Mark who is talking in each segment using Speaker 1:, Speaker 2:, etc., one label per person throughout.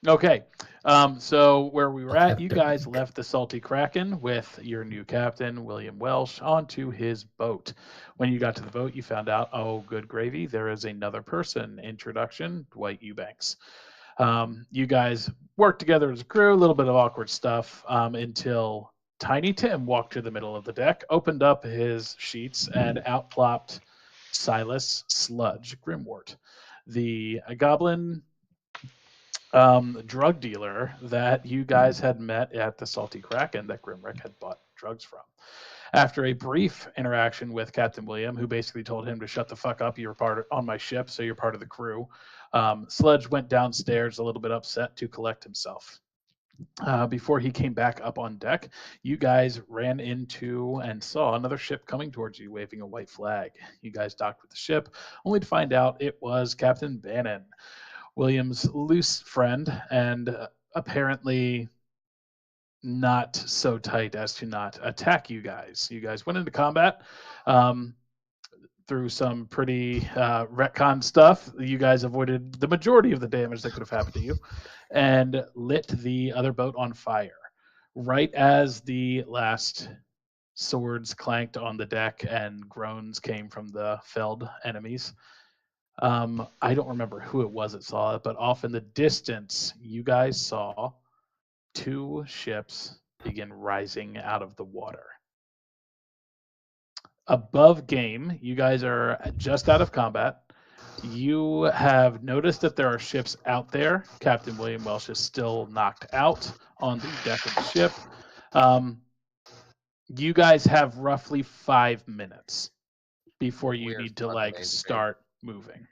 Speaker 1: Okay. So where we were
Speaker 2: I'll
Speaker 1: at,
Speaker 2: have
Speaker 1: you
Speaker 2: to
Speaker 1: guys
Speaker 2: think.
Speaker 1: left the Salty Kraken with your new captain, William Welsh, onto his boat. When you got to the boat, you found out, oh, good gravy, there is another person. Introduction, Dwight Eubanks. You guys worked together as a crew, a little bit of awkward stuff until Tiny Tim walked to the middle of the deck, opened up his sheets, and out plopped Silas Sludge Grimwort, the goblin drug dealer that you guys had met at the Salty Kraken that Grimrick had bought drugs from. After a brief interaction with Captain William, who basically told him to shut the fuck up, you're on my ship, so you're part of the crew, Sledge went downstairs a little bit upset to collect himself. Before he came back up on deck, you guys ran into and saw another ship coming towards you, waving a white flag. You guys docked with the ship, only to find out it was Captain Bannon, William's loose friend, and apparently not so tight as to not attack you guys. You guys went into combat um, through some pretty retcon stuff. You guys avoided the majority of the damage that could have happened to you and lit the other boat on fire. Right as the last swords clanked on the deck and groans came from the felled enemies, I don't remember who it was that saw it, but off in the distance, you guys saw two ships begin rising out of the water. Above game, you guys are just out of combat. You have noticed that there are ships out there. Captain William Welsh is still knocked out on the deck of the ship. Um, you guys have roughly 5 minutes before you
Speaker 3: We're
Speaker 1: need to
Speaker 3: on the
Speaker 1: like
Speaker 3: main street.
Speaker 1: start moving.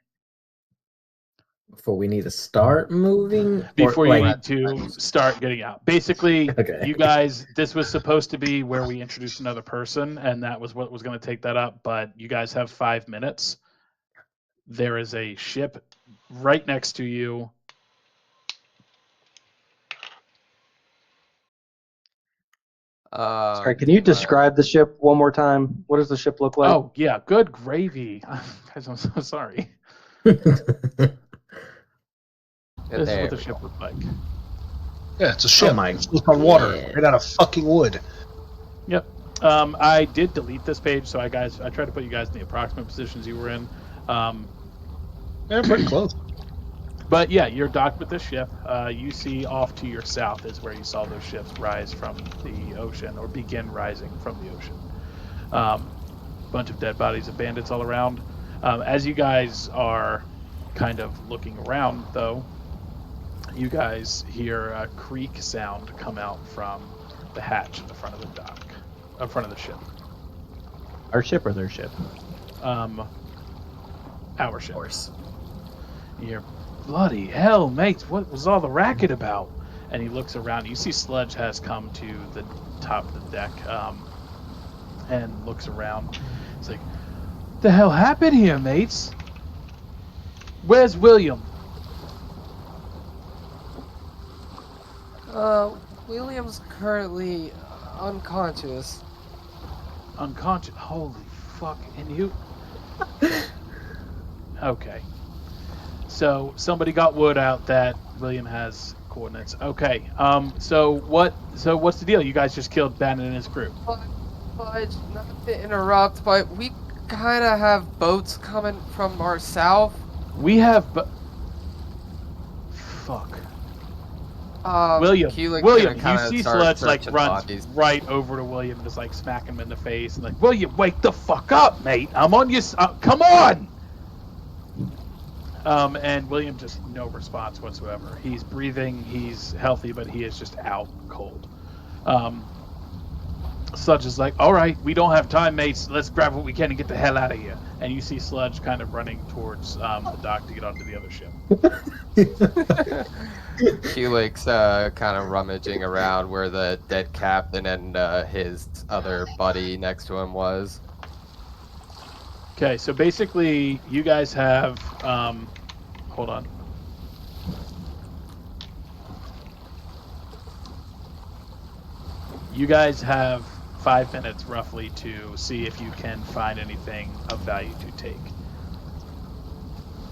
Speaker 2: Before we need to start moving, or
Speaker 1: Before you
Speaker 3: We're
Speaker 2: like,
Speaker 3: at
Speaker 1: need
Speaker 3: the
Speaker 1: to
Speaker 3: docks.
Speaker 1: start getting out. Basically,
Speaker 2: okay.
Speaker 1: you guys, this was supposed to be where we introduced another person, and that was what was going to take that up. But you guys have 5 minutes. There is a ship right next to you.
Speaker 4: Sorry, can you
Speaker 3: But
Speaker 4: describe the ship one more time? What does the ship look like?
Speaker 1: Oh, yeah, good gravy. Guys, I'm so sorry. This is what
Speaker 3: there
Speaker 1: the
Speaker 3: we
Speaker 1: ship
Speaker 3: go.
Speaker 1: looked like.
Speaker 5: Yeah, it's a
Speaker 2: Oh
Speaker 5: ship.
Speaker 2: my
Speaker 5: It floats on water,
Speaker 2: god.
Speaker 5: made out of fucking wood.
Speaker 1: Yep. I did delete this page, so I tried to put you guys in the approximate positions you were in. Um,
Speaker 5: Yeah, pretty close.
Speaker 1: But yeah, you're docked with this ship. You see off to your south is where you saw those ships rise from the ocean or begin rising from the ocean. Bunch of dead bodies of bandits all around. As you guys are kind of looking around, though, you guys hear a creak sound come out from the hatch in the front of the dock, in front of the ship.
Speaker 4: Our ship or their ship?
Speaker 1: Um, our ship.
Speaker 2: Horse.
Speaker 1: You're bloody hell, mate. What was all the racket about? And he looks around. You see Sludge has come to the top of the deck and looks around. It's like, the hell happened here, mates? Where's William?
Speaker 3: William's currently unconscious.
Speaker 1: Unconscious. Holy fuck. And you. Okay. So somebody got word out that William has coordinates. Okay. So what's the deal? You guys just killed Bannon and his crew.
Speaker 3: But not to interrupt, but we kind of have boats coming from our south.
Speaker 1: We have fuck. William,
Speaker 3: Keelik's
Speaker 1: William,
Speaker 3: gonna
Speaker 1: you
Speaker 3: kinda
Speaker 1: see
Speaker 3: start
Speaker 1: Sludge like
Speaker 3: searching
Speaker 1: runs
Speaker 3: bodies.
Speaker 1: right over to William, just like smack him in the face, and like, William, wake the fuck up, mate. I'm on your. Come on. And William just no response whatsoever. He's breathing, he's healthy, but he is just out cold. Sludge is like, all right, we don't have time, mates. Let's grab what we can and get the hell out of here. And you see Sludge kind of running towards the dock to get onto the other ship.
Speaker 3: Keelik's kind of rummaging around where the dead captain and his other buddy next to him was.
Speaker 1: Okay, so basically, you guys have. Hold on. You guys have 5 minutes roughly to see if you can find anything of value to take.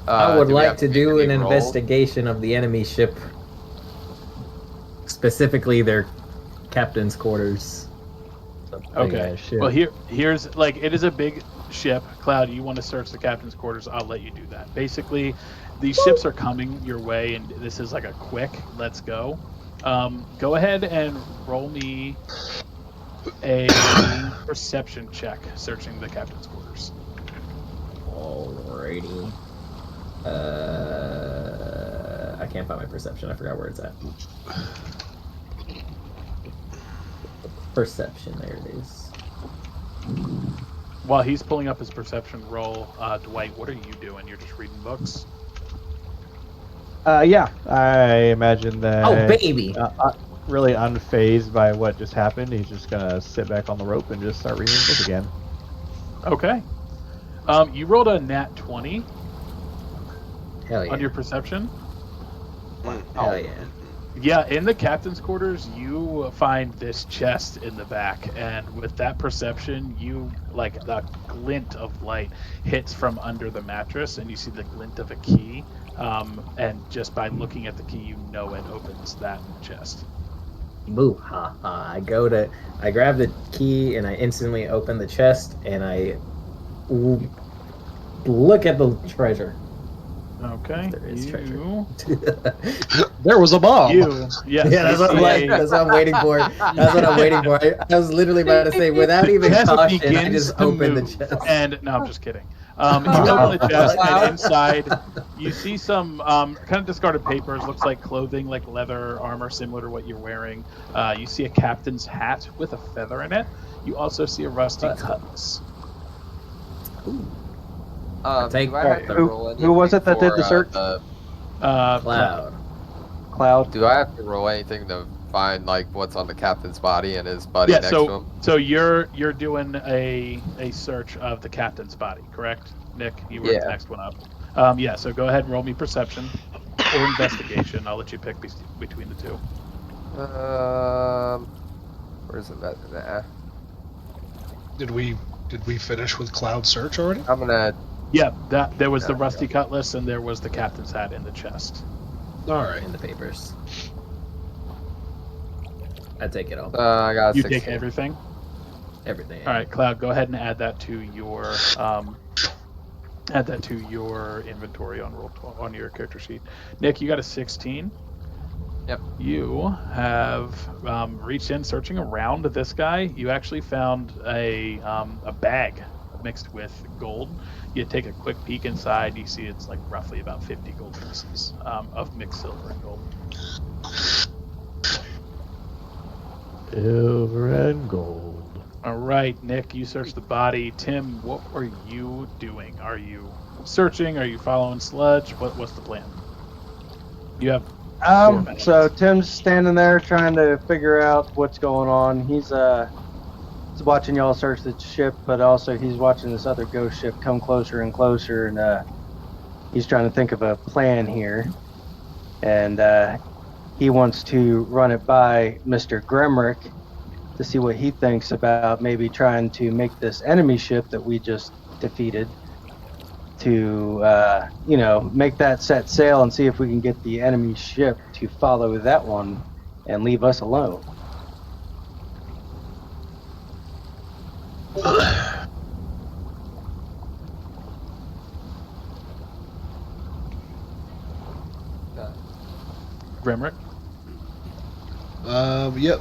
Speaker 2: I would
Speaker 3: Do we
Speaker 2: like
Speaker 3: have
Speaker 2: to
Speaker 3: make
Speaker 2: do
Speaker 3: any
Speaker 2: an
Speaker 3: rolls?
Speaker 2: investigation of the enemy ship. specifically their captain's quarters.
Speaker 1: Okay. Well, here's like it is a big ship. Cloud, you want to search the captain's quarters? I'll let you do that. Basically, these ships are coming your way, and this is like a quick let's go. Go ahead and roll me a perception check searching the captain's quarters.
Speaker 2: Alrighty. I can't find my perception. I forgot where it's at. Perception, there it is.
Speaker 1: While he's pulling up his perception roll, Dwight, what are you doing? You're just reading books?
Speaker 6: Yeah, I imagine that.
Speaker 2: Oh, baby!
Speaker 6: Really unfazed by what just happened. He's just gonna sit back on the rope and just start reading the book again.
Speaker 1: Okay. You rolled a nat 20
Speaker 2: Hell yeah.
Speaker 1: on your perception.
Speaker 2: Hell yeah.
Speaker 1: Yeah, in the captain's quarters, you find this chest in the back, and with that perception, you like the glint of light hits from under the mattress, and you see the glint of a key. And just by looking at the key, you know it opens that chest.
Speaker 2: Boo ha ha. I grab the key and I instantly open the chest and I look at the treasure.
Speaker 1: Okay.
Speaker 2: There is treasure.
Speaker 5: There was a bomb.
Speaker 1: Yes,
Speaker 2: Yeah, that's what, that's what I'm waiting for. That's what I'm waiting for. I was literally about to say, without even
Speaker 1: chest
Speaker 2: caution, I
Speaker 1: begins
Speaker 2: just
Speaker 1: to
Speaker 2: open the
Speaker 1: move,
Speaker 2: chest.
Speaker 1: And no, I'm just kidding. You open the chest, and inside you see some kind of discarded papers. Looks like clothing, like leather armor, similar to what you're wearing. You see a captain's hat with a feather in it. You also see a rusty cutlass.
Speaker 2: Take
Speaker 3: do I have to roll
Speaker 6: who was it that did the
Speaker 3: anything
Speaker 6: search?
Speaker 3: for,
Speaker 2: Cloud.
Speaker 6: Cloud.
Speaker 3: do I have to roll anything to find like what's on the captain's body and his buddy
Speaker 1: Yeah,
Speaker 3: next to him?
Speaker 1: so you're doing a search of the captain's body, correct, Nick? You were the next one up. Yeah, so go ahead and roll me perception or investigation. I'll let you pick between the two.
Speaker 3: Where's the nah.
Speaker 5: Did we finish with Cloud Search already?
Speaker 3: I'm gonna.
Speaker 1: Yeah, there was the rusty cutlass and there was the captain's hat in the chest.
Speaker 5: All right.
Speaker 2: In the papers. I take it all.
Speaker 3: I got.
Speaker 1: You
Speaker 3: 16.
Speaker 1: take everything.
Speaker 2: Everything.
Speaker 1: All right, Cloud. Go ahead and add that to your inventory on your character sheet. Nick, you got a 16.
Speaker 3: Yep.
Speaker 1: You have reached in, searching around this guy. You actually found a bag mixed with gold. You take a quick peek inside. You see it's like roughly about 50 gold pieces of mixed silver and gold.
Speaker 6: Silver and gold.
Speaker 1: All right, Nick, you searched the body. Tim, what are you doing? Are you searching? Are you following Sludge? What's the plan? You have 4 minutes.
Speaker 4: So Tim's standing there trying to figure out what's going on. He's watching y'all search the ship, but also he's watching this other ghost ship come closer and closer, and he's trying to think of a plan here. And he wants to run it by Mr. Grimrick to see what he thinks about maybe trying to make this enemy ship that we just defeated to, make that set sail and see if we can get the enemy ship to follow that one and leave us alone.
Speaker 1: Grimrick?
Speaker 5: Yep.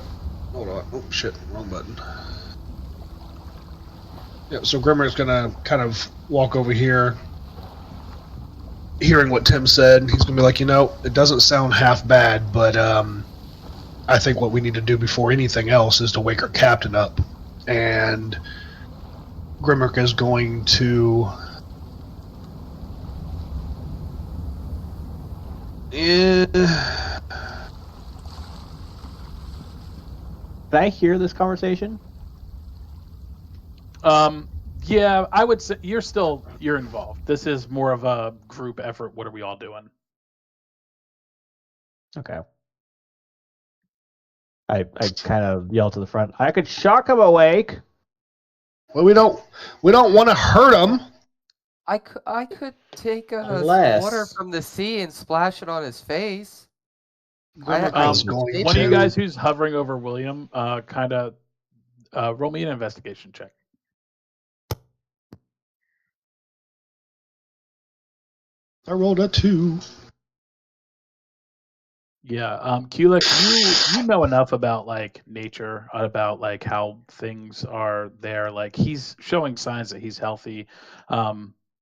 Speaker 5: Hold on. Oh, shit. Wrong button. Yep, so Grimrick's gonna kind of walk over here, hearing what Tim said. He's gonna be like, it doesn't sound half bad, but I think what we need to do before anything else is to wake our captain up. And Grimrick is going to...
Speaker 6: Did I hear this conversation?
Speaker 1: Yeah, I would say you're involved. This is more of a group effort. What are we all doing?
Speaker 6: Okay. I kind of yell to the front. I could shock him awake.
Speaker 5: Well, we don't want to hurt him.
Speaker 3: I could take
Speaker 2: Unless-
Speaker 3: water from the sea and splash it on his face.
Speaker 5: Grimrick is going
Speaker 1: one of you
Speaker 5: to.
Speaker 1: guys who's hovering over William, kind of roll me an investigation check.
Speaker 5: I rolled a 2.
Speaker 1: Yeah, Kulik, you know enough about like nature, about like how things are there. Like he's showing signs that he's healthy.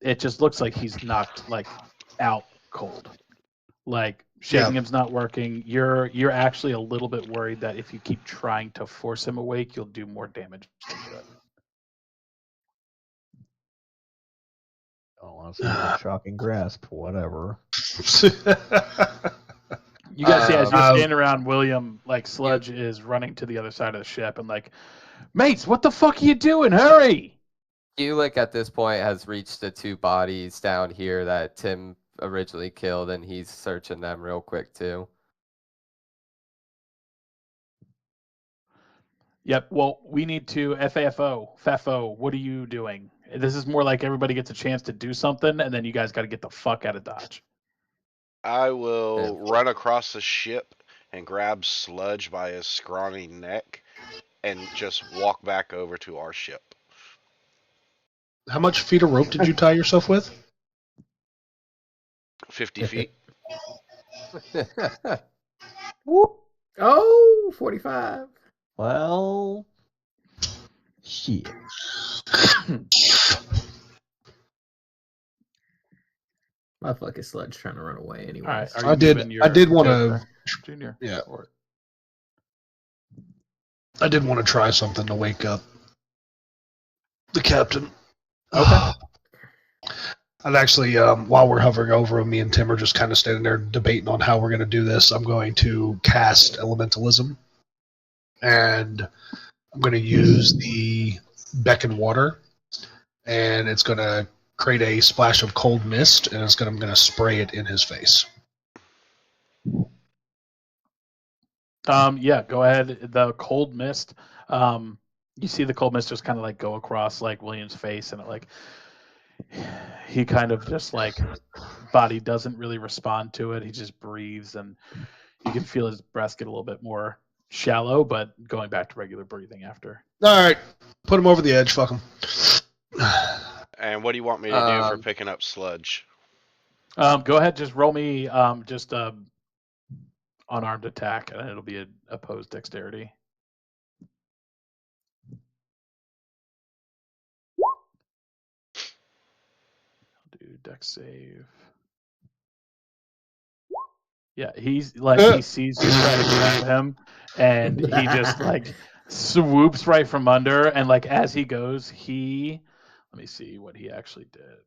Speaker 1: It just looks like he's knocked like out cold. Like shaking him's not working. You're actually a little bit worried that if you keep trying to force him awake, you'll do more damage than good.
Speaker 6: I don't want to say shocking grasp. Whatever.
Speaker 1: You guys see as you're
Speaker 3: Um,
Speaker 1: standing around William, like Sludge is running to the other side of the ship and like, mates, what the fuck are you doing? Hurry!
Speaker 3: Kulik at this point has reached the 2 bodies down here that Tim originally killed, and he's searching them real quick too.
Speaker 1: Yep. Well, we need to FAFO. What are you doing? This is more like everybody gets a chance to do something, and then you guys got to get the fuck out of Dodge.
Speaker 7: I will run across the ship and grab Sludge by his scrawny neck and just walk back over to our ship.
Speaker 5: How much feet of rope did you tie yourself with?
Speaker 7: 50 feet.
Speaker 2: Oh, 45.
Speaker 6: Well, shit.
Speaker 2: My fucking Sludge trying to run away anyway.
Speaker 1: All right. Are
Speaker 5: I
Speaker 1: you
Speaker 5: did-
Speaker 1: moving
Speaker 5: I did
Speaker 1: your
Speaker 5: wanna-
Speaker 1: character, Junior.
Speaker 5: Yeah.
Speaker 1: Or-
Speaker 5: I did want to try something to wake up the captain.
Speaker 1: Okay.
Speaker 5: I'd actually, while we're hovering over him, me and Tim are just kind of standing there debating on how we're going to do this. I'm going to cast Elementalism, and I'm going to use the Beckon Water, and it's going to create a splash of cold mist, and I'm going to spray it in his face.
Speaker 1: Yeah, go ahead. The cold mist. You see the cold mist just kind of like go across like William's face, and it like he kind of just like body doesn't really respond to it. He just breathes, and you can feel his breath get a little bit more shallow, but going back to regular breathing after.
Speaker 5: All right, put him over the edge. Fuck him.
Speaker 7: And what do you want me to do for picking up Sludge?
Speaker 1: Go ahead, just roll me just unarmed attack, and it'll be a opposed dexterity. I'll do dex save. Yeah, he's like he sees you try to grab him, and he just like swoops right from under, and like as he goes, let me see what he actually did.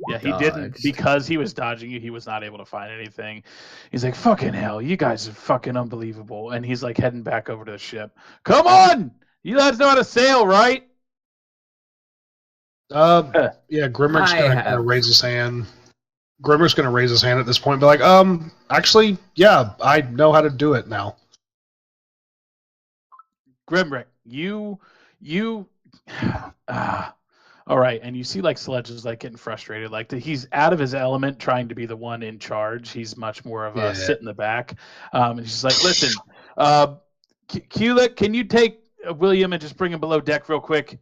Speaker 1: Yeah, he didn't,
Speaker 2: Dodged.
Speaker 1: because he was dodging you, he was not able to find anything. He's like, fucking hell, you guys are fucking unbelievable. And he's like heading back over to the ship. Come on! You guys know how to sail, right?
Speaker 5: Yeah, Grimrick's gonna raise his hand. Grimrick's gonna raise his hand at this point and be like, actually, yeah, I know how to do it now.
Speaker 1: Grimrick, you all right, and you see like Sledge is like getting frustrated, like he's out of his element trying to be the one in charge. He's much more of a sit in the back, and he's just like, listen, Kulik, can you take William and just bring him below deck real quick?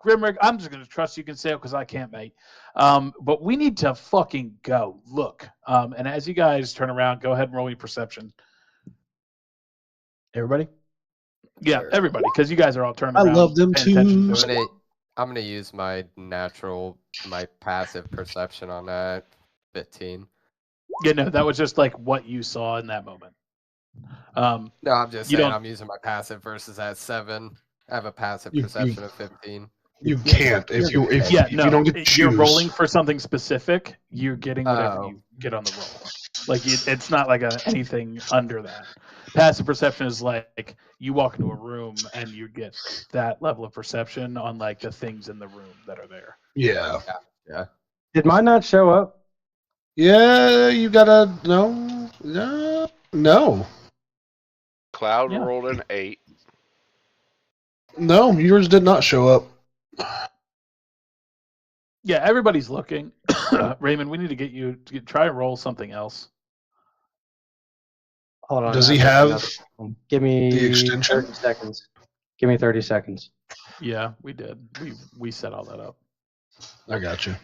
Speaker 1: Grimrick, I'm just gonna trust you can sail because I can't, mate. But we need to fucking go. Look, and as you guys turn around, go ahead and roll me perception.
Speaker 6: Everybody?
Speaker 1: Yeah, everybody, because you guys are all turning
Speaker 5: I
Speaker 1: around.
Speaker 5: love them
Speaker 1: paying attention
Speaker 5: too.
Speaker 1: to it.
Speaker 3: I'm gonna use my passive perception on that. 15.
Speaker 1: Yeah, no, that was just like what you saw in that moment.
Speaker 3: No, I'm just
Speaker 1: You
Speaker 3: saying
Speaker 1: don't-
Speaker 3: I'm using my passive versus that 7. I have a passive
Speaker 5: You-
Speaker 3: perception of 15.
Speaker 5: You can't if you don't get to choose.
Speaker 1: You're rolling for something specific. You're getting whatever
Speaker 3: Oh.
Speaker 1: you get on the roll. Like it's not like anything under that. Passive perception is like you walk into a room and you get that level of perception on like the things in the room that are there.
Speaker 5: Yeah.
Speaker 4: Did mine not show up?
Speaker 5: Yeah, you gotta no.
Speaker 7: Cloud
Speaker 1: Yeah.
Speaker 7: rolled an 8.
Speaker 5: No, yours did not show up.
Speaker 1: Yeah, everybody's looking. Raymond, we need to get you to try and roll something else.
Speaker 4: Hold on.
Speaker 5: Does
Speaker 4: I'm
Speaker 5: he
Speaker 4: looking
Speaker 5: have
Speaker 4: another one. Give me
Speaker 5: the extension?
Speaker 4: 30 seconds. Give me 30 seconds.
Speaker 1: Yeah, we did. We set all that up.
Speaker 5: I got you.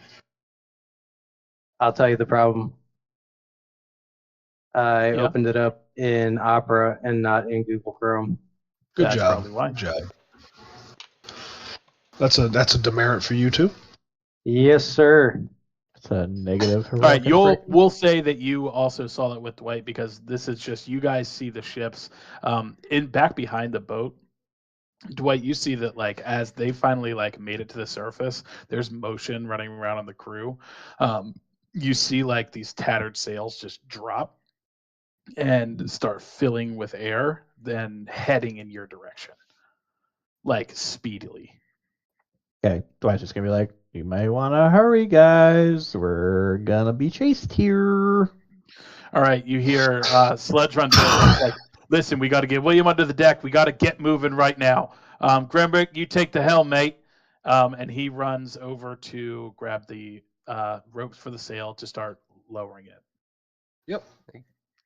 Speaker 4: I'll tell you the problem. I
Speaker 1: Yeah.
Speaker 4: opened it up in Opera and not in Google Chrome.
Speaker 5: Good
Speaker 1: That's
Speaker 5: job.
Speaker 1: probably why.
Speaker 5: Good job. That's a demerit for you too.
Speaker 4: Yes, sir.
Speaker 6: It's a negative.
Speaker 1: All right, we'll say that you also saw it with Dwight because this is just you guys see the ships in back behind the boat. Dwight, you see that like as they finally like made it to the surface, there's motion running around on the crew. You see like these tattered sails just drop and start filling with air, then heading in your direction, like speedily.
Speaker 6: Okay, Dwight's just gonna be like, "You may want to hurry, guys. We're gonna be chased here."
Speaker 1: All right, you hear Sludge runs over. He's like, "Listen, we got to get William under the deck. We got to get moving right now. Grimbrick, you take the helm, mate." And he runs over to grab the ropes for the sail to start lowering it.
Speaker 5: Yep.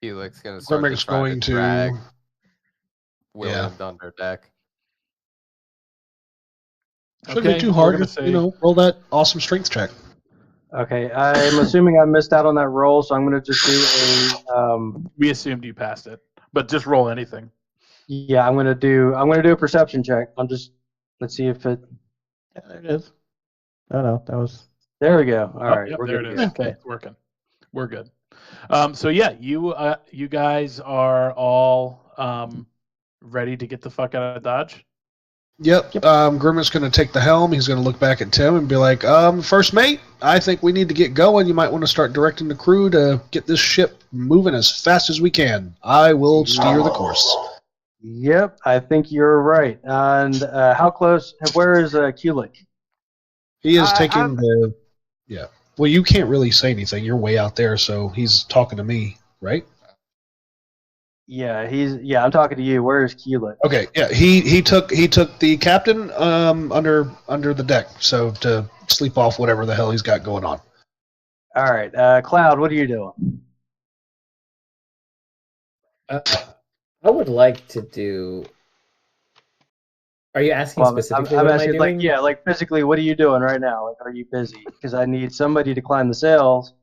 Speaker 3: Helix gonna start
Speaker 5: Grimrick's
Speaker 3: to try
Speaker 5: going
Speaker 3: to drag
Speaker 5: to.
Speaker 3: William under deck.
Speaker 5: Shouldn't
Speaker 1: Okay,
Speaker 5: be too
Speaker 1: we're
Speaker 5: hard.
Speaker 1: gonna
Speaker 5: Just,
Speaker 1: say
Speaker 5: roll that awesome strength check.
Speaker 4: Okay, I'm assuming I missed out on that roll, so I'm gonna just do a
Speaker 1: we assumed you passed it, but just roll anything.
Speaker 4: yeah. I'm gonna do a perception check. Let's see if it.
Speaker 6: Yeah, there it is. Oh no, that was.
Speaker 4: There we go. All right,
Speaker 1: Yep,
Speaker 4: we're
Speaker 1: there
Speaker 4: good.
Speaker 1: it is. Okay, it's working. We're good. So yeah, you guys are all ready to get the fuck out of Dodge.
Speaker 5: Yep. Grimrick's going to take the helm. He's going to look back at Tim and be like, "First mate, I think we need to get going. You might want to start directing the crew to get this ship moving as fast as we can. I will steer the course."
Speaker 4: Yep, I think you're right. And how close? Where is Kulik?
Speaker 5: He is taking the. Yeah. Well, you can't really say anything. You're way out there, so he's talking to me, right?
Speaker 4: Yeah, I'm talking to you. Where is Kulik?
Speaker 5: Okay. Yeah. He took the captain under the deck, so to sleep off whatever the hell he's got going on.
Speaker 4: All right, Cloud, what are you doing?
Speaker 2: I would like to do. Are you asking
Speaker 4: Well,
Speaker 2: specifically
Speaker 4: I'm
Speaker 2: what am I
Speaker 4: asking,
Speaker 2: doing?
Speaker 4: like physically, what are you doing right now? Like, are you busy? Because I need somebody to climb the sails,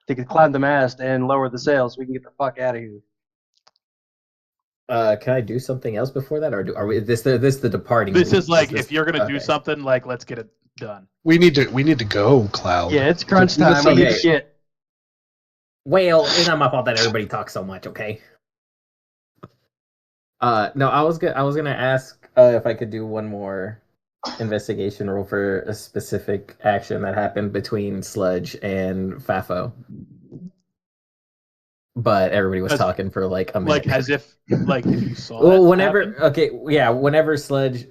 Speaker 4: to climb the mast and lower the sails so we can get the fuck out of here.
Speaker 2: Can I do something else before that, or are we this the departing?
Speaker 1: This
Speaker 2: route?
Speaker 1: is like
Speaker 2: this,
Speaker 1: if you're gonna do
Speaker 2: okay.
Speaker 1: something, like let's get it done.
Speaker 5: We need to go, Cloud.
Speaker 4: Yeah, it's crunch
Speaker 5: We need
Speaker 4: time. We need
Speaker 2: okay.
Speaker 4: to get.
Speaker 2: Well, it's not my fault that everybody talks so much. Okay. No, I was gonna ask if I could do one more investigation roll for a specific action that happened between Sludge and Fafo. But everybody was talking for like a minute.
Speaker 1: Like as if you saw.
Speaker 2: Well,
Speaker 1: that
Speaker 2: whenever
Speaker 1: happen.
Speaker 2: whenever Sludge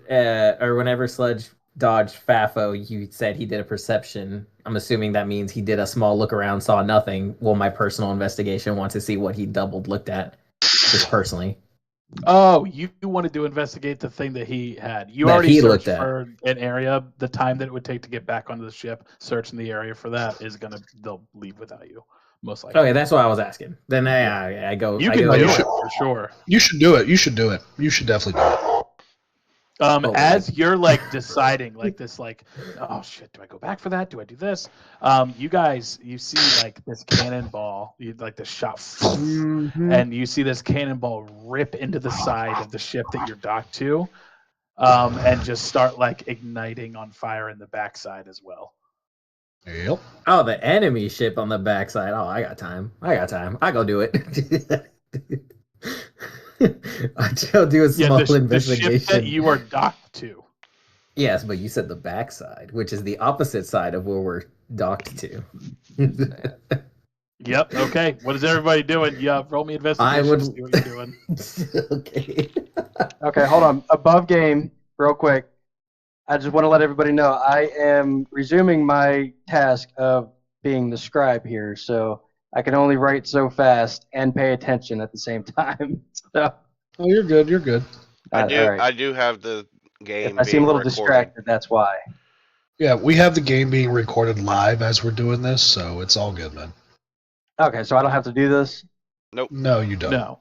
Speaker 2: dodged Fafo, you said he did a perception. I'm assuming that means he did a small look around, saw nothing. Well, my personal investigation wants to see what he doubled looked at, just personally.
Speaker 1: Oh, you wanted to investigate the thing that he had. You
Speaker 2: That
Speaker 1: already
Speaker 2: he
Speaker 1: searched
Speaker 2: looked at.
Speaker 1: for an area. The time that it would take to get back onto the ship, searching the area for that they'll leave without you, most likely.
Speaker 2: Okay, that's what I was asking. Then I go.
Speaker 1: You
Speaker 2: I
Speaker 1: can
Speaker 2: go,
Speaker 1: do
Speaker 5: you
Speaker 1: it
Speaker 5: should-
Speaker 1: for sure.
Speaker 5: You should do it. You should do it. You should definitely do it.
Speaker 1: As you're like deciding like this, like, oh shit, do I go back for that? Do I do this? You see like this cannonball, like the shot, and you see this cannonball rip into the side of the ship that you're docked to, and just start like igniting on fire in the backside as well.
Speaker 5: Yep.
Speaker 2: Oh, the enemy ship on the backside. Oh, I got time. I go do it. I'll do a small
Speaker 1: the
Speaker 2: investigation.
Speaker 1: ship that you are docked to.
Speaker 2: Yes, but you said the backside, which is the opposite side of where we're docked to.
Speaker 1: Yep. Okay. What is everybody doing? Yeah. Roll me investigation.
Speaker 2: I would
Speaker 1: See what you're doing.
Speaker 2: Okay.
Speaker 4: Okay, hold on. Above game, real quick. I just want to let everybody know I am resuming my task of being the scribe here, so I can only write so fast and pay attention at the same time. So,
Speaker 5: Oh, you're good. You're good.
Speaker 4: all right.
Speaker 7: I do have the game.
Speaker 4: If I seem a little
Speaker 7: being recorded.
Speaker 4: distracted, that's why.
Speaker 5: Yeah, we have the game being recorded live as we're doing this, so it's all good, man.
Speaker 4: Okay, so I don't have to do this?
Speaker 5: No, you don't.
Speaker 1: No.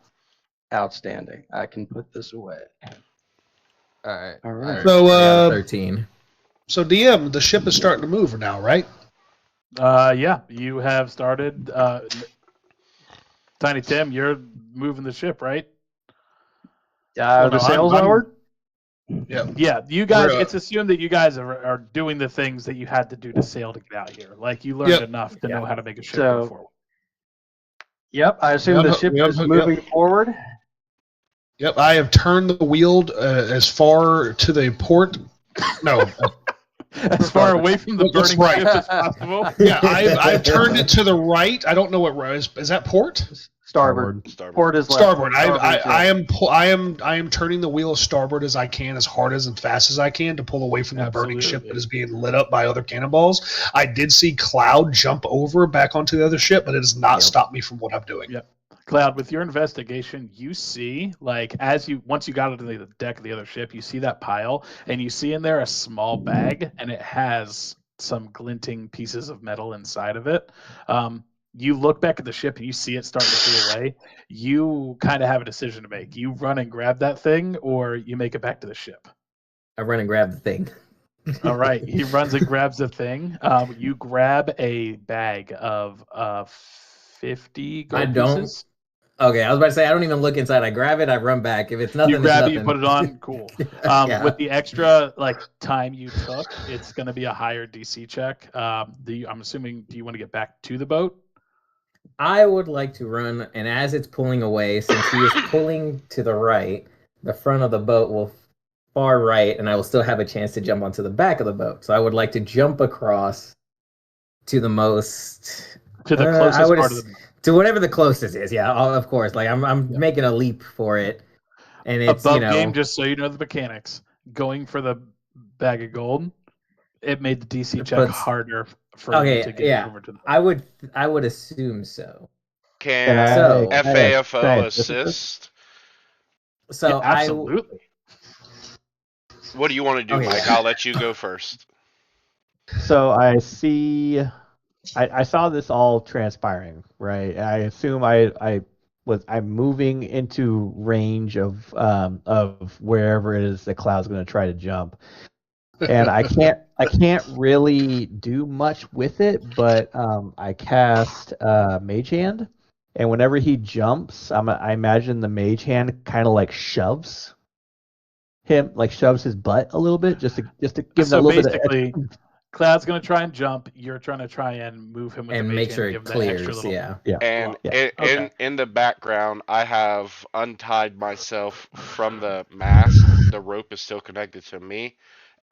Speaker 4: Outstanding. I can put this away.
Speaker 3: All right.
Speaker 4: All right.
Speaker 5: So,
Speaker 2: I got a 13.
Speaker 5: So DM, the ship is starting to move now, right?
Speaker 1: Yeah, you have started. Tiny Tim, you're moving the ship, right?
Speaker 4: The
Speaker 5: no,
Speaker 4: sails
Speaker 5: I'm-
Speaker 4: lowered?
Speaker 1: Yeah, you guys.
Speaker 5: We're,
Speaker 1: It's assumed that you guys are doing the things that you had to do to sail to get out here. Like you learned
Speaker 5: Yep.
Speaker 1: enough to know how to make a ship
Speaker 4: So-
Speaker 1: go forward.
Speaker 4: Yep, I assume the ship is moving forward.
Speaker 5: Yep, I have turned the wheel as far to the port. No,
Speaker 1: As far away from the
Speaker 5: That's
Speaker 1: burning
Speaker 5: right.
Speaker 1: ship as possible.
Speaker 5: yeah, I've turned it to the right. I don't know what is that port?
Speaker 4: Starboard.
Speaker 7: Starboard.
Speaker 4: Port is left.
Speaker 5: Starboard.
Speaker 4: Starboard's
Speaker 5: I am turning the wheel starboard as I can, as hard as and fast as I can to pull away from the burning ship
Speaker 1: Absolutely.
Speaker 5: that is being lit up by other cannonballs. I did see Cloud jump over back onto the other ship, but it has not stopped me from what I'm doing.
Speaker 1: Yep. Cloud, with your investigation, you see, like, once you got into the deck of the other ship, you see that pile, and you see in there a small bag, and it has some glinting pieces of metal inside of it. You look back at the ship and you see it starting to feel away. You kind of have a decision to make. You run and grab that thing, or you make it back to the ship.
Speaker 2: I run and grab the thing.
Speaker 1: All right. He runs and grabs the thing. You grab a bag of 50 gold
Speaker 2: I don't.
Speaker 1: pieces.
Speaker 2: Okay, I was about to say I don't even look inside. I grab it, I run back. If it's nothing,
Speaker 1: You grab
Speaker 2: it's
Speaker 1: it, you
Speaker 2: nothing.
Speaker 1: put it on, cool.
Speaker 2: Yeah.
Speaker 1: With the extra time you took, it's going to be a higher DC check. I'm assuming, do you want to get back to the boat?
Speaker 2: I would like to run, and as it's pulling away, since he is pulling to the right, the front of the boat will far right, and I will still have a chance to jump onto the back of the boat. So I would like to jump across to the most
Speaker 1: To the
Speaker 2: I
Speaker 1: closest
Speaker 2: would
Speaker 1: part
Speaker 2: ass-
Speaker 1: of the boat.
Speaker 2: to whatever the closest is. Yeah, of course. Like I'm making a leap for it, and it's
Speaker 1: Above
Speaker 2: you know
Speaker 1: game, just so you know the mechanics. Going for the bag of gold, it made the DC check
Speaker 2: But-
Speaker 1: harder for
Speaker 2: Okay,
Speaker 1: you to get
Speaker 2: yeah.
Speaker 1: over to the boat.
Speaker 2: I would assume so.
Speaker 7: Can
Speaker 2: So-
Speaker 7: FAFO assist?
Speaker 2: So
Speaker 1: Yeah, absolutely.
Speaker 7: What do you want to do,
Speaker 2: Okay.
Speaker 7: Mike? I'll let you go first.
Speaker 6: So I see. I saw this all transpiring, right? I assume I'm moving into range of wherever it is that Cloud's going to try to jump, and I can't really do much with it. But I cast Mage Hand, and whenever he jumps, I imagine the Mage Hand kind of like shoves his butt a little bit, just to give him
Speaker 1: So
Speaker 6: a little bit
Speaker 1: basically,
Speaker 6: of.
Speaker 1: Cloud's going to try and jump. You're trying to try and move him with
Speaker 2: and
Speaker 1: the
Speaker 2: make
Speaker 1: mage
Speaker 2: sure
Speaker 1: hand,
Speaker 2: it
Speaker 1: give him that extra
Speaker 2: clears.
Speaker 1: little
Speaker 2: Yeah.
Speaker 7: And
Speaker 6: Yeah.
Speaker 7: in the background, I have untied myself from the mast. The rope is still connected to me,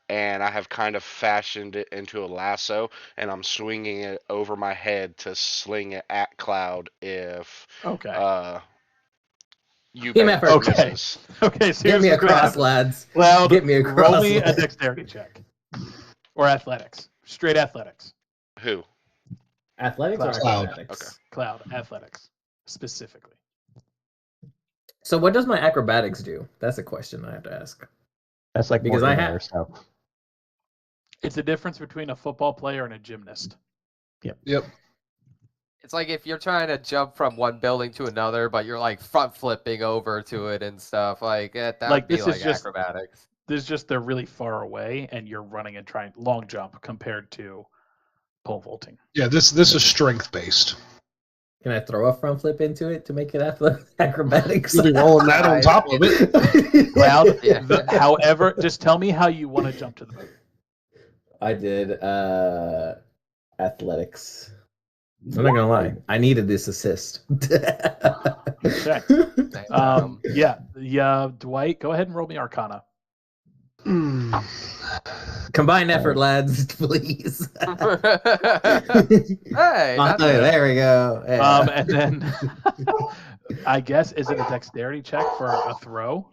Speaker 7: and I have kind of fashioned it into a lasso, and I'm swinging it over my head to sling it at Cloud if
Speaker 1: Okay.
Speaker 2: Team effort.
Speaker 1: Okay.
Speaker 7: misses.
Speaker 1: Okay, so
Speaker 2: Get
Speaker 1: here's
Speaker 2: me
Speaker 1: what's gonna
Speaker 2: across,
Speaker 1: happen.
Speaker 2: lads.
Speaker 1: Cloud,
Speaker 2: Get me across.
Speaker 1: roll me a
Speaker 2: lads.
Speaker 1: dexterity check. Or athletics. Straight athletics.
Speaker 7: Who?
Speaker 2: Athletics or
Speaker 5: Cloud.
Speaker 2: acrobatics?
Speaker 7: Okay.
Speaker 1: Cloud, athletics. Specifically.
Speaker 2: So what does my acrobatics do? That's a question I have to ask.
Speaker 6: That's like
Speaker 2: Because
Speaker 6: more
Speaker 2: I
Speaker 6: inner
Speaker 2: have-
Speaker 6: stuff.
Speaker 1: It's the difference between a football player and a gymnast.
Speaker 5: Yep.
Speaker 3: It's like if you're trying to jump from one building to another, but you're like front flipping over to it and stuff. Like that
Speaker 1: Like,
Speaker 3: would be
Speaker 1: this is
Speaker 3: like
Speaker 1: just-
Speaker 3: acrobatics.
Speaker 1: There's just they're really far away and you're running and trying long jump compared to pole vaulting.
Speaker 5: Yeah, this is strength based.
Speaker 2: Can I throw a front flip into it to make it acrobatics?
Speaker 5: You'll be rolling that on top of it.
Speaker 1: Cloud,
Speaker 3: Yeah.
Speaker 1: however, just tell me how you want to jump to the boat.
Speaker 2: I did athletics. I'm not gonna lie. I needed this assist.
Speaker 1: Okay. Yeah, Dwight, go ahead and roll me Arcana.
Speaker 5: Hmm.
Speaker 2: Combined effort, lads, please.
Speaker 3: Hey,
Speaker 2: I'll
Speaker 3: not
Speaker 2: tell you,
Speaker 3: bad.
Speaker 2: there we go. Yeah.
Speaker 1: And then I guess, is it a dexterity check for a throw?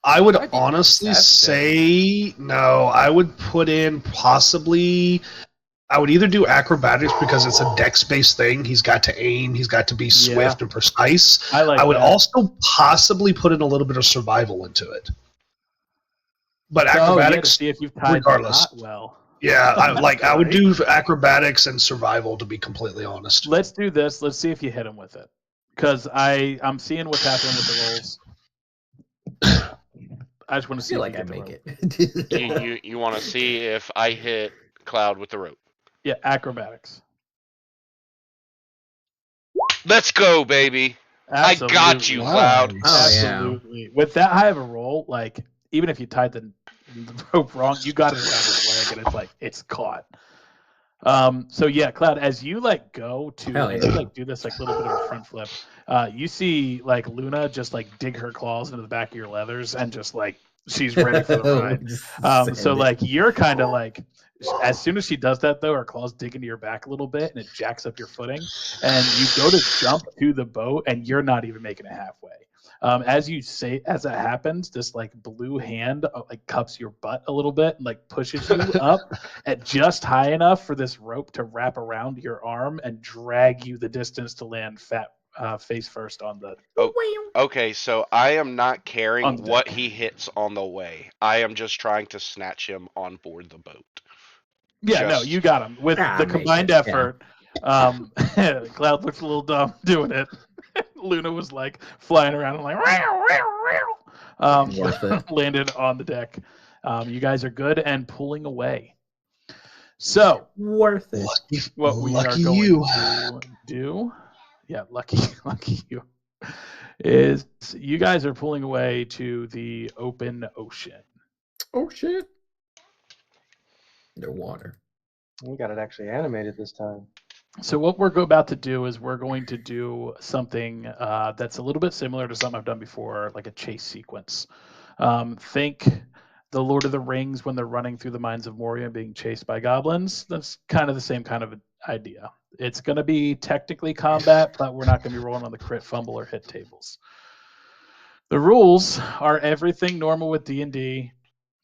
Speaker 5: I would
Speaker 3: Might be
Speaker 5: honestly
Speaker 3: perception.
Speaker 5: say no. I would put in possibly. I would either do acrobatics because it's a dex-based thing. He's got to aim. He's got to be swift and precise.
Speaker 1: I like
Speaker 5: I would
Speaker 1: that.
Speaker 5: also possibly put in a little bit of survival into it. But
Speaker 1: Oh, yeah, to
Speaker 5: acrobatics,
Speaker 1: see if you've tied the
Speaker 5: regardless.
Speaker 1: knot well.
Speaker 5: yeah, I would
Speaker 1: Right?
Speaker 5: do acrobatics and survival, to be completely honest.
Speaker 1: Let's do this. Let's see if you hit him with it. Because I'm seeing what's happening with the rolls. I just want to
Speaker 2: I
Speaker 1: see
Speaker 2: feel
Speaker 1: if
Speaker 2: like
Speaker 1: you
Speaker 2: I
Speaker 1: get the
Speaker 2: make
Speaker 1: rope.
Speaker 2: it.
Speaker 7: You want to see if I hit Cloud with the rope?
Speaker 1: Yeah, acrobatics.
Speaker 7: Let's go, baby.
Speaker 1: Absolutely.
Speaker 7: I got you, Cloud.
Speaker 2: Oh, yeah.
Speaker 1: Absolutely. With that high of a roll, like even if you tied the rope wrong, you got it around his leg, and it's like it's caught. So yeah, Cloud, as you like go to
Speaker 2: Hell
Speaker 1: as
Speaker 2: yeah.
Speaker 1: you like do this like little bit of a front flip, you see like Luna just like dig her claws into the back of your leathers and just like she's ready for the ride.
Speaker 2: Just
Speaker 1: So
Speaker 2: send it.
Speaker 1: like you're kind of like as soon as she does that though, her claws dig into your back a little bit and it jacks up your footing, and you go to jump to the boat and you're not even making it halfway. As that happens, this like blue hand like cups your butt a little bit and like pushes you up at just high enough for this rope to wrap around your arm and drag you the distance to land face first on the
Speaker 7: Okay, so I am not
Speaker 1: On
Speaker 7: caring
Speaker 1: the
Speaker 7: what
Speaker 1: deck.
Speaker 7: he hits on the way. I am just trying to snatch him on board the boat.
Speaker 1: Yeah, no,
Speaker 7: Just-
Speaker 1: you got him with the
Speaker 2: make
Speaker 1: combined
Speaker 2: it, yeah.
Speaker 1: effort. Cloud looks a little dumb doing it. Luna was like flying around and like
Speaker 2: Worth it.
Speaker 1: landed on the deck. You guys are good and pulling away. So
Speaker 2: Worth it.
Speaker 1: what we
Speaker 5: Lucky
Speaker 1: are going
Speaker 5: you.
Speaker 1: to do, yeah, lucky you, is you guys are pulling away to the open ocean.
Speaker 2: Oh shit. Underwater.
Speaker 4: We got it actually animated this time.
Speaker 1: So what we're about to do is we're going to do something that's a little bit similar to something I've done before, like a chase sequence. Think the Lord of the Rings when they're running through the mines of Moria being chased by goblins. That's kind of the same kind of idea. It's going to be technically combat, but we're not going to be rolling on the crit, fumble, or hit tables. The rules are everything normal with D&D,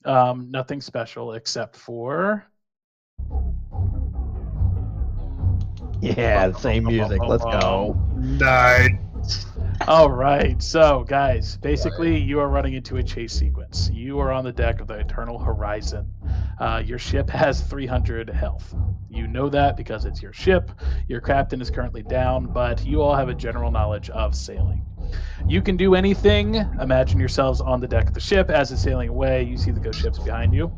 Speaker 1: nothing special except for...
Speaker 6: Yeah, same music. Let's go.
Speaker 5: Nice.
Speaker 1: All right, so guys, basically you are running into a chase sequence. You are on the deck of the Eternal Horizon. Your ship has 300 health. You know that because it's your ship. Your captain is currently down, but you all have a general knowledge of sailing. You can do anything. Imagine yourselves on the deck of the ship as it's sailing away. You see the ghost ships behind you.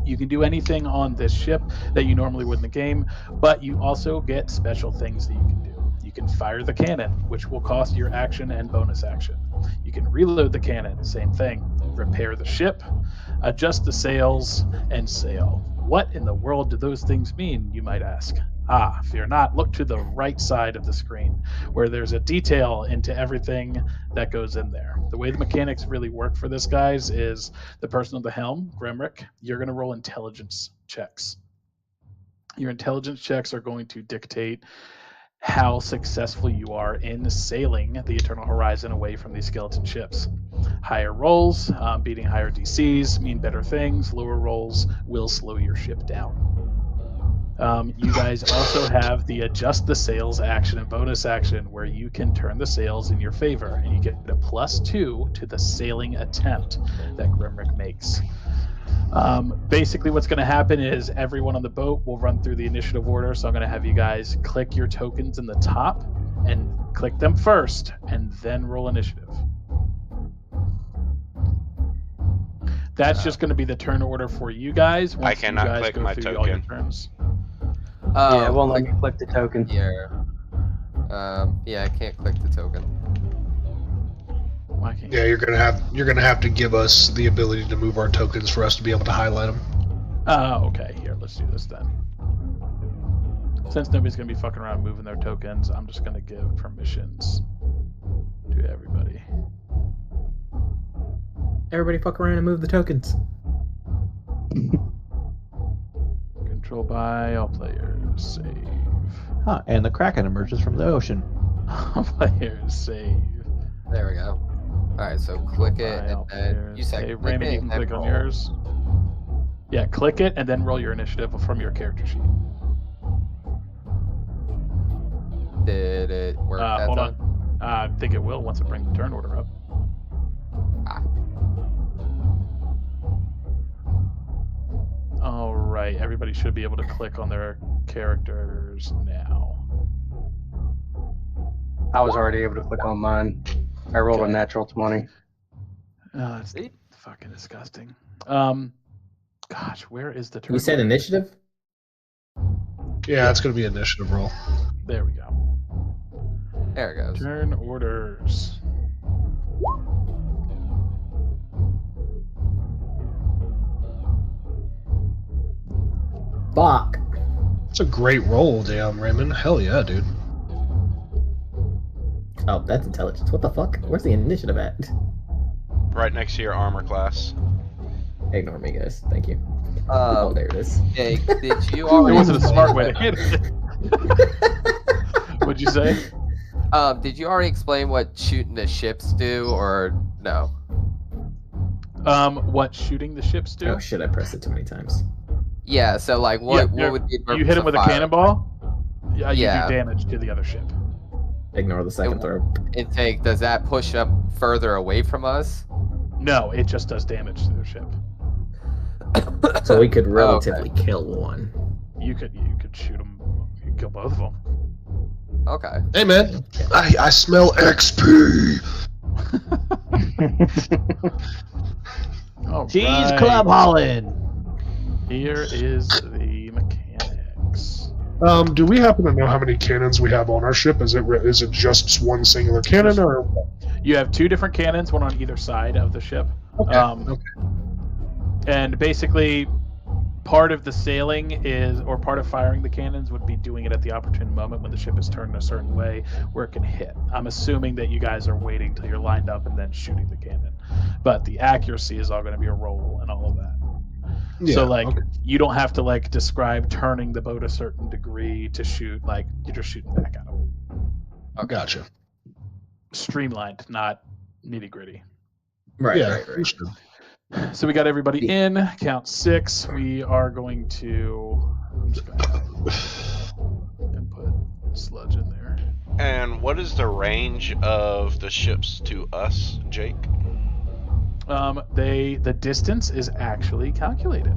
Speaker 1: You can do anything on this ship that you normally would in the game, but you also get special things that you can do. You can fire the cannon, which will cost your action and bonus action. You can reload the cannon, same thing. Repair the ship, adjust the sails, and sail. What in the world do those things mean, you might ask? Fear not, look to the right side of the screen, where there's a detail into everything that goes in there. The way the mechanics really work for this, guys, is the person at the helm, Grimrick, you're going to roll intelligence checks. Your intelligence checks are going to dictate how successful you are in sailing the Eternal Horizon away from these skeleton ships. Higher rolls, beating higher DCs, mean better things. Lower rolls will slow your ship down. You guys also have the adjust the sails action and bonus action where you can turn the sails in your favor and you get a +2 to the sailing attempt that Grimrick makes. Basically what's going to happen is everyone on the boat will run through the initiative order. So I'm going to have you guys click your tokens in the top and click them first and then roll initiative. That's just going to be the turn order for you guys.
Speaker 7: I
Speaker 1: Once
Speaker 7: cannot
Speaker 1: you guys
Speaker 7: click
Speaker 1: go
Speaker 7: my
Speaker 1: through all your
Speaker 7: token.
Speaker 1: turns.
Speaker 4: Yeah, it won't let me click the token.
Speaker 3: Yeah. Yeah, I can't click the token.
Speaker 1: Why can't
Speaker 5: Yeah, you're gonna have to give us the ability to move our tokens for us to be able to highlight them.
Speaker 1: Oh, okay. Here, let's do this then. Since nobody's going to be fucking around moving their tokens, I'm just going to give permissions to everybody.
Speaker 2: Everybody fuck around and move the tokens.
Speaker 1: Control by all players. Save.
Speaker 6: Huh, and the Kraken emerges from the ocean.
Speaker 1: All players save.
Speaker 3: There we go. Alright, so click it,
Speaker 1: By all
Speaker 3: and then
Speaker 1: players
Speaker 3: you said
Speaker 1: save.
Speaker 3: click
Speaker 1: Raymond,
Speaker 3: it
Speaker 1: you can
Speaker 3: and then
Speaker 1: click on
Speaker 3: roll.
Speaker 1: yours. Yeah, click it and then roll your initiative from your character sheet.
Speaker 3: Did it work that
Speaker 1: Hold
Speaker 3: time?
Speaker 1: on. I think it will once it brings the turn order up. right. Everybody should be able to click on their characters now.
Speaker 4: I was already able to click on mine. I rolled a
Speaker 1: Okay.
Speaker 4: natural 20.
Speaker 1: Oh, it's fucking disgusting. Gosh, where is the turn?
Speaker 2: You said
Speaker 1: order?
Speaker 2: initiative?
Speaker 5: Yeah, it's going to be initiative roll.
Speaker 1: There we go.
Speaker 3: There it goes.
Speaker 1: Turn orders.
Speaker 2: Fuck.
Speaker 5: It's a great roll, damn, Raymond. Hell yeah, dude.
Speaker 2: Oh, that's intelligence. What the fuck? Where's the initiative at?
Speaker 7: Right next to your armor class.
Speaker 2: Ignore me, guys. Thank you. Oh, there it is.
Speaker 3: Jake, did you
Speaker 1: It
Speaker 3: already?
Speaker 1: wasn't a smart way to hit it. What'd you say?
Speaker 3: Did you already explain what shooting the ships do, or no?
Speaker 1: What shooting the ships do?
Speaker 2: Oh shit! I pressed it too many times.
Speaker 3: Yeah. So like,
Speaker 1: Yeah,
Speaker 3: what would be the
Speaker 1: You hit him with a
Speaker 3: purpose of
Speaker 1: cannonball. Yeah, you
Speaker 3: Yeah.
Speaker 1: do damage to the other ship.
Speaker 2: Ignore the second throw.
Speaker 3: Intake? Does that push them further away from us?
Speaker 1: No, it just does damage to their ship.
Speaker 2: So we could relatively kill one.
Speaker 1: You could shoot them. You could kill both of them.
Speaker 3: Okay.
Speaker 5: Hey, man. I smell XP.
Speaker 1: All
Speaker 6: Cheese
Speaker 1: right.
Speaker 6: Club Holland.
Speaker 1: Here is the mechanics.
Speaker 5: Do we happen to know how many cannons we have on our ship? Is it just one singular cannon, or?
Speaker 1: You have two different cannons, one on either side of the ship.
Speaker 5: Okay.
Speaker 1: Okay. And basically, part of the sailing is, or part of firing the cannons would be doing it at the opportune moment when the ship is turned a certain way where it can hit. I'm assuming that you guys are waiting till you're lined up and then shooting the cannon. But the accuracy is all going to be a roll and all of that.
Speaker 5: Yeah,
Speaker 1: So like
Speaker 5: okay.
Speaker 1: you don't have to like describe turning the boat a certain degree to shoot, like you're just shooting back at them.
Speaker 5: Gotcha.
Speaker 1: Streamlined, not nitty gritty.
Speaker 2: Right,
Speaker 5: Yeah,
Speaker 2: right, right.
Speaker 5: understood.
Speaker 1: So we got everybody in. Count 6. We are going to. I'm just gonna input sludge in there.
Speaker 7: And what is the range of the ships to us, Jake?
Speaker 1: The distance is actually calculated.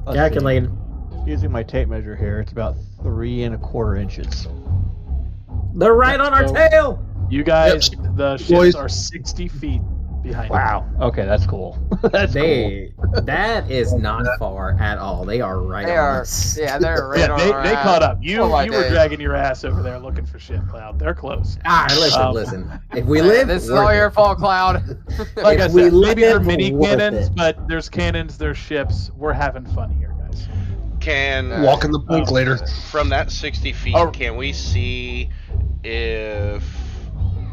Speaker 6: Let's
Speaker 2: Calculated.
Speaker 6: see. Using my tape measure here, it's about 3 1/4 inches.
Speaker 2: They're right on our
Speaker 1: So-
Speaker 2: tail.
Speaker 1: You guys,
Speaker 5: Yep.
Speaker 1: the ships
Speaker 5: Boys.
Speaker 1: are 60 feet behind.
Speaker 6: Wow. Okay, that's cool. That's
Speaker 2: That is not far at all. They are right
Speaker 3: They
Speaker 2: on
Speaker 3: are.
Speaker 2: us.
Speaker 3: Yeah, they're
Speaker 1: You.
Speaker 3: right
Speaker 1: Yeah,
Speaker 3: on
Speaker 1: they
Speaker 3: our
Speaker 1: they
Speaker 3: ass.
Speaker 1: caught up. You
Speaker 3: Oh my
Speaker 1: you were
Speaker 3: days.
Speaker 1: dragging your ass over there looking for shit, Cloud. They're close.
Speaker 2: Listen,
Speaker 1: Um,
Speaker 2: listen. If we
Speaker 3: Yeah,
Speaker 2: live,
Speaker 3: this is
Speaker 2: worth
Speaker 3: all
Speaker 2: it.
Speaker 3: your fault, Cloud.
Speaker 1: Like I
Speaker 2: If we
Speaker 1: said, maybe they're
Speaker 2: live,
Speaker 1: mini
Speaker 2: worth
Speaker 1: cannons,
Speaker 2: it.
Speaker 1: but there's cannons, there's ships. We're having fun here, guys.
Speaker 7: Can
Speaker 5: Walking the plank later.
Speaker 7: from that 60 feet,
Speaker 1: Oh.
Speaker 7: can we see if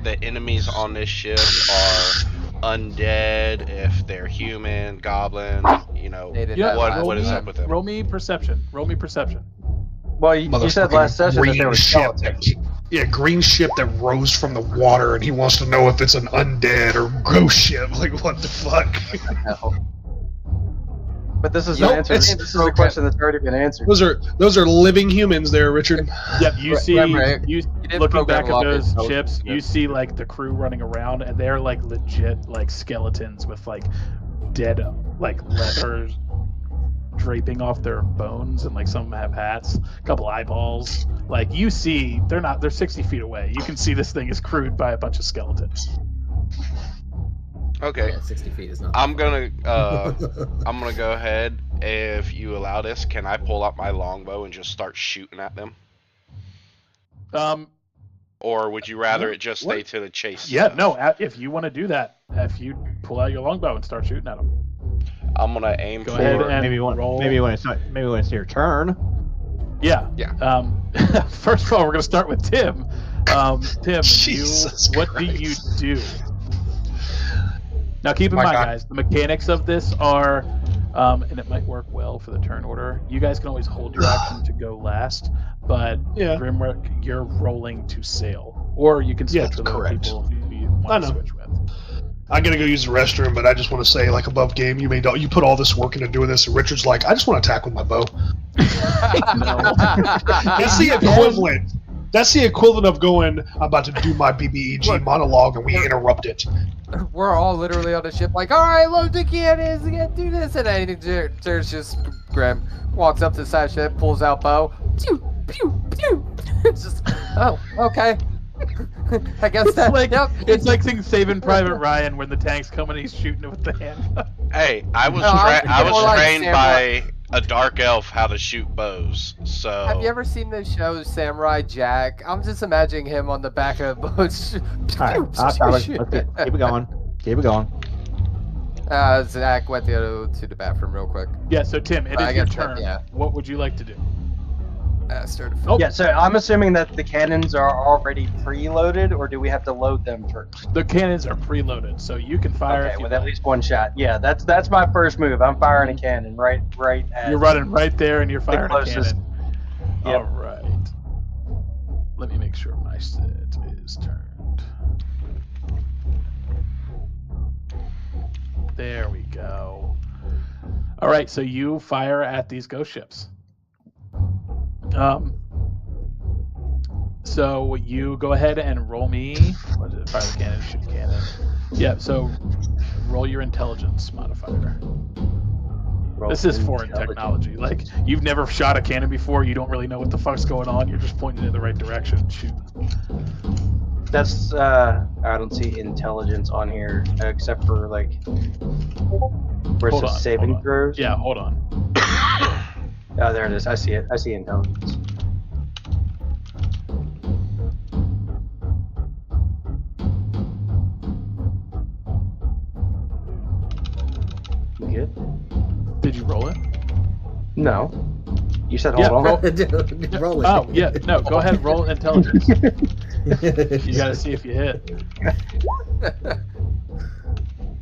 Speaker 7: the enemies on this ship are undead, if they're human, goblin, you know,
Speaker 3: They did
Speaker 1: Yeah,
Speaker 3: that last
Speaker 7: what is
Speaker 3: time.
Speaker 7: up with them?
Speaker 1: Roll me perception. Roll me perception.
Speaker 4: Well, you said last session that there
Speaker 5: green
Speaker 4: was
Speaker 5: ship.
Speaker 4: skeletons.
Speaker 5: Green ship that rose from the water, and he wants to know if it's an undead or ghost ship. Like, what the fuck?
Speaker 4: But this is
Speaker 5: Nope,
Speaker 4: an answer.
Speaker 5: it's-
Speaker 4: This is a question that's already been answered.
Speaker 5: Those are living humans, there, Richard.
Speaker 1: Yep, you
Speaker 3: Right,
Speaker 1: see,
Speaker 3: right.
Speaker 1: you
Speaker 3: did
Speaker 1: looking
Speaker 3: program
Speaker 1: back
Speaker 3: a
Speaker 1: at
Speaker 3: lot of
Speaker 1: those
Speaker 3: intelligence,
Speaker 1: ships,
Speaker 3: yeah.
Speaker 1: you see like the crew running around, and they're like legit like skeletons with like dead like leather draping off their bones, and like some of them have hats, a couple eyeballs. Like you see, they're 60 feet away. You can see this thing is crewed by a bunch of skeletons.
Speaker 7: Okay.
Speaker 2: Yeah, 60 feet is not.
Speaker 7: I'm gonna go ahead. If you allow this, can I pull out my longbow and just start shooting at them? Or would you rather it just stay to the chase?
Speaker 1: Yeah,
Speaker 7: stuff?
Speaker 1: no. If you want to do that, if you pull out your longbow and start shooting at them,
Speaker 7: I'm gonna aim
Speaker 1: Go
Speaker 7: for.
Speaker 1: ahead and
Speaker 6: maybe when
Speaker 1: roll.
Speaker 6: it's your turn.
Speaker 1: yeah,
Speaker 7: Yeah.
Speaker 1: First of all, we're gonna start with Tim. Tim,
Speaker 5: Jesus
Speaker 1: what do you do? Now, keep in
Speaker 5: My
Speaker 1: mind,
Speaker 5: God.
Speaker 1: guys, the mechanics of this are, and it might work well for the turn order. You guys can always hold your action to go last, but
Speaker 5: Yeah.
Speaker 1: Grimrick, you're rolling to sail, or you can switch
Speaker 5: Yeah,
Speaker 1: with other
Speaker 5: correct.
Speaker 1: people if you
Speaker 5: I
Speaker 1: want to
Speaker 5: know.
Speaker 1: switch with.
Speaker 5: I gotta go use the restroom, but I just want to say, like, above game, you put all this work into doing this, and Richard's like, I just want to attack with my bow. It's the equivalent. That's the equivalent of going, I'm about to do my BBEG
Speaker 3: Look.
Speaker 5: monologue, and we interrupt it.
Speaker 3: We're all literally on the ship, like, all right, load the cannons, we gotta do this, and then there's just Grim walks up to the side of the ship, pulls out bow, pew pew pew. It's just, oh, okay. I guess
Speaker 1: It's
Speaker 3: that.
Speaker 1: like
Speaker 3: Yep.
Speaker 1: it's like seeing Saving Private Ryan when the tank's coming and he's shooting it with the hand.
Speaker 7: Hey, I was
Speaker 3: No,
Speaker 7: I
Speaker 3: more
Speaker 7: was
Speaker 3: like
Speaker 7: trained
Speaker 3: samurai.
Speaker 7: by a dark elf how to shoot bows. So
Speaker 3: Have you ever seen the show Samurai Jack? I'm just imagining him on the back of a boat.
Speaker 6: All right, let's keep it going. Keep it going.
Speaker 3: Zach went to go to the bathroom real quick.
Speaker 1: Yeah, so Tim, it
Speaker 3: I
Speaker 1: is your
Speaker 3: guess that-
Speaker 1: turn.
Speaker 3: yeah.
Speaker 1: What would you like to do?
Speaker 3: Started
Speaker 1: Oh.
Speaker 4: Yeah, so I'm assuming that the cannons are already preloaded, or do we have to load them first?
Speaker 1: The cannons are preloaded, so you can fire.
Speaker 4: Okay,
Speaker 1: if you
Speaker 4: with at
Speaker 1: like.
Speaker 4: least one shot. Yeah, that's my first move. I'm firing a cannon right at.
Speaker 1: You're running right there and you're firing a
Speaker 4: closest.
Speaker 1: cannon.
Speaker 4: Yep.
Speaker 1: All right. Let me make sure my set is turned. There we go. All right, so you fire at these ghost ships. So you go ahead and roll me. What is it? Fire the cannon, shoot the cannon. Yeah. So roll your intelligence modifier. This is foreign technology. Like, you've never shot a cannon before. You don't really know what the fuck's going on. You're just pointing in the right direction. Shoot.
Speaker 4: That's I don't see intelligence on here except for like where it
Speaker 1: Hold
Speaker 4: says
Speaker 1: on,
Speaker 4: saving
Speaker 1: hold on.
Speaker 4: throws.
Speaker 1: Yeah, hold on.
Speaker 4: Oh, there it is. I see it. I see intelligence. You good?
Speaker 1: Did you roll it?
Speaker 4: No. You said
Speaker 1: Yeah,
Speaker 4: hold on.
Speaker 2: Roll it.
Speaker 1: Oh, yeah. No, go ahead. Roll intelligence. You got to see if you hit.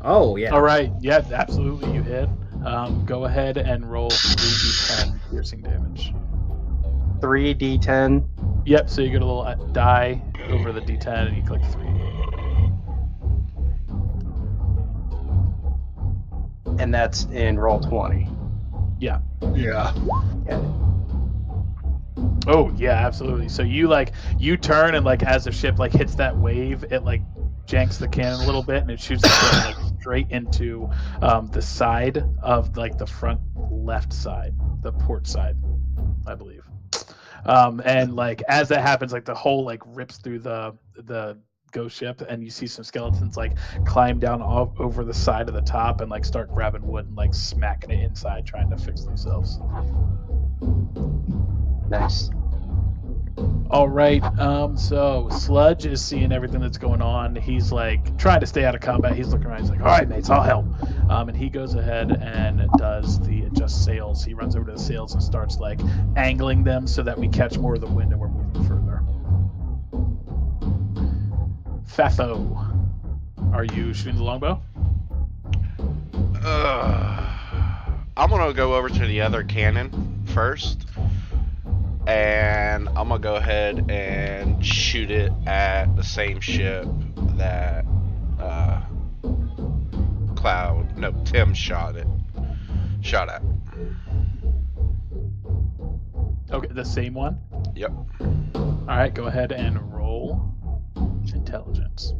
Speaker 2: Oh yeah.
Speaker 1: All right. Yeah, absolutely. You hit. Go ahead and roll 3d10 piercing damage.
Speaker 4: 3d10.
Speaker 1: Yep. So you get a little die over the d10 and you click 3.
Speaker 4: And that's in roll 20.
Speaker 1: Yeah.
Speaker 5: Yeah.
Speaker 1: Oh yeah, absolutely. So you turn and as the ship hits that wave, it janks the cannon a little bit and it shoots the cannon straight into the side of the front left side, the port side, I believe. And as that happens, the hull rips through the ghost ship, and you see some skeletons climb down over the side of the top and start grabbing wood and smacking it inside, trying to fix themselves.
Speaker 4: Nice.
Speaker 1: All right. So Sludge is seeing everything that's going on. He's trying to stay out of combat. He's looking around. He's like, "All right, mates, I'll help." And he goes ahead and does the adjust sails. He runs over to the sails and starts angling them so that we catch more of the wind and we're moving further. Fatho, are you shooting the longbow?
Speaker 7: I'm gonna go over to the other cannon first, and I'm gonna go ahead and shoot it at the same ship that Tim shot at.
Speaker 1: Okay, the same one?
Speaker 7: Yep.
Speaker 1: All right, go ahead and roll intelligence.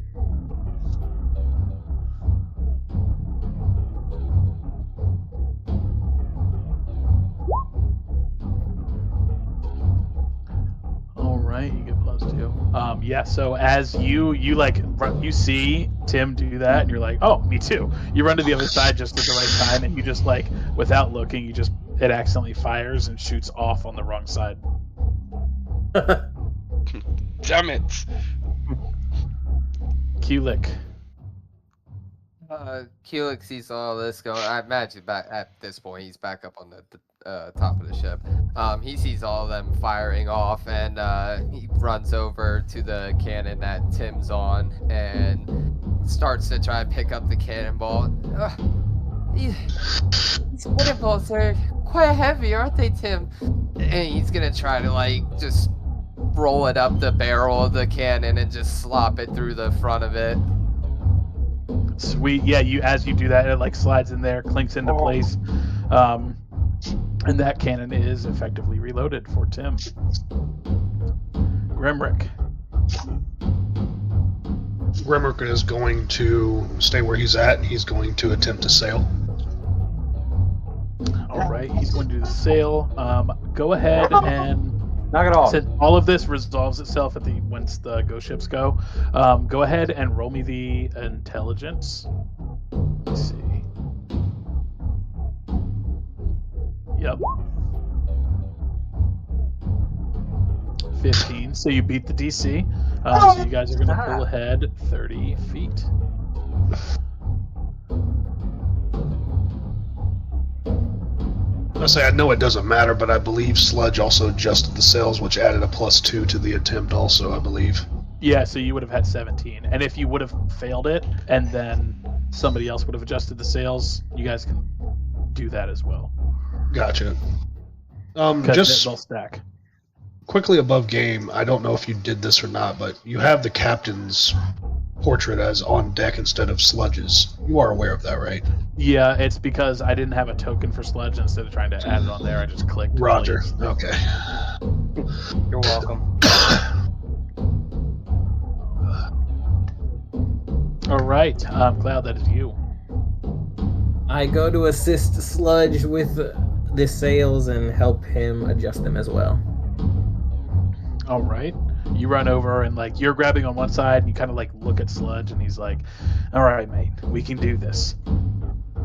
Speaker 1: All right, you get +2. Yeah. So as you see Tim do that, and you're like, "Oh, me too." You run to the other side just at the right time, and you just without looking, it accidentally fires and shoots off on the wrong side.
Speaker 7: Damn it.
Speaker 1: Kulik.
Speaker 3: Kulik sees all this going. I imagine back at this point he's back up on the top of the ship. He sees all of them firing off, and he runs over to the cannon that Tim's on and starts to try and pick up the cannonball. These cannonballs are quite heavy, aren't they, Tim? And he's gonna try to just roll it up the barrel of the cannon and just slop it through the front of it.
Speaker 1: Sweet. Yeah, as you do that, it slides in there, clinks into place. And that cannon is effectively reloaded for Tim. Grimrick.
Speaker 5: Grimrick is going to stay where he's at, and he's going to attempt to sail.
Speaker 1: All right, he's going to do the sail. Go ahead and
Speaker 4: Knock it off.
Speaker 1: since all of this resolves itself at the once the ghost ships go, go ahead and roll me the intelligence. Let's see. Yep. 15. So you beat the DC. So you guys are going to pull ahead 30 feet.
Speaker 5: I say I know it doesn't matter, but I believe Sludge also adjusted the sails, which added a +2 to the attempt. Also, I believe.
Speaker 1: Yeah, so you would have had 17. And if you would have failed it, and then somebody else would have adjusted the sails, you guys can do that as well.
Speaker 5: Gotcha.
Speaker 1: 'Cause
Speaker 5: Just
Speaker 1: they'll stack.
Speaker 5: quickly above game, I don't know if you did this or not, but you have the captain's portrait as on deck instead of Sludge's. You are aware of that, right?
Speaker 1: Yeah, it's because I didn't have a token for Sludge. Instead of trying to add it on there, I just clicked.
Speaker 5: Roger.
Speaker 1: please.
Speaker 5: Okay.
Speaker 4: You're welcome.
Speaker 1: All right, Cloud, that is you.
Speaker 2: I go to assist Sludge with the sails and help him adjust them as well.
Speaker 1: All right. You run over and like you're grabbing on one side and you kind of like look at Sludge and he's like, "All right, mate, we can do this."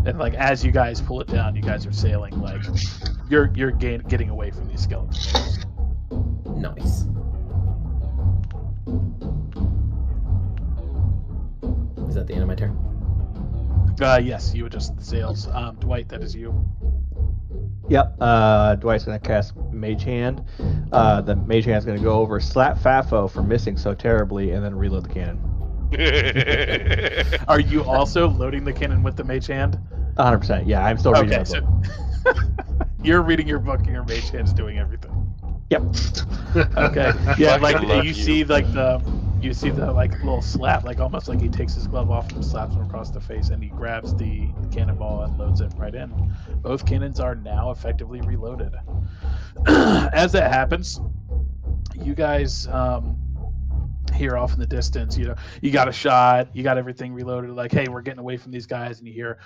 Speaker 1: And like as you guys pull it down, you guys are sailing like you're getting away from these skeletons.
Speaker 2: Nice. Is that the end of my turn?
Speaker 1: Yes, you adjust the sails. Dwight, that is you.
Speaker 6: Yep. Dwight's gonna cast Mage Hand. The Mage Hand's gonna go over, slap Fafo for missing so terribly, and then reload the cannon.
Speaker 1: Are you also loading the cannon with the Mage Hand?
Speaker 6: 100%. Yeah, I'm still reading
Speaker 1: Okay,
Speaker 6: my
Speaker 1: so
Speaker 6: book.
Speaker 1: you're reading your book and your Mage Hand's doing everything.
Speaker 6: Yep.
Speaker 1: Okay. Yeah,
Speaker 7: Fucking
Speaker 1: like
Speaker 7: love
Speaker 1: you
Speaker 7: you.
Speaker 1: see the like little slap, like almost like he takes his glove off and slaps him across the face, and he grabs the cannonball and loads it right in. Both cannons are now effectively reloaded. As that happens, you guys hear off in the distance, you know, you got a shot, you got everything reloaded, like, hey, we're getting away from these guys, and you hear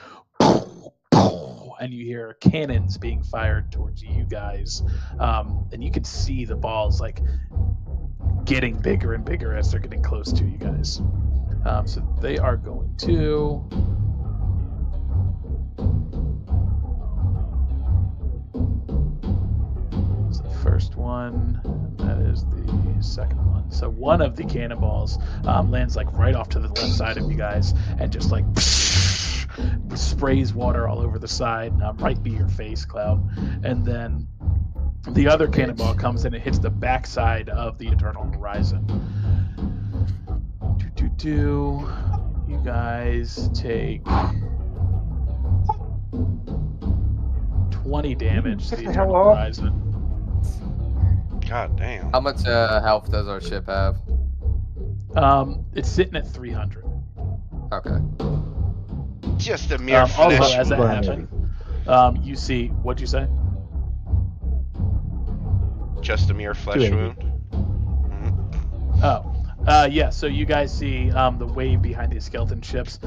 Speaker 1: and you hear cannons being fired towards you guys, and you can see the balls like getting bigger and bigger as they're getting close to you guys. So they are going to that's the first one, that is the second one. So one of the cannonballs lands like right off to the left side of you guys and just like sprays water all over the side, right be your face, Cloud. And then the other cannonball comes in and hits the backside of the Eternal Horizon. You guys take 20 damage to the
Speaker 4: Get the hell
Speaker 1: Eternal
Speaker 4: off.
Speaker 1: Horizon.
Speaker 7: God damn.
Speaker 3: How much health does our ship have?
Speaker 1: It's sitting at 300.
Speaker 3: Okay.
Speaker 7: Just a mere
Speaker 1: Also,
Speaker 7: flesh
Speaker 1: as that
Speaker 7: wound.
Speaker 1: happened, you see, what'd you say?
Speaker 7: Just a mere flesh
Speaker 6: 280.
Speaker 7: wound.
Speaker 1: Oh, yeah. So you guys see the wave behind these skeleton ships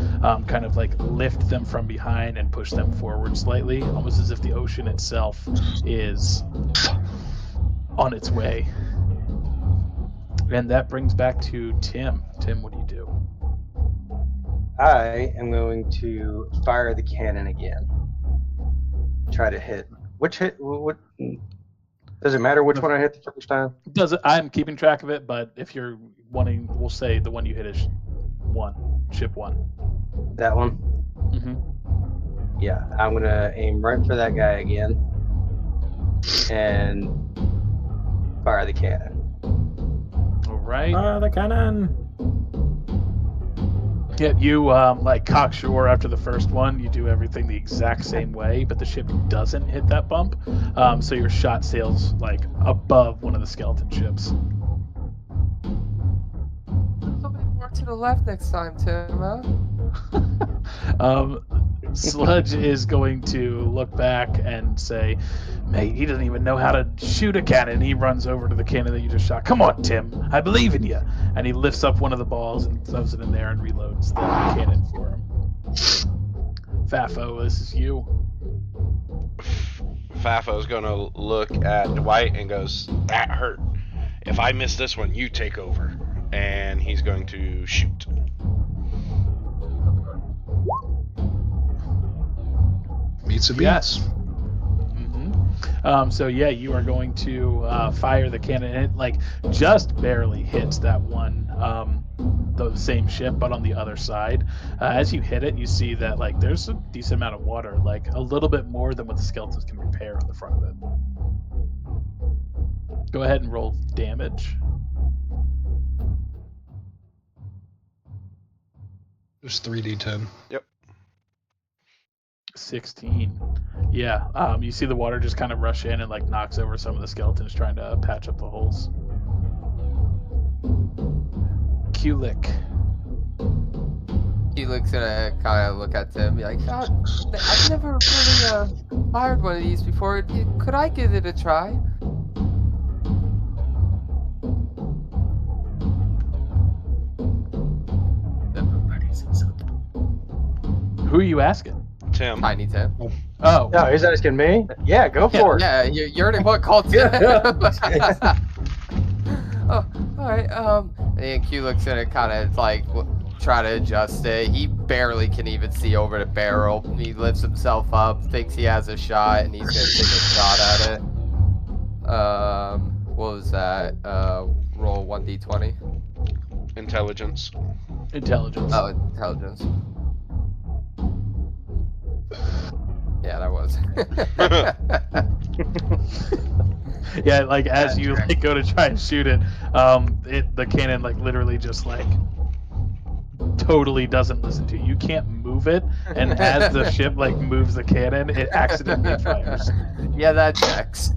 Speaker 1: kind of like lift them from behind and push them forward slightly, almost as if the ocean itself is on its way. And that brings back to Tim. Tim, what do you do?
Speaker 4: I am going to fire the cannon again. Try to hit. Which hit? What? Does it matter which one I hit the first time?
Speaker 1: Does it? I'm keeping track of it, but if you're wanting, we'll say the one you hit is ship one.
Speaker 4: That one?
Speaker 1: Mm-hmm.
Speaker 4: Yeah, I'm gonna aim right for that guy again and fire the cannon.
Speaker 1: All right.
Speaker 2: The cannon!
Speaker 1: Yeah, you like cockshore after the first one. You do everything the exact same way, but the ship doesn't hit that bump. So your shot sails like above one of the skeleton ships.
Speaker 3: Somebody more to the left next time, Tim, huh?
Speaker 1: Sludge is going to look back and say, "Mate, he doesn't even know how to shoot a cannon." He runs over to the cannon that you just shot. "Come on, Tim. I believe in you." And he lifts up one of the balls and throws it in there and reloads the cannon for him. Fafo, this is you.
Speaker 7: Fafo's gonna look at Dwight and goes, "That hurt. If I miss this one, you take over." And he's going to shoot.
Speaker 5: Meets a beats.
Speaker 1: Yes. So yeah, you are going to fire the cannon. And it like just barely hits that one, the same ship, but on the other side. As you hit it, you see that like there's a decent amount of water, like a little bit more than what the skeletons can repair on the front of it. Go ahead and roll damage.
Speaker 5: Just 3d10.
Speaker 1: 16. Yeah, you see the water just kind of rush in and like knocks over some of the skeletons trying to patch up the holes. Kulik.
Speaker 3: Kulik's gonna kind of look at Tim and be like, "God, I've never really fired one of these before. Could I give it a try?"
Speaker 1: Who are you asking?
Speaker 7: Tim.
Speaker 3: Tiny Tim.
Speaker 1: Oh,
Speaker 4: No, he's asking me. Yeah, go for it.
Speaker 3: Yeah, you're the one called Tim. Oh, all right. And Kulik's gonna kind of like try to adjust it. He barely can even see over the barrel. He lifts himself up, thinks he has a shot, and he's gonna take a shot at it. What was that? Roll 1d20.
Speaker 7: Intelligence.
Speaker 1: intelligence.
Speaker 3: Oh, intelligence. Yeah, that was.
Speaker 1: Yeah, like as you like go to try and shoot it, the cannon like literally just like totally doesn't listen to you. You can't move it, and as the ship like moves the cannon, it accidentally fires.
Speaker 3: Yeah, that checks.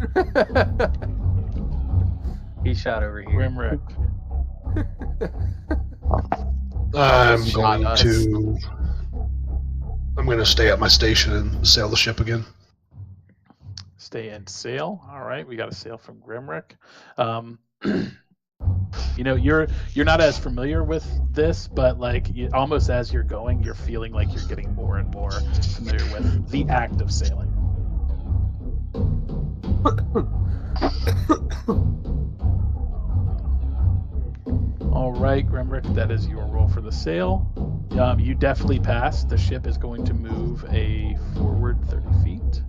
Speaker 4: He shot over here.
Speaker 1: Grimrick.
Speaker 5: I'm going to stay at my station and sail the ship again.
Speaker 1: Stay and sail. All right, we got a sail from Grimrick. You know, you're not as familiar with this, but like almost as you're going, you're feeling like you're getting more and more familiar with the act of sailing. All right, Grimrick, that is your roll for the sail. You definitely pass. The ship is going to move a forward 30 feet.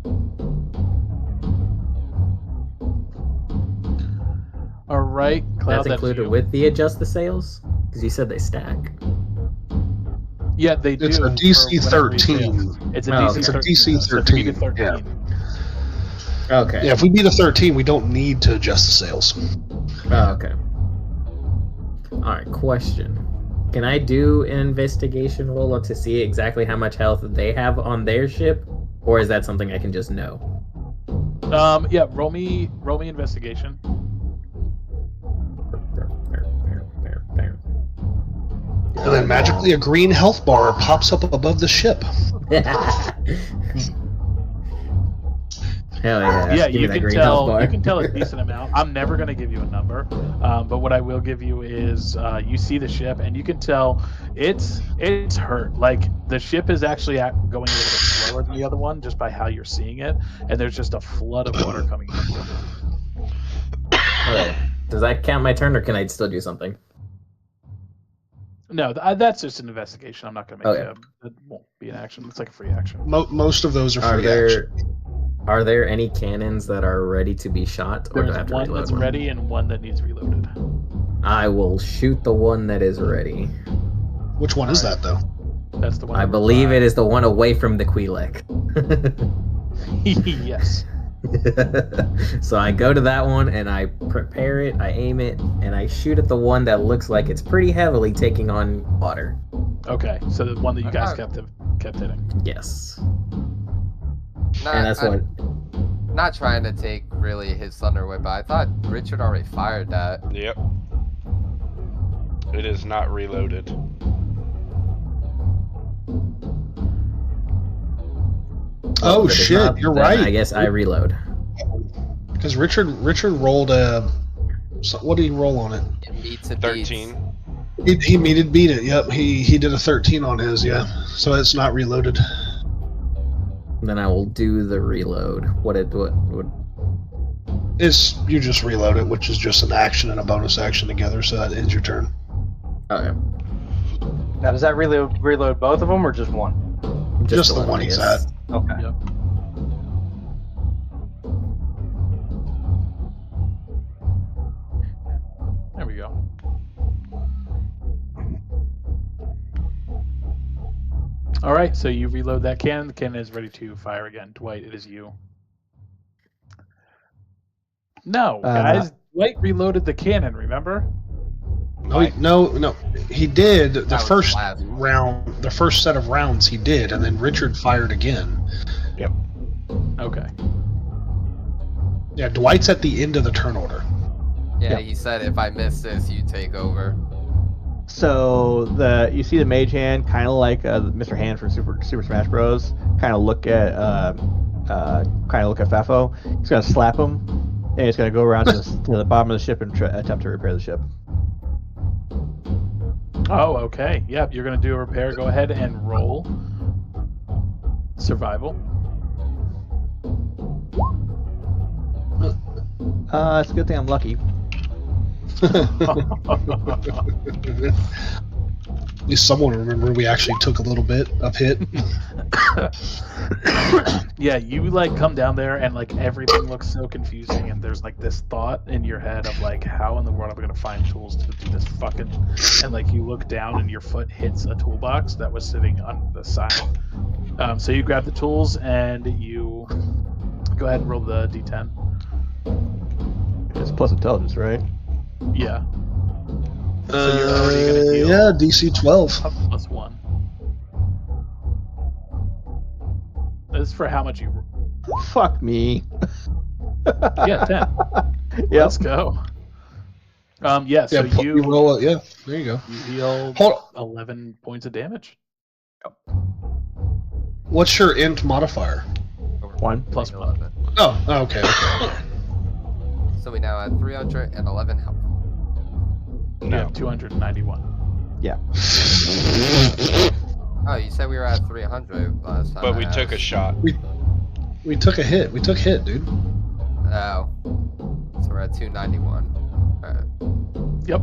Speaker 1: All right, Cloud.
Speaker 2: That's included with the adjust the sails? Because you said they stack.
Speaker 1: Yeah, they do.
Speaker 5: It's a DC
Speaker 1: for whenever you
Speaker 5: 13.
Speaker 1: fail. It's a
Speaker 2: Oh,
Speaker 1: DC
Speaker 2: okay.
Speaker 5: It's a
Speaker 1: 13.
Speaker 5: DC
Speaker 1: So if you beat a
Speaker 5: 13, yeah.
Speaker 1: 13.
Speaker 2: Okay.
Speaker 5: Yeah, if we beat a 13, we don't need to adjust the sails.
Speaker 2: Oh, okay. Alright, question. Can I do an investigation roll to see exactly how much health they have on their ship? Or is that something I can just know?
Speaker 1: Yeah, roll me investigation.
Speaker 5: And then magically a green health bar pops up above the ship.
Speaker 2: Hell yeah.
Speaker 1: Yeah,
Speaker 2: Give me
Speaker 1: you
Speaker 2: that
Speaker 1: can
Speaker 2: green health
Speaker 1: tell.
Speaker 2: bar.
Speaker 1: You can tell a decent amount. I'm never going to give you a number, but what I will give you is you see the ship, and you can tell it's hurt. Like the ship is actually going a little bit slower than the other one, just by how you're seeing it, and there's just a flood of water coming in.
Speaker 2: Okay. Does that count my turn, or can I still do something?
Speaker 1: No, that's just an investigation. I'm not going to make
Speaker 2: Okay.
Speaker 1: it won't be an action. It's like a free action.
Speaker 5: Most of those are
Speaker 2: Are
Speaker 5: free action.
Speaker 2: there any cannons that are ready to be shot, or do I
Speaker 1: There's
Speaker 2: have to
Speaker 1: one
Speaker 2: reload
Speaker 1: that's
Speaker 2: one?
Speaker 1: ready and one that needs reloaded.
Speaker 2: I will shoot the one that is ready.
Speaker 5: Which one is
Speaker 1: Alright.
Speaker 5: that, though?
Speaker 1: That's the one.
Speaker 2: I believe it is the one away from the Quilek.
Speaker 1: Yes.
Speaker 2: So I go to that one and I prepare it, I aim it, and I shoot at the one that looks like it's pretty heavily taking on water.
Speaker 1: Okay, so the one that you guys
Speaker 3: Okay.
Speaker 1: kept hitting.
Speaker 2: Yes.
Speaker 3: Not,
Speaker 2: And that's what.
Speaker 3: Not trying to take really his thunder away, but I thought Richard already fired that.
Speaker 7: Yep. It is not reloaded.
Speaker 5: Oh,
Speaker 2: if it's
Speaker 5: shit,
Speaker 2: not,
Speaker 5: you're
Speaker 2: then
Speaker 5: right.
Speaker 2: I guess I reload.
Speaker 5: Because Richard rolled a. What did he roll on it?
Speaker 3: It beats and
Speaker 7: 13.
Speaker 5: He did beat it. Yep, he did a 13 on his. Yeah, so it's not reloaded.
Speaker 2: Then I will do the reload. What?
Speaker 5: It's you just reload it, which is just an action and a bonus action together. So that ends your turn.
Speaker 2: Okay.
Speaker 4: Now, does that reload both of them or just one?
Speaker 5: Just the one
Speaker 2: I
Speaker 5: he's
Speaker 2: guess.
Speaker 5: at.
Speaker 4: Okay.
Speaker 1: Yep. There we go. All right, so you reload that cannon. The cannon is ready to fire again. Dwight, it is you. No, guys. Dwight reloaded the cannon, remember?
Speaker 5: No. He did the
Speaker 3: was
Speaker 5: first
Speaker 3: last.
Speaker 5: round. The first set of rounds he did, and then Richard fired again.
Speaker 1: Okay.
Speaker 5: Yeah, Dwight's at the end of the turn order.
Speaker 3: Yeah,
Speaker 6: Yeah.
Speaker 3: he said if I miss this, you take over.
Speaker 6: So you see the mage hand, kind of like Mr. Hand from Super Smash Bros. Kind of look at Fefo. He's gonna slap him, and he's gonna go around to the bottom of the ship and attempt to repair the ship.
Speaker 1: Oh, okay. Yep, you're going to do a repair. Go ahead and roll survival.
Speaker 6: It's a good thing I'm lucky.
Speaker 5: At least someone will remember we actually took a little bit of hit.
Speaker 1: Yeah, you like come down there and like everything looks so confusing, and there's like this thought in your head of like, how in the world am I gonna find tools to do this fucking? And like you look down and your foot hits a toolbox that was sitting on the side. So you grab the tools and you go ahead and roll the d10.
Speaker 6: It's plus intelligence, right?
Speaker 1: Yeah. So you're already gonna heal.
Speaker 5: Yeah, DC 12.
Speaker 1: Up +1. This is for how much you.
Speaker 6: Fuck me.
Speaker 1: Yeah, 10.
Speaker 6: Yep.
Speaker 1: Let's go. Yeah. So
Speaker 5: Yeah,
Speaker 1: you
Speaker 5: roll it. Yeah, there you go.
Speaker 1: you heal
Speaker 5: Hold.
Speaker 1: 11 points of damage.
Speaker 5: What's your int modifier?
Speaker 6: 1
Speaker 1: plus 1.
Speaker 5: Oh, okay.
Speaker 3: So we now have 311 health.
Speaker 1: You have 291.
Speaker 3: Oh, you said we were at 300 last time.
Speaker 7: But we
Speaker 3: I
Speaker 7: took a
Speaker 3: asked.
Speaker 7: shot.
Speaker 5: We took a hit. We took hit, dude.
Speaker 3: Oh. So we're at 291. Alright.
Speaker 1: Yep.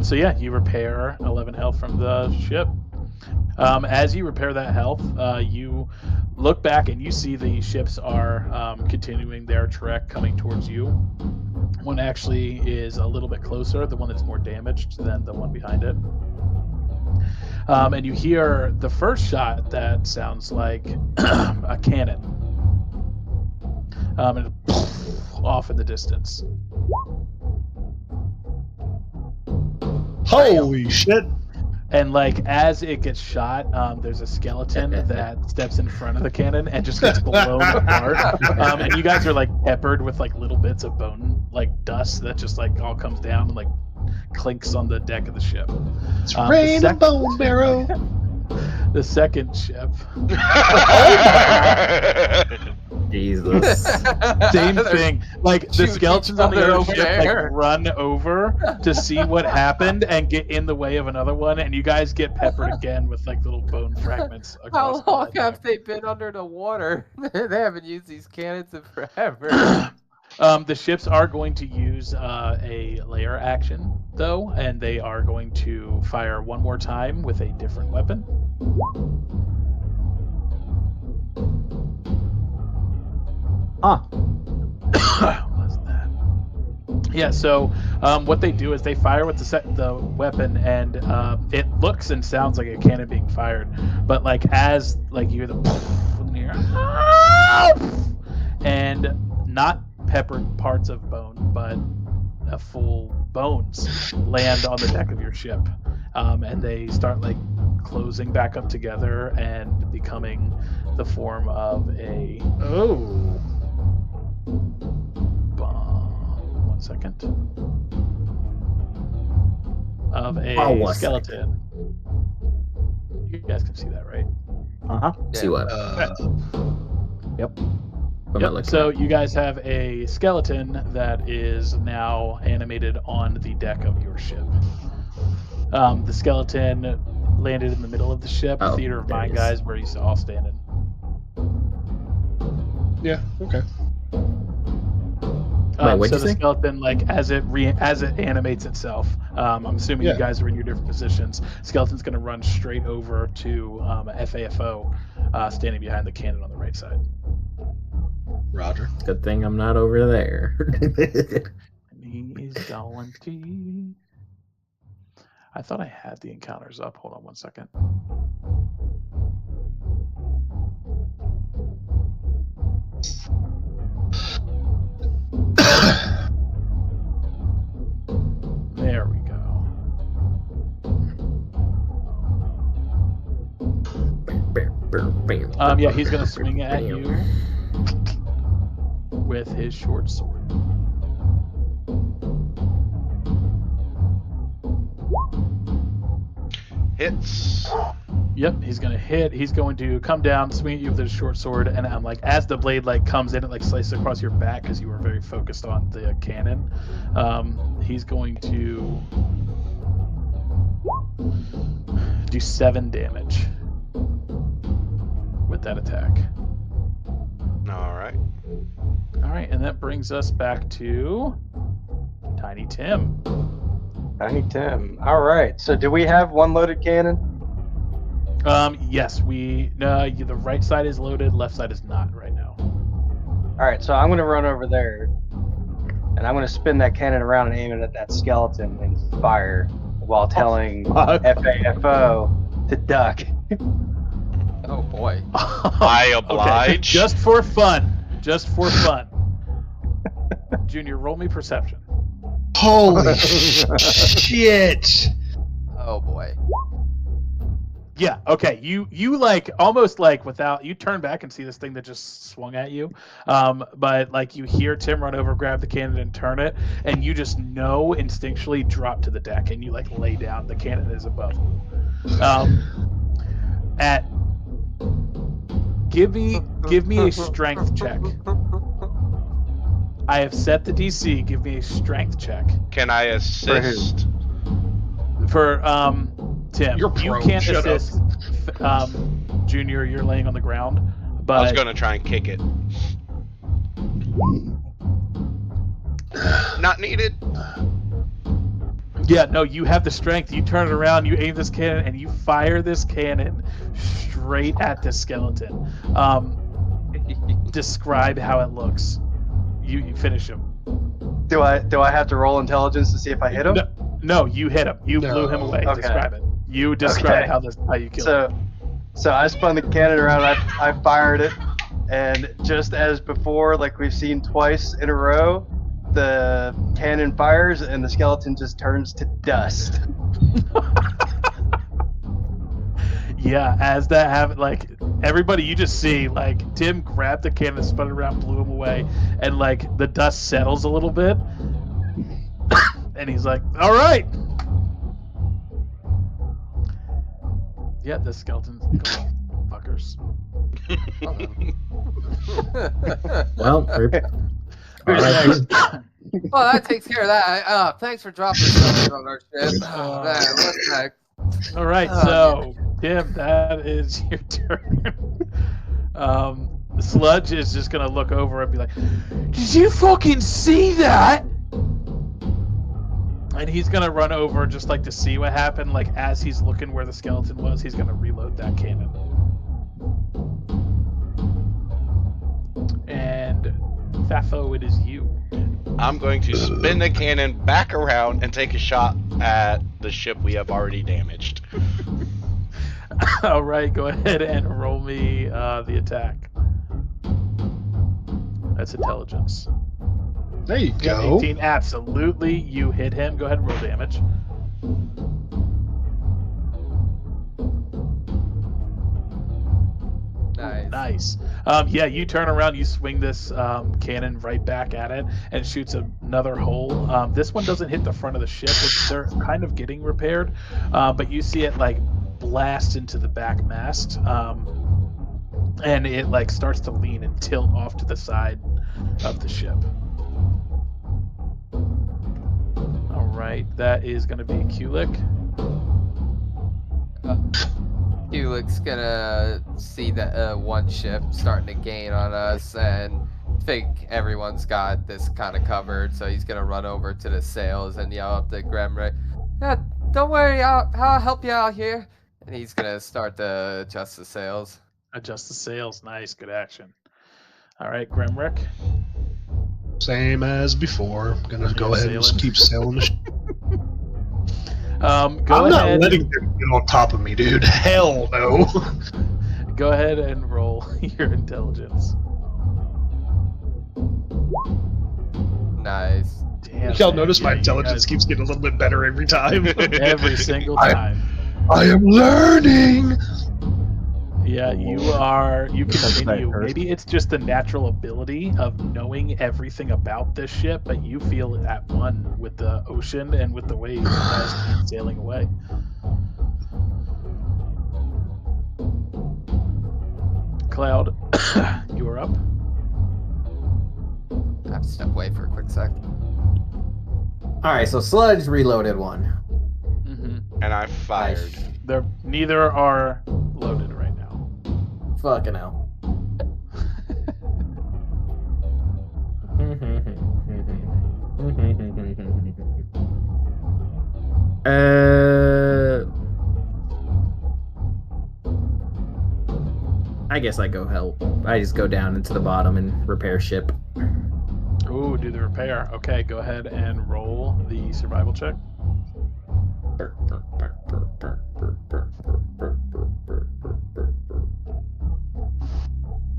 Speaker 1: So yeah, you repair 11 health from the ship. As you repair that health, you look back and you see the ships are continuing their trek coming towards you. One actually is a little bit closer, the one that's more damaged than the one behind it. And you hear the first shot that sounds like a cannon. And off in the distance.
Speaker 5: Holy shit!
Speaker 1: And like as it gets shot, there's a skeleton that steps in front of the cannon and just gets blown apart. And you guys are like peppered with like little bits of bone, like dust that just like all comes down and like clinks on the deck of the ship.
Speaker 5: It's rain and bone marrow.
Speaker 1: The second ship,
Speaker 2: Jesus.
Speaker 1: same thing. Like the
Speaker 3: shooting
Speaker 1: skeletons
Speaker 3: each
Speaker 1: on the
Speaker 3: other
Speaker 1: other
Speaker 3: over
Speaker 1: ship like
Speaker 3: there.
Speaker 1: run over to see what happened and get in the way of another one, and you guys get peppered again with like little bone fragments.
Speaker 3: How
Speaker 1: Across the
Speaker 3: long
Speaker 1: deck.
Speaker 3: have they been under the water? They haven't used these cannons in forever.
Speaker 1: The ships are going to use a layer action, though, and they are going to fire one more time with a different weapon. What's that? Yeah, so what they do is they fire with the weapon, and it looks and sounds like a cannon being fired, but like as like you hear the in the air, and not peppered parts of bone, but full bones land on the deck of your ship, and they start like closing back up together and becoming the form of a one second of a skeleton. You guys can see that, right?
Speaker 6: Uh-huh.
Speaker 2: See what? What am I
Speaker 1: Yep.
Speaker 2: looking
Speaker 1: So
Speaker 2: at?
Speaker 1: you guys have a skeleton that is now animated on the deck of your ship. The skeleton landed in the middle of the ship,
Speaker 2: Oh,
Speaker 1: Theater of
Speaker 2: there it
Speaker 1: Mind
Speaker 2: is.
Speaker 1: guys, where you all standing.
Speaker 5: Yeah. Okay.
Speaker 2: Wait, what'd
Speaker 1: so
Speaker 2: you
Speaker 1: the
Speaker 2: say?
Speaker 1: skeleton, like as it animates itself, I'm assuming
Speaker 5: Yeah.
Speaker 1: you guys are in your different positions. Skeleton's going to run straight over to FAFO, standing behind the cannon on the right side.
Speaker 5: Roger.
Speaker 2: Good thing I'm not over there.
Speaker 1: And he's going to. I thought I had the encounters up. Hold on one second. There we go. Yeah, he's gonna swing at you with his short sword.
Speaker 7: Hits.
Speaker 1: Yep, he's gonna hit. He's going to come down, swing at you with his short sword, and I'm like, as the blade like comes in, it like slices across your back because you were very focused on the cannon. He's going to do 7 damage with that attack.
Speaker 7: All right.
Speaker 1: All right, and that brings us back to Tiny Tim.
Speaker 4: Tiny Tim. All right. So do we have one loaded cannon?
Speaker 1: Yes, the right side is loaded, left side is not right now.
Speaker 4: All right. So I'm going to run over there, and I'm going to spin that cannon around and aim it at that skeleton and fire while telling
Speaker 6: fuck.
Speaker 4: FAFO to duck.
Speaker 3: Oh boy.
Speaker 7: I oblige.
Speaker 1: Okay, just for fun. Just for fun. Junior, roll me perception.
Speaker 5: Holy shit!
Speaker 3: Oh boy.
Speaker 1: Yeah, okay. You like almost like without you turn back and see this thing that just swung at you. But like you hear Tim run over, grab the cannon and turn it, and you just know instinctually drop to the deck and you like lay down. The cannon is above you. Give me a strength check. I have set the DC. Give me a strength check.
Speaker 7: Can I assist?
Speaker 1: For Tim,
Speaker 5: You're
Speaker 1: you
Speaker 5: prone,
Speaker 1: can't
Speaker 5: shut up.
Speaker 1: assist. Junior, you're laying on the ground. But
Speaker 7: I was gonna try and kick it. Not needed.
Speaker 1: yeah, no, you have the strength. You turn it around, you aim this cannon, and you fire this cannon straight at the skeleton. Describe how it looks. You finish him.
Speaker 4: Do I have to roll intelligence to see if I hit him?
Speaker 1: No, you hit him. You blew him
Speaker 5: No.
Speaker 1: away.
Speaker 4: Okay.
Speaker 1: Describe it. You describe
Speaker 4: Okay.
Speaker 1: how you killed him.
Speaker 4: So I spun the cannon around. I fired it, and just as before, like we've seen twice in a row, the cannon fires and the skeleton just turns to dust.
Speaker 1: Yeah, as that happened, like everybody, you just see like Tim grabbed the cannon, spun it around, blew him away, and like the dust settles a little bit, and he's like, "All right." Yeah, the skeleton's going, fuckers.
Speaker 2: Well,
Speaker 1: Who's
Speaker 2: Alright.
Speaker 1: next?
Speaker 3: Well, that takes care of that. Thanks for dropping something on our ship. Oh, man, what's next?
Speaker 1: All right,
Speaker 3: Oh,
Speaker 1: so Tim, that is your turn. Sludge is just gonna look over and be like, "Did you fucking see that?" And he's gonna run over just like to see what happened. Like as he's looking where the skeleton was, he's gonna reload that cannon. And Thafo, it is you.
Speaker 7: I'm going to spin the cannon back around and take a shot at the ship we have already damaged.
Speaker 1: All right, go ahead and roll me the attack. That's intelligence.
Speaker 5: There you
Speaker 1: Yeah,
Speaker 5: go.
Speaker 1: 18, absolutely. You hit him. Go ahead and roll damage.
Speaker 3: Nice.
Speaker 1: Yeah, you turn around, you swing this cannon right back at it, and shoots another hole. This one doesn't hit the front of the ship, which they're kind of getting repaired, but you see it like blast into the back mast. and it like starts to lean and tilt off to the side of the ship. All right, that is going to be Kulik.
Speaker 3: Kulik's gonna see that one ship starting to gain on us and think everyone's got this kind of covered, so he's gonna run over to the sails and yell up to Gremrick, "Don't worry, I'll help you out here." And he's gonna start to adjust the sails.
Speaker 1: Adjust the sails. Nice, good action. All right, Gremrick.
Speaker 5: Same as before. I'm gonna go ahead and just keep sailing the ship.
Speaker 1: Go
Speaker 5: I'm
Speaker 1: ahead.
Speaker 5: not letting them get on top of me, dude. Hell no.
Speaker 1: Go ahead and roll your intelligence.
Speaker 3: Nice.
Speaker 1: Damn,
Speaker 5: Y'all
Speaker 1: man.
Speaker 5: notice my
Speaker 1: Yeah, you
Speaker 5: intelligence
Speaker 1: guys-
Speaker 5: keeps getting a little bit better every time.
Speaker 1: every single time.
Speaker 5: I am learning.
Speaker 1: Yeah, you are. You
Speaker 6: That's
Speaker 1: continue.
Speaker 6: right,
Speaker 1: Maybe it's just the natural ability of knowing everything about this ship, but you feel at one with the ocean and with the waves. You guys keep sailing away. Cloud, you are up.
Speaker 3: I have to step away for a quick sec.
Speaker 2: All right, so Sludge reloaded one.
Speaker 1: Mm-hmm.
Speaker 7: And I fired.
Speaker 1: They're neither are loaded right now.
Speaker 2: Fucking hell. I guess I go help. I just go down into the bottom and repair ship.
Speaker 1: Ooh, do the repair. Okay, go ahead and roll the survival check.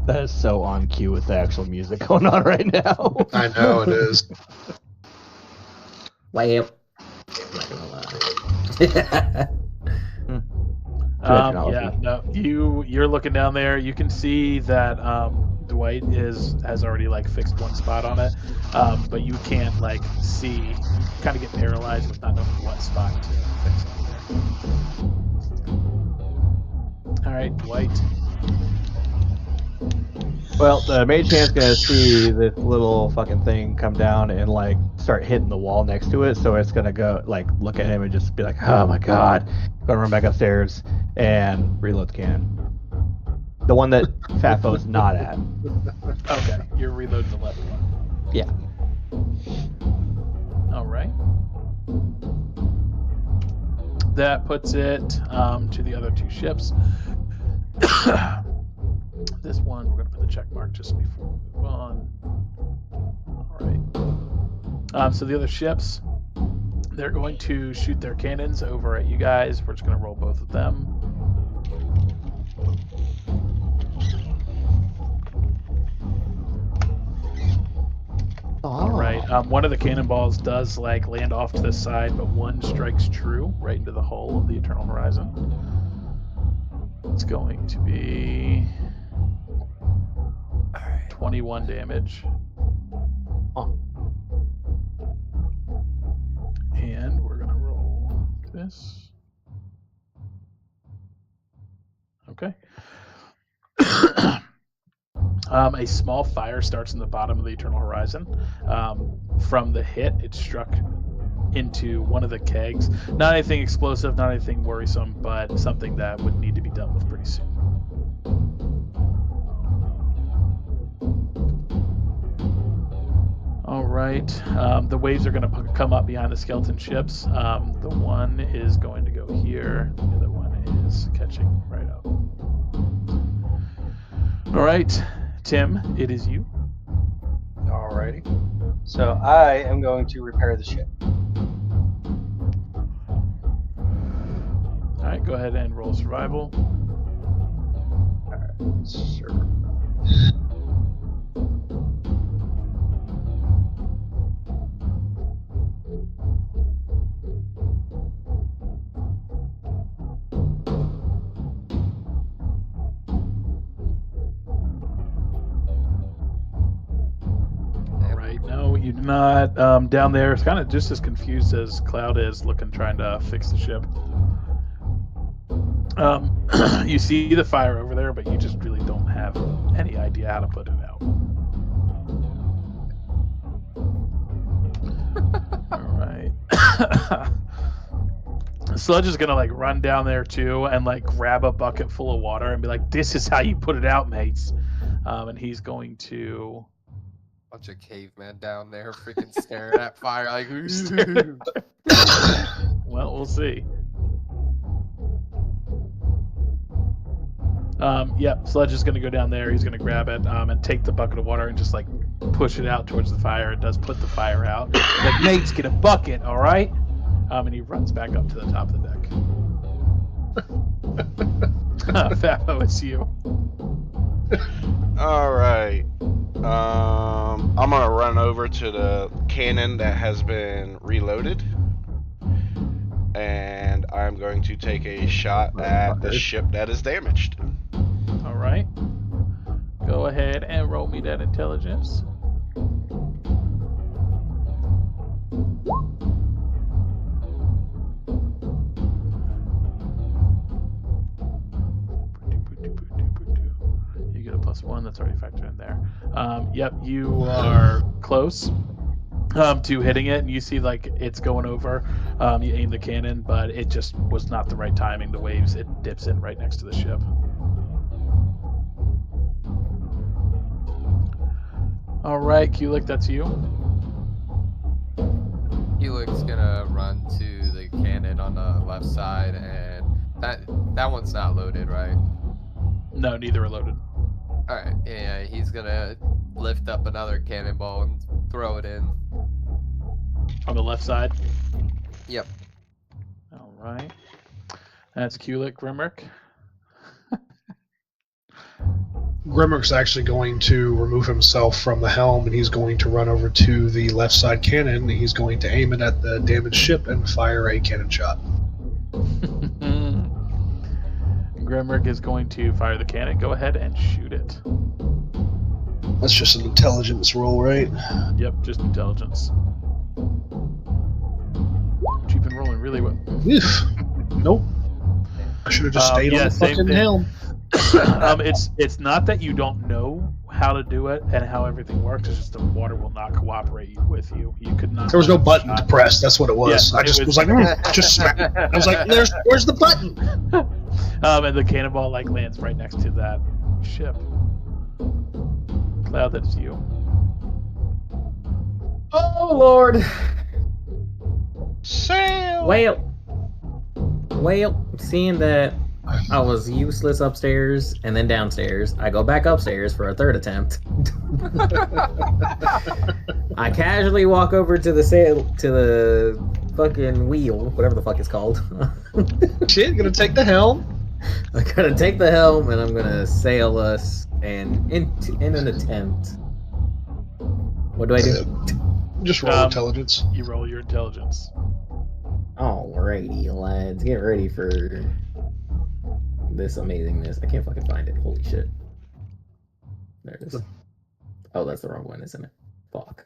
Speaker 6: That is so on cue with the actual music going on right now.
Speaker 5: I know it is.
Speaker 2: Well, I'm not gonna lie.
Speaker 1: Yeah, no, you're looking down there. You can see that Dwight has already like fixed one spot on it, but you can't like see. You kind of get paralyzed with not knowing what spot to fix on there. All right, Dwight.
Speaker 6: Well, the mage hand's gonna see this little fucking thing come down and like start hitting the wall next to it, so it's gonna go like look at him and just be like, "Oh my god!" Gonna run back upstairs and reload the cannon. The one that Fatfo's not at.
Speaker 1: Okay, you're reloading the left one.
Speaker 6: Yeah.
Speaker 1: All right. That puts it to the other two ships. This one, we're going to put the check mark just before we move on. All right. So the other ships, they're going to shoot their cannons over at you guys. We're just going to roll both of them. All right. One of the cannonballs does like land off to the side, but one strikes true right into the hull of the Eternal Horizon. It's going to be 21 damage.
Speaker 6: Oh.
Speaker 1: And we're going to roll this. Okay. A small fire starts in the bottom of the Eternal Horizon. From the hit, it struck into one of the kegs. Not anything explosive, not anything worrisome, but something that would need to be dealt with pretty soon. All right. The waves are going to come up behind the skeleton ships. The one is going to go here. The other one is catching right up. All right. Tim, it is you.
Speaker 4: Alrighty. So I am going to repair the ship.
Speaker 1: All right, go ahead and roll survival.
Speaker 4: Alright, sure.
Speaker 1: All right, no, you do not. Down there, it's kind of just as confused as Cloud is, trying to fix the ship. You see the fire over there, but you just really don't have any idea how to put it out. All right. Sludge is gonna like run down there too and like grab a bucket full of water and be like, "This is how you put it out, mates." And he's going to.
Speaker 3: Bunch of cavemen down there freaking staring at fire like.
Speaker 1: Well, we'll see. Yep, Sludge is going to go down there. He's going to grab it and take the bucket of water and just like push it out towards the fire. It does put the fire out. Like, mates, get a bucket, all right? And he runs back up to the top of the deck. Fabo, it's you.
Speaker 7: All right. I'm gonna run over to the cannon that has been reloaded, and I'm going to take a shot at the ship that is damaged.
Speaker 1: All right. Go ahead and roll me that intelligence. You get a +1. That's already factored in there. Yep, you are close to hitting it, and you see like it's going over. You aim the cannon, but it just was not the right timing. The waves, it dips in right next to the ship. All right, Kulik, that's you.
Speaker 3: Helix gonna run to the cannon on the left side, and that one's not loaded, right?
Speaker 1: No, neither are loaded.
Speaker 3: All right, yeah, he's gonna lift up another cannonball and throw it in.
Speaker 1: On the left side.
Speaker 3: Yep.
Speaker 1: All right. That's Kulik, Grimrick.
Speaker 5: Grimrick's actually going to remove himself from the helm, and he's going to run over to the left side cannon. And he's going to aim it at the damaged ship and fire a cannon shot.
Speaker 1: Grimrick is going to fire the cannon. Go ahead and shoot it.
Speaker 5: That's just an intelligence roll, right?
Speaker 1: Yep, just intelligence. You've been rolling really well.
Speaker 5: Oof. Nope. I should have just stayed on the
Speaker 1: same
Speaker 5: fucking
Speaker 1: thing.
Speaker 5: helm.
Speaker 1: It's not that you don't know how to do it and how everything works. It's just the water will not cooperate with you. You could not.
Speaker 5: There was no button to press. That's what it was.
Speaker 1: Yeah,
Speaker 5: I just
Speaker 1: it
Speaker 5: was like, just smack. I was like, where's the button?
Speaker 1: And the cannonball like lands right next to that ship. Cloud, that's you.
Speaker 2: Oh Lord!
Speaker 7: Sail!
Speaker 2: Well, seeing that I was useless upstairs and then downstairs, I go back upstairs for a third attempt. I casually walk over to the fucking wheel, whatever the fuck it's called.
Speaker 5: Shit, gonna take the helm.
Speaker 2: I'm gonna take the helm and I'm gonna sail us and in an attempt. What do I do?
Speaker 5: Just roll intelligence.
Speaker 1: You roll your intelligence.
Speaker 2: Alrighty, lads, get ready for this amazingness. I can't fucking find it. Holy shit. There it is. Oh, that's the wrong one, isn't it? Fuck.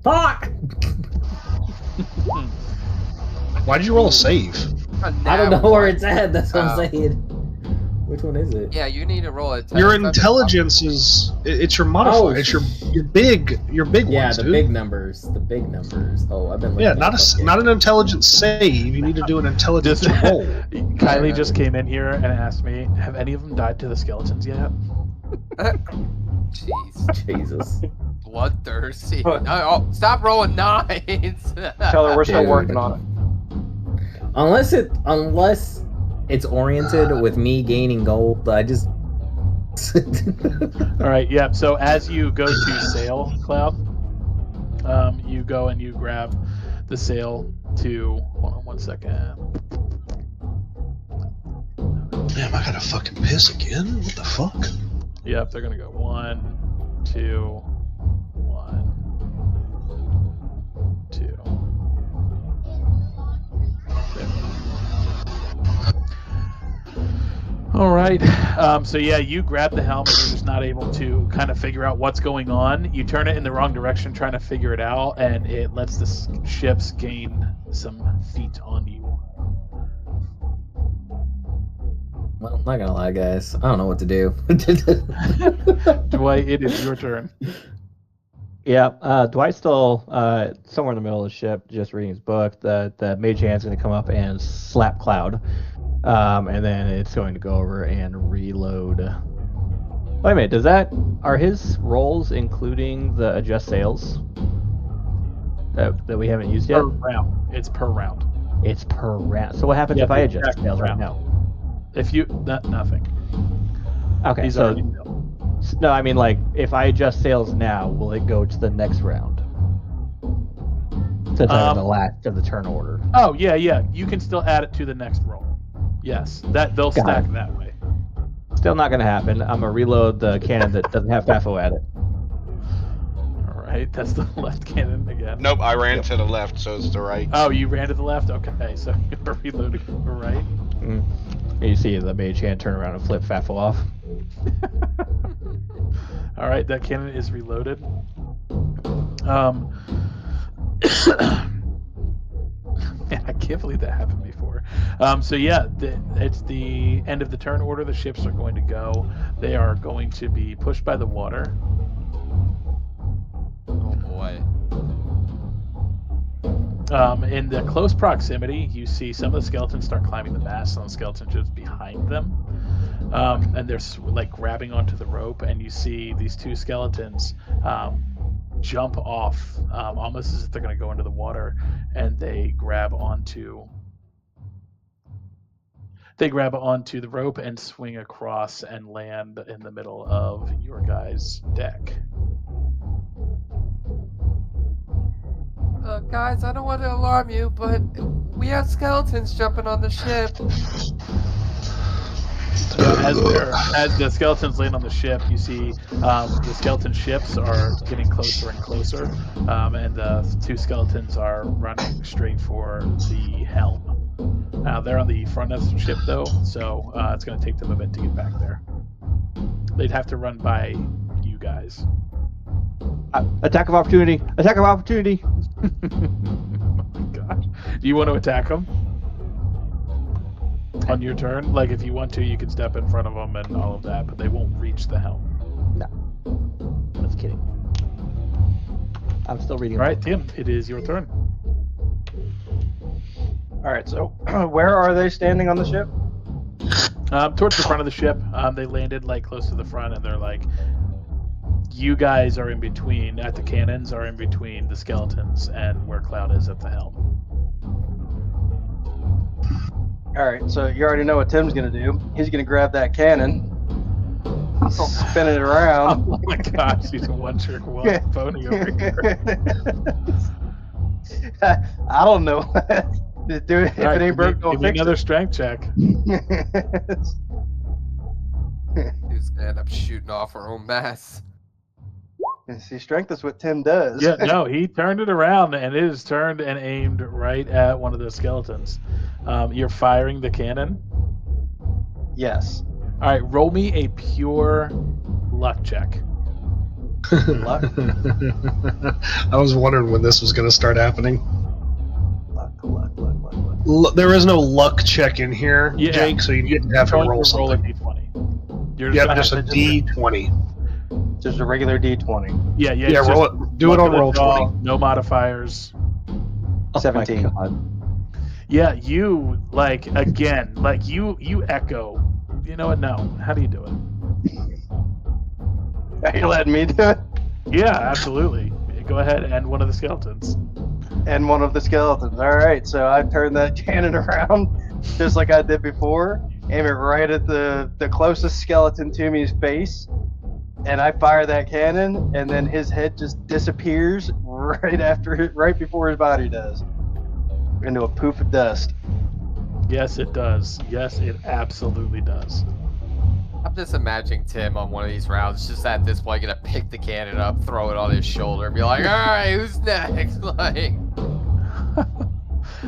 Speaker 2: Fuck!
Speaker 5: Why did you roll a save?
Speaker 2: I don't know where it's at. That's what I'm saying. Which one is it?
Speaker 3: Yeah, you need to roll it.
Speaker 5: Your intelligence is it's your modifier.
Speaker 2: Oh,
Speaker 5: it's your big
Speaker 2: Yeah,
Speaker 5: ones,
Speaker 2: the
Speaker 5: dude.
Speaker 2: big numbers. The big numbers. Oh, I've been looking
Speaker 5: Yeah,
Speaker 2: at
Speaker 5: not an intelligence save. You need to do an intelligence
Speaker 1: Just-
Speaker 5: roll.
Speaker 1: Kylie just came in here and asked me, have any of them died to the skeletons yet?
Speaker 3: Jeez,
Speaker 2: Jesus.
Speaker 3: bloodthirsty. Oh, stop rolling 9s.
Speaker 4: Tell her we're still
Speaker 2: Dude.
Speaker 4: working on it.
Speaker 2: Unless it's oriented with me gaining gold, I just.
Speaker 1: All right, yeah. So as you go to sail, Cloud, you go and you grab the sail to. Hold on 1 second.
Speaker 5: Damn, I gotta fucking piss again. What the fuck?
Speaker 1: Yep, they're gonna go 1, 2, 1, 2. There. All right. So yeah, you grab the helm and you're just not able to kind of figure out what's going on. You turn it in the wrong direction trying to figure it out, and it lets the ships gain some feet on you.
Speaker 2: Well, I'm not gonna lie, guys. I don't know what to do.
Speaker 1: Dwight, it is your turn.
Speaker 6: Yeah, Dwight's still somewhere in the middle of the ship, just reading his book. The mage hand's going to come up and slap Cloud, and then it's going to go over and reload. Wait a minute, are his rolls including the adjust sails that we haven't used yet?
Speaker 1: Per round. It's per round.
Speaker 6: It's per round. So what happens
Speaker 1: Yeah,
Speaker 6: if I
Speaker 1: it's
Speaker 6: adjust
Speaker 1: per
Speaker 6: sails right
Speaker 1: round.
Speaker 6: now?
Speaker 1: If you nothing.
Speaker 6: Okay,
Speaker 1: He's
Speaker 6: so
Speaker 1: already built.
Speaker 6: no, I mean like if I adjust sails now, will it go to the next round? Since I'm in the last of the turn order.
Speaker 1: Oh yeah. You can still add it to the next roll. Yes, that they'll
Speaker 6: Got
Speaker 1: stack
Speaker 6: it.
Speaker 1: that way.
Speaker 6: Still not going to happen. I'm gonna reload the cannon that doesn't have FAFO at it.
Speaker 1: All right, that's the left cannon again.
Speaker 7: Nope, I ran to the left, so it's the right.
Speaker 1: Oh, you ran to the left. Okay, so you're reloading to the right.
Speaker 6: And you see the mage hand turn around and flip FAFO off.
Speaker 1: All right, that cannon is reloaded. Man, I can't believe that happened before. So yeah, it's the end of the turn order. The ships are going to go. They are going to be pushed by the water.
Speaker 3: Oh boy.
Speaker 1: In the close proximity, you see some of the skeletons start climbing the mast, some skeletons just behind them. And they're like grabbing onto the rope, and you see these two skeletons jump off almost as if they're going to go into the water, and they grab onto the rope and swing across and land in the middle of your guys' deck.
Speaker 3: Guys, I don't want to alarm you, but we have skeletons jumping on the ship.
Speaker 1: As the skeletons land on the ship, you see the skeleton ships are getting closer and closer, and the two skeletons are running straight for the helm. Now they're on the front of the ship though, so it's going to take them a bit to get back there. They'd have to run by you guys.
Speaker 6: Attack of opportunity! Attack of opportunity!
Speaker 1: Oh my gosh. Do you want to attack them? On your turn? Like, if you want to, you can step in front of them and all of that, but they won't reach the helm.
Speaker 6: No. I was kidding. I'm still reading.
Speaker 1: All right, Tim, it is your turn.
Speaker 4: All right, so where are they standing on the ship?
Speaker 1: Towards the front of the ship. They landed, like, close to the front, and they're like... You guys are in between, at the cannons, are in between the skeletons and where Cloud is at the helm.
Speaker 4: All right, so you already know what Tim's gonna do. He's gonna grab that cannon, spin it around.
Speaker 1: Oh my gosh, he's a one-trick pony over here.
Speaker 4: I don't know. Do it if
Speaker 1: All right,
Speaker 4: it ain't broke,
Speaker 1: give
Speaker 4: don't
Speaker 1: me
Speaker 4: fix
Speaker 1: another strength check.
Speaker 4: it.
Speaker 3: Who's gonna end up shooting off our own mass?
Speaker 4: See, strength is what Tim does.
Speaker 1: Yeah, no, he turned it around, and it is turned and aimed right at one of the skeletons. You're firing the cannon.
Speaker 4: Yes.
Speaker 1: All right, roll me a pure luck check.
Speaker 4: Luck.
Speaker 5: I was wondering when this was going to start happening.
Speaker 4: Luck.
Speaker 5: There is no luck check in here,
Speaker 1: Yeah.
Speaker 5: Jake, so you didn't have to
Speaker 1: Going
Speaker 5: roll
Speaker 1: to roll a
Speaker 5: something.
Speaker 1: d20. You're
Speaker 5: Yeah,
Speaker 1: gonna
Speaker 5: just a
Speaker 1: have to
Speaker 5: D20.
Speaker 4: Just a regular D20.
Speaker 1: Yeah,
Speaker 5: Yeah,
Speaker 1: it's
Speaker 5: roll
Speaker 1: just
Speaker 5: it. Do it
Speaker 1: luck
Speaker 5: on
Speaker 1: of the
Speaker 5: roll
Speaker 1: draw,
Speaker 5: 20.
Speaker 1: No modifiers.
Speaker 6: Oh my
Speaker 4: 17.
Speaker 6: God.
Speaker 1: Yeah, you like again, like you echo. You know what? No. How do you do it?
Speaker 4: Are you letting me do it?
Speaker 1: Yeah, absolutely. Go ahead and one of the skeletons.
Speaker 4: And one of the skeletons. All right, so I turn that cannon around just like I did before, aim it right at the closest skeleton to me's face, and I fire that cannon, and then his head just disappears right before his body does, into a poof of dust.
Speaker 1: Yes, it does. Yes, it absolutely does.
Speaker 3: I'm just imagining Tim on one of these rounds, just at this point, gonna pick the cannon up, throw it on his shoulder, and be like, "All right, who's next?" Like,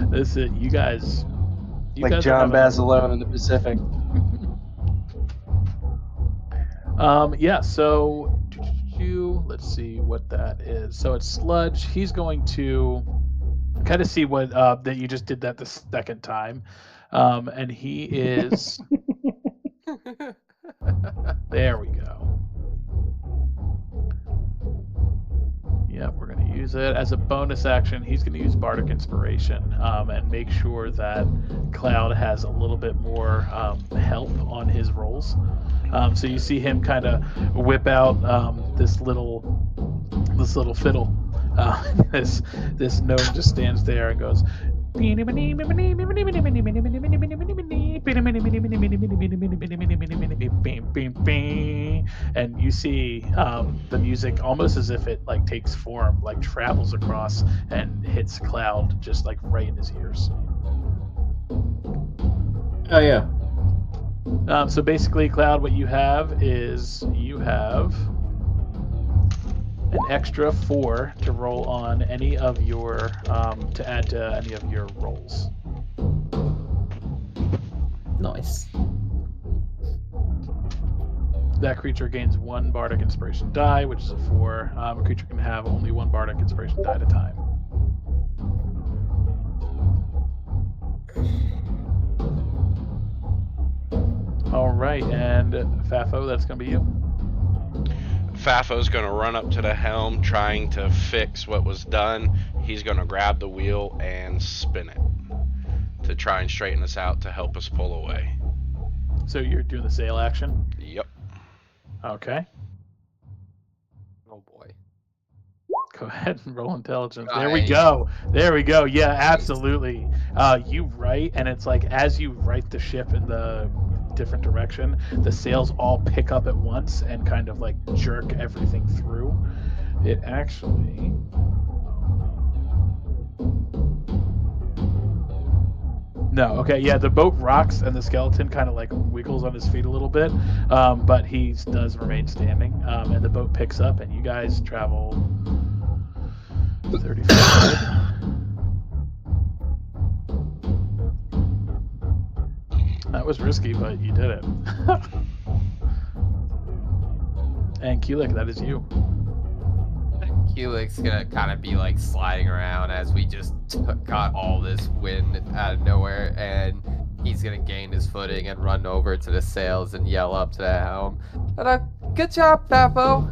Speaker 1: This is you guys. You
Speaker 4: Like
Speaker 1: guys are
Speaker 4: John
Speaker 1: having-
Speaker 4: Basilone in the Pacific.
Speaker 1: Yeah, so let's see what that is. So it's Sludge. He's going to kind of see what that you just did that the second time. And he is there we go. Yeah, we're going to use it as a bonus action. He's going to use Bardic Inspiration and make sure that Cloud has a little bit more help on his rolls. So you see him kind of whip out this little fiddle. This gnome just stands there and goes. And you see the music almost as if it like takes form, like travels across and hits Cloud just like right in his ears.
Speaker 2: Oh yeah.
Speaker 1: So basically, Cloud, what you have is you have an extra 4 to roll on any of your to add to any of your rolls.
Speaker 2: Nice.
Speaker 1: That creature gains 1 Bardic Inspiration die, which is a 4. A creature can have only 1 Bardic Inspiration die at a time. All right, and Fafo, that's going to be you.
Speaker 7: Fafo's going to run up to the helm trying to fix what was done. He's going to grab the wheel and spin it to try and straighten us out to help us pull away.
Speaker 1: So you're doing the sail action?
Speaker 7: Yep.
Speaker 1: Okay.
Speaker 3: Oh boy.
Speaker 1: Go ahead and roll intelligence.
Speaker 3: Nice.
Speaker 1: There we go. There we go. Yeah, absolutely. You right, and it's like as you right the ship in the different direction, the sails all pick up at once and kind of like jerk everything through. It actually... No, okay, yeah, the boat rocks and the skeleton kind of like wiggles on his feet a little bit, but he does remain standing, and the boat picks up and you guys travel 35. That was risky, but you did it. And Kulik, that is you.
Speaker 3: Kulik's gonna kind of be like sliding around as we just got all this wind out of nowhere, and he's gonna gain his footing and run over to the sails and yell up to the helm. Good job, Fafo.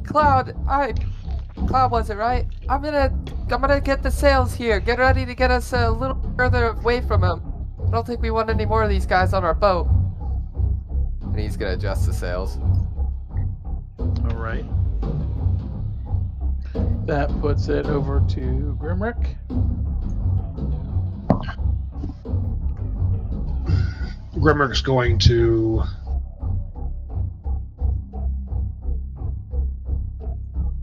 Speaker 3: Cloud was it right? I'm gonna get the sails here. Get ready to get us a little further away from him. I don't think we want any more of these guys on our boat. And he's gonna adjust the sails.
Speaker 1: All right. That puts it over to Grimrick.
Speaker 5: Grimrick's going to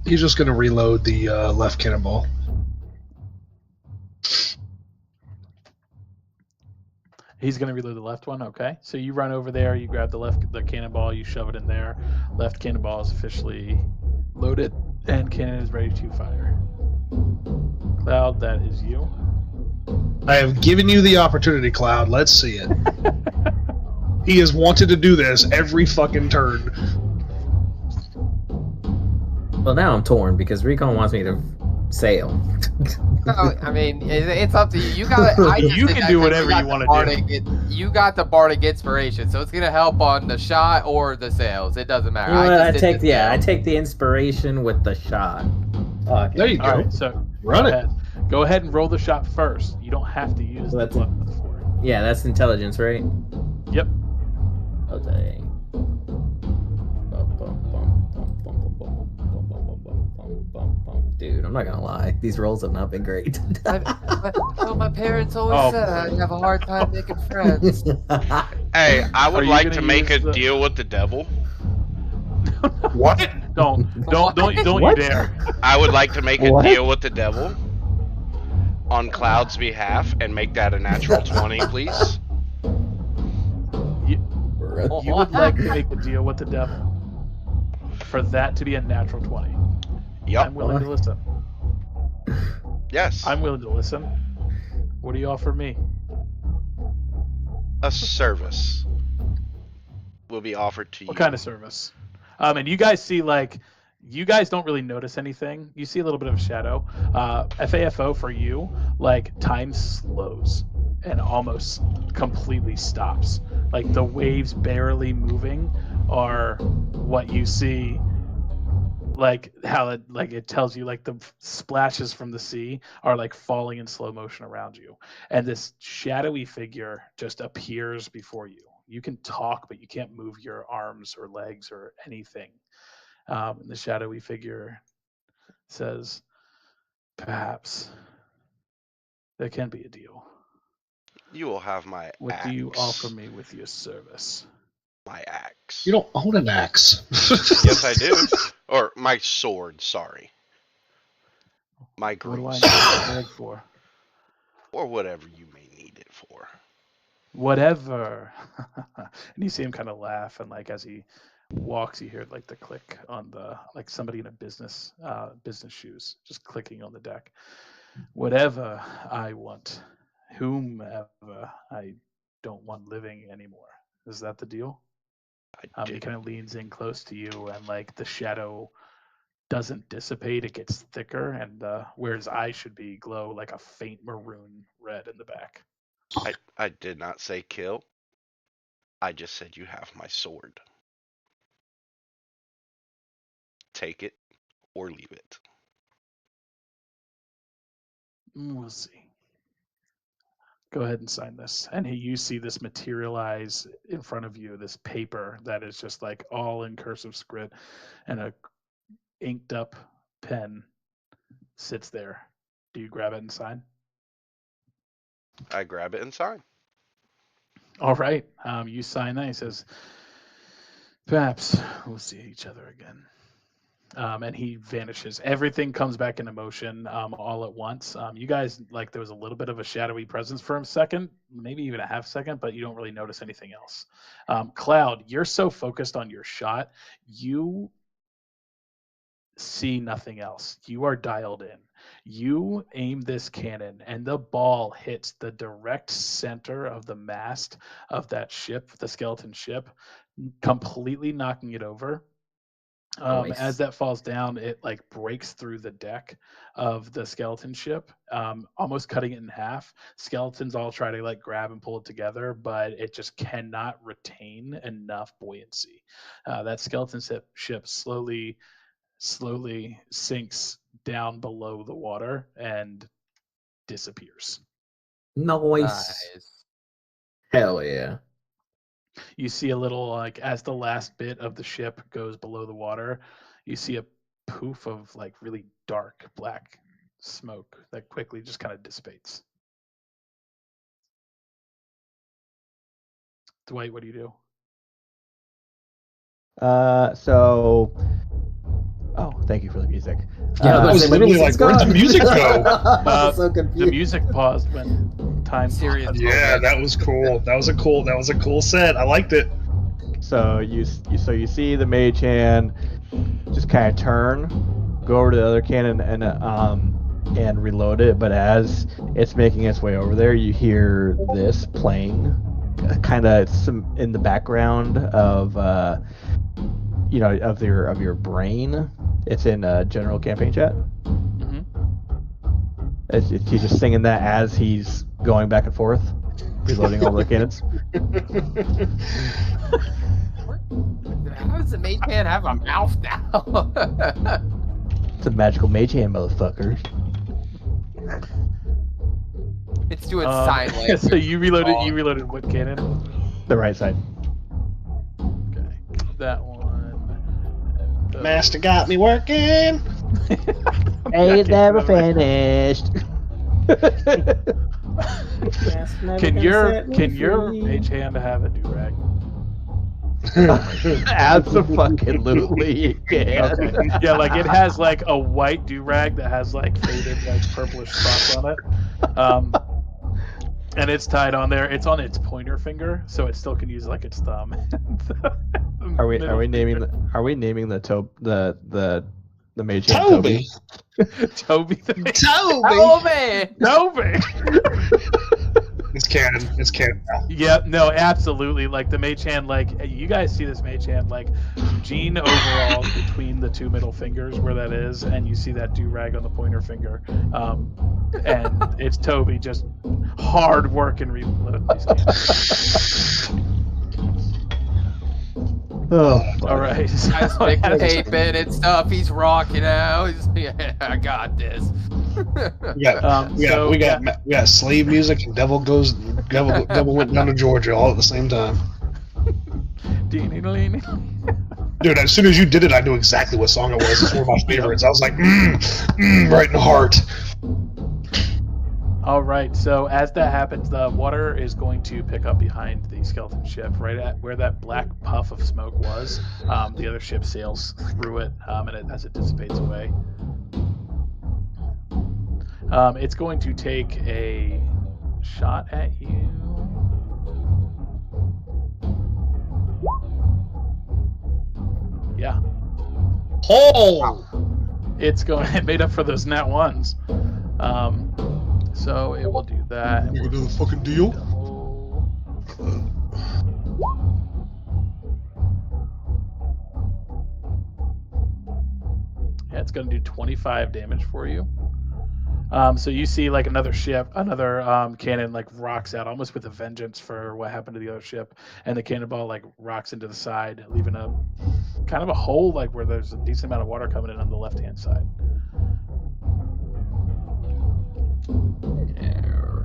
Speaker 5: he's just going to reload the left cannonball.
Speaker 1: He's going to reload the left one. Okay. So you run over there, you grab the cannonball, you shove it in there. Left cannonball is officially loaded, and cannon is ready to fire. Cloud, that is you.
Speaker 5: I have given you the opportunity, Cloud. Let's see it. He has wanted to do this every fucking turn.
Speaker 2: Well, now I'm torn because Recon wants me to sail.
Speaker 3: No, I mean, it's up to you. You got
Speaker 1: You can do whatever you want to
Speaker 3: do. You got the Bardic Inspiration, so it's gonna help on the shot or the sails. It doesn't matter.
Speaker 2: I take the inspiration with the shot.
Speaker 5: Okay. There you go.
Speaker 1: All right, so
Speaker 5: run it.
Speaker 1: Go ahead and roll the shot first. You don't have to use the plus for it.
Speaker 2: Yeah, that's intelligence, right?
Speaker 1: Yep.
Speaker 2: Okay. Dude, I'm not gonna lie. These rolls have not been great.
Speaker 3: My parents always said I have a hard time making friends.
Speaker 7: Hey, I would like to make a deal with the devil.
Speaker 5: What?
Speaker 1: Don't you dare.
Speaker 7: I would like to make a deal with the devil on Cloud's behalf and make that a natural 20, please.
Speaker 1: You would like to make a deal with the devil for that to be a natural 20.
Speaker 7: Yep.
Speaker 1: I'm willing to listen.
Speaker 7: Yes.
Speaker 1: I'm willing to listen. What do you offer me?
Speaker 7: A service will be offered to you.
Speaker 1: What kind of service? And you guys see you guys don't really notice anything. You see a little bit of a shadow. FAFO for you, time slows and almost completely stops. The waves barely moving are what you see. How it tells you the splashes from the sea are falling in slow motion around you, and this shadowy figure just appears before you. You can talk, but you can't move your arms or legs or anything. And the shadowy figure says, "Perhaps there can be a deal.
Speaker 7: You will have my
Speaker 1: What
Speaker 7: axe.
Speaker 1: do you offer me with your service?"
Speaker 7: My axe.
Speaker 5: You don't own an axe.
Speaker 7: Yes, I do. Or my sword, sorry. My
Speaker 1: What do I
Speaker 7: grease.
Speaker 1: need the sword for?
Speaker 7: Or whatever you may need it for.
Speaker 1: Whatever. And you see him kind of laugh, and as he walks, you hear the click on the somebody in a business shoes just clicking on the deck. Whatever I want, whomever I don't want living anymore. Is that the deal?
Speaker 7: I
Speaker 1: He
Speaker 7: did.
Speaker 1: kind of leans in close to you, and the shadow doesn't dissipate; it gets thicker, and where his eyes should be glow like a faint maroon red in the back.
Speaker 7: I did not say kill. I just said you have my sword. Take it or leave it.
Speaker 1: We'll see. Go ahead and sign this. And you see this materialize in front of you, this paper that is just all in cursive script, and a inked up pen sits there. Do you grab it and sign?
Speaker 7: I grab it and sign.
Speaker 1: All right. You sign that. He says, "Perhaps we'll see each other again." And he vanishes. Everything comes back into motion all at once. You guys, there was a little bit of a shadowy presence for a second, maybe even a half second, but you don't really notice anything else. Cloud, you're so focused on your shot, you see nothing else. You are dialed in. You aim this cannon, and the ball hits the direct center of the mast of that ship, the skeleton ship, completely knocking it over.
Speaker 2: Nice.
Speaker 1: As that falls down, it breaks through the deck of the skeleton ship, almost cutting it in half. Skeletons all try to grab and pull it together, but it just cannot retain enough buoyancy. That skeleton ship slowly sinks down below the water and disappears.
Speaker 2: Nice. Hell yeah.
Speaker 1: You see a little as the last bit of the ship goes below the water, you see a poof of really dark black smoke that quickly just kind of dissipates. Dwight, what do you do?
Speaker 6: Oh, thank you for the music.
Speaker 2: Yeah,
Speaker 5: I was literally like, where'd the music go?
Speaker 2: I was so
Speaker 1: The
Speaker 2: confused.
Speaker 1: music paused when time
Speaker 3: Serious
Speaker 1: paused.
Speaker 5: Yeah, that was cool. That was a cool set. I liked it.
Speaker 6: So you see the mage hand just kind of turn, go over to the other cannon and reload it. But as it's making its way over there, you hear this playing, kind of some in the background of of your brain. It's in general campaign chat.
Speaker 1: Mm-hmm.
Speaker 6: He's just singing that as he's going back and forth, reloading all the cannons.
Speaker 3: How does the mage hand have a mouth now?
Speaker 6: It's a magical mage hand, motherfuckers.
Speaker 3: It's doing sign language.
Speaker 1: So you reloaded what cannon?
Speaker 6: The right side.
Speaker 1: Okay. That one.
Speaker 5: Master got me working.
Speaker 6: He's never finished.
Speaker 1: Can your mage hand have a do-rag?
Speaker 6: Absolutely, you can.
Speaker 1: Okay. Yeah, it has a white do-rag that has faded purplish spots on it. And it's tied on there. It's on its pointer finger, so it still can use its thumb.
Speaker 6: Are we naming the mage hand
Speaker 5: Toby.
Speaker 1: Toby the mage?
Speaker 5: Toby.
Speaker 1: Toby!
Speaker 5: It's canon. It's canon now.
Speaker 1: Yeah, no, absolutely. Like the mage hand, like you guys see this mage hand, like Gene overall between the two middle fingers where that is, and you see that do-rag on the pointer finger. And it's Toby just hard work and reloading these games.
Speaker 6: Oh,
Speaker 1: All right.
Speaker 3: Guys
Speaker 1: So
Speaker 3: picking
Speaker 1: as-
Speaker 3: tape in and stuff. He's rocking out. He's, yeah, I got this.
Speaker 5: We got slave music and devil went down to Georgia all at the same time. Dude, as soon as you did it, I knew exactly what song it was. It's one of my favorites. I was like, right in the heart.
Speaker 1: All right. So as that happens, the water is going to pick up behind the skeleton ship, right at where that black puff of smoke was. The other ship sails through it, as it dissipates away. It's going to take a shot at you. Yeah.
Speaker 5: Oh!
Speaker 1: It's going. It made up for those nat ones. So it will do that.
Speaker 5: You gonna do the fucking deal?
Speaker 1: Yeah, it's going to do 25 damage for you. So you see like another ship, another cannon like rocks out almost with a vengeance for what happened to the other ship, and the cannonball like rocks into the side, leaving a kind of a hole like where there's a decent amount of water coming in on the left-hand side.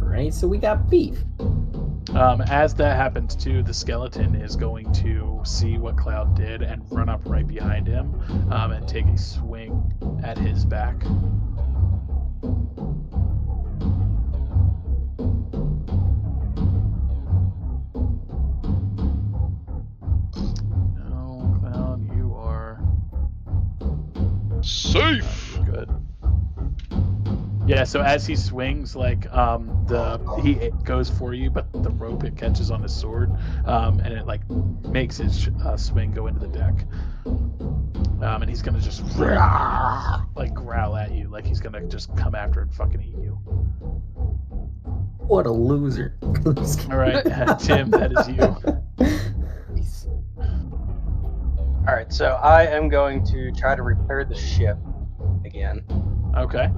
Speaker 2: Alright, so we got beef.
Speaker 1: As that happens too, the skeleton is going to see what Cloud did and run up right behind him and take a swing at his back. No, Cloud, you are
Speaker 7: Safe.
Speaker 1: good. Yeah, so as he swings, like he goes for you, but the rope it catches on his sword, and it like makes his swing go into the deck, and he's gonna just like growl at you, like he's gonna just come after and fucking eat you.
Speaker 2: What a loser.
Speaker 1: All right, Tim, that is you.
Speaker 3: Nice.
Speaker 4: All right, so I am going to try to repair the ship again,
Speaker 1: Okay.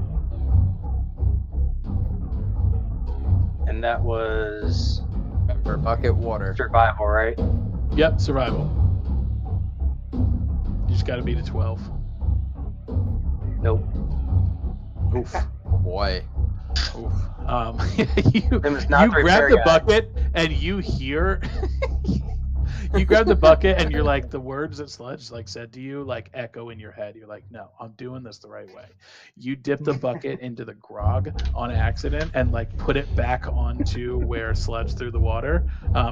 Speaker 4: and that was
Speaker 3: Remember, bucket water.
Speaker 4: survival, right?
Speaker 1: Yep, survival. You just got to beat a 12.
Speaker 4: Nope.
Speaker 1: Oof.
Speaker 3: Oh boy.
Speaker 1: Oof. You,
Speaker 4: It was not
Speaker 1: you
Speaker 4: the
Speaker 1: grab
Speaker 4: repair
Speaker 1: the
Speaker 4: guy.
Speaker 1: bucket and you hear you grab the bucket and you're like the words that Sludge like said to you like echo in your head. You're like, no, I'm doing this the right way. You dip the bucket into the grog on accident and like put it back onto where Sludge threw the water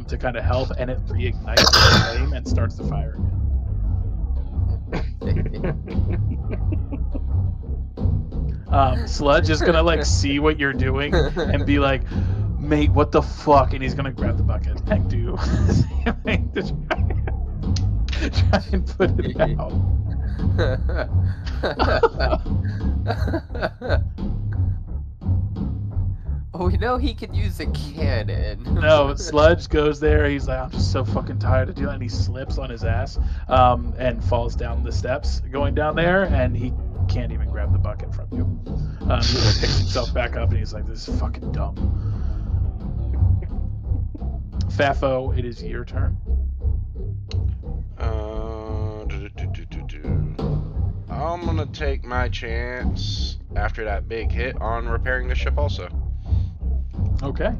Speaker 1: to kind of help, and it reignites the flame and starts the fire again. Sludge is gonna like see what you're doing and be like, mate, what the fuck? And he's gonna grab the bucket and do something to try and put it out.
Speaker 3: Oh, we know he can use a cannon.
Speaker 1: No, Sludge goes there. He's like, I'm just so fucking tired of doing it. And he slips on his ass and falls down the steps going down there, and he can't even grab the bucket from you. He like, picks himself back up and he's like, this is fucking dumb. Fafo, it is your turn.
Speaker 7: I'm gonna take my chance after that big hit on repairing the ship also.
Speaker 1: Okay.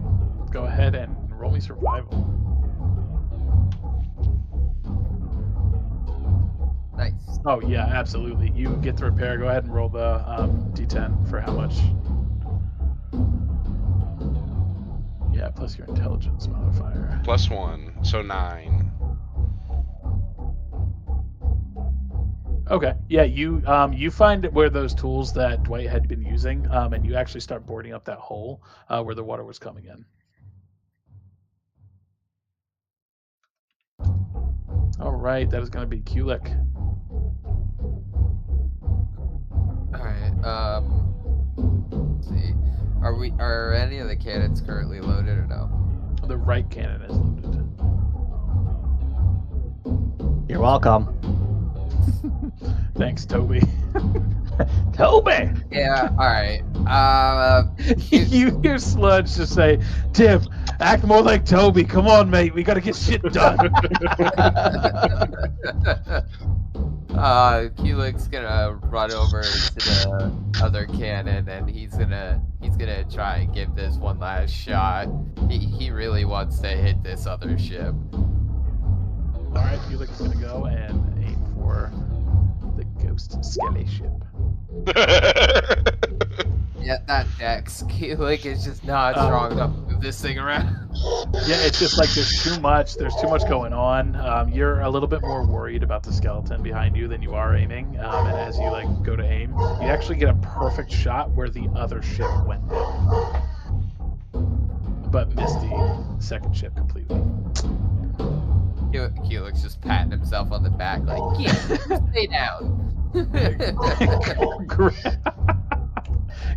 Speaker 1: Go ahead and roll me survival.
Speaker 3: Nice.
Speaker 1: Oh, yeah, absolutely. You get the repair. Go ahead and roll the d10 for how much. Yeah, plus your intelligence modifier.
Speaker 7: +1, so 9.
Speaker 1: Okay. Yeah, you find where those tools that Dwight had been using, and you actually start boarding up that hole where the water was coming in. All right, that is going to be Kulik.
Speaker 3: All right. Let's see. Are any of the cannons currently loaded or no?
Speaker 1: The right cannon is loaded.
Speaker 6: You're welcome.
Speaker 1: Thanks, Toby.
Speaker 6: Toby!
Speaker 3: Yeah. All right.
Speaker 1: You hear Sludge just say, "Tim, act more like Toby. Come on, mate. We gotta get shit done."
Speaker 3: Keelik's gonna run over to the other cannon, and he's gonna try and give this one last shot. He really wants to hit this other ship.
Speaker 1: All right, Felix is gonna go and aim for the ghost skelly ship.
Speaker 3: Yeah, that Dex. Keelik is just not strong enough to move this thing around.
Speaker 1: Yeah, it's just like there's too much going on. You're a little bit more worried about the skeleton behind you than you are aiming. And as you like go to aim, you actually get a perfect shot where the other ship went down, but missed the second ship completely.
Speaker 3: Keelik's just patting himself on the back, like, "Keelik, stay down."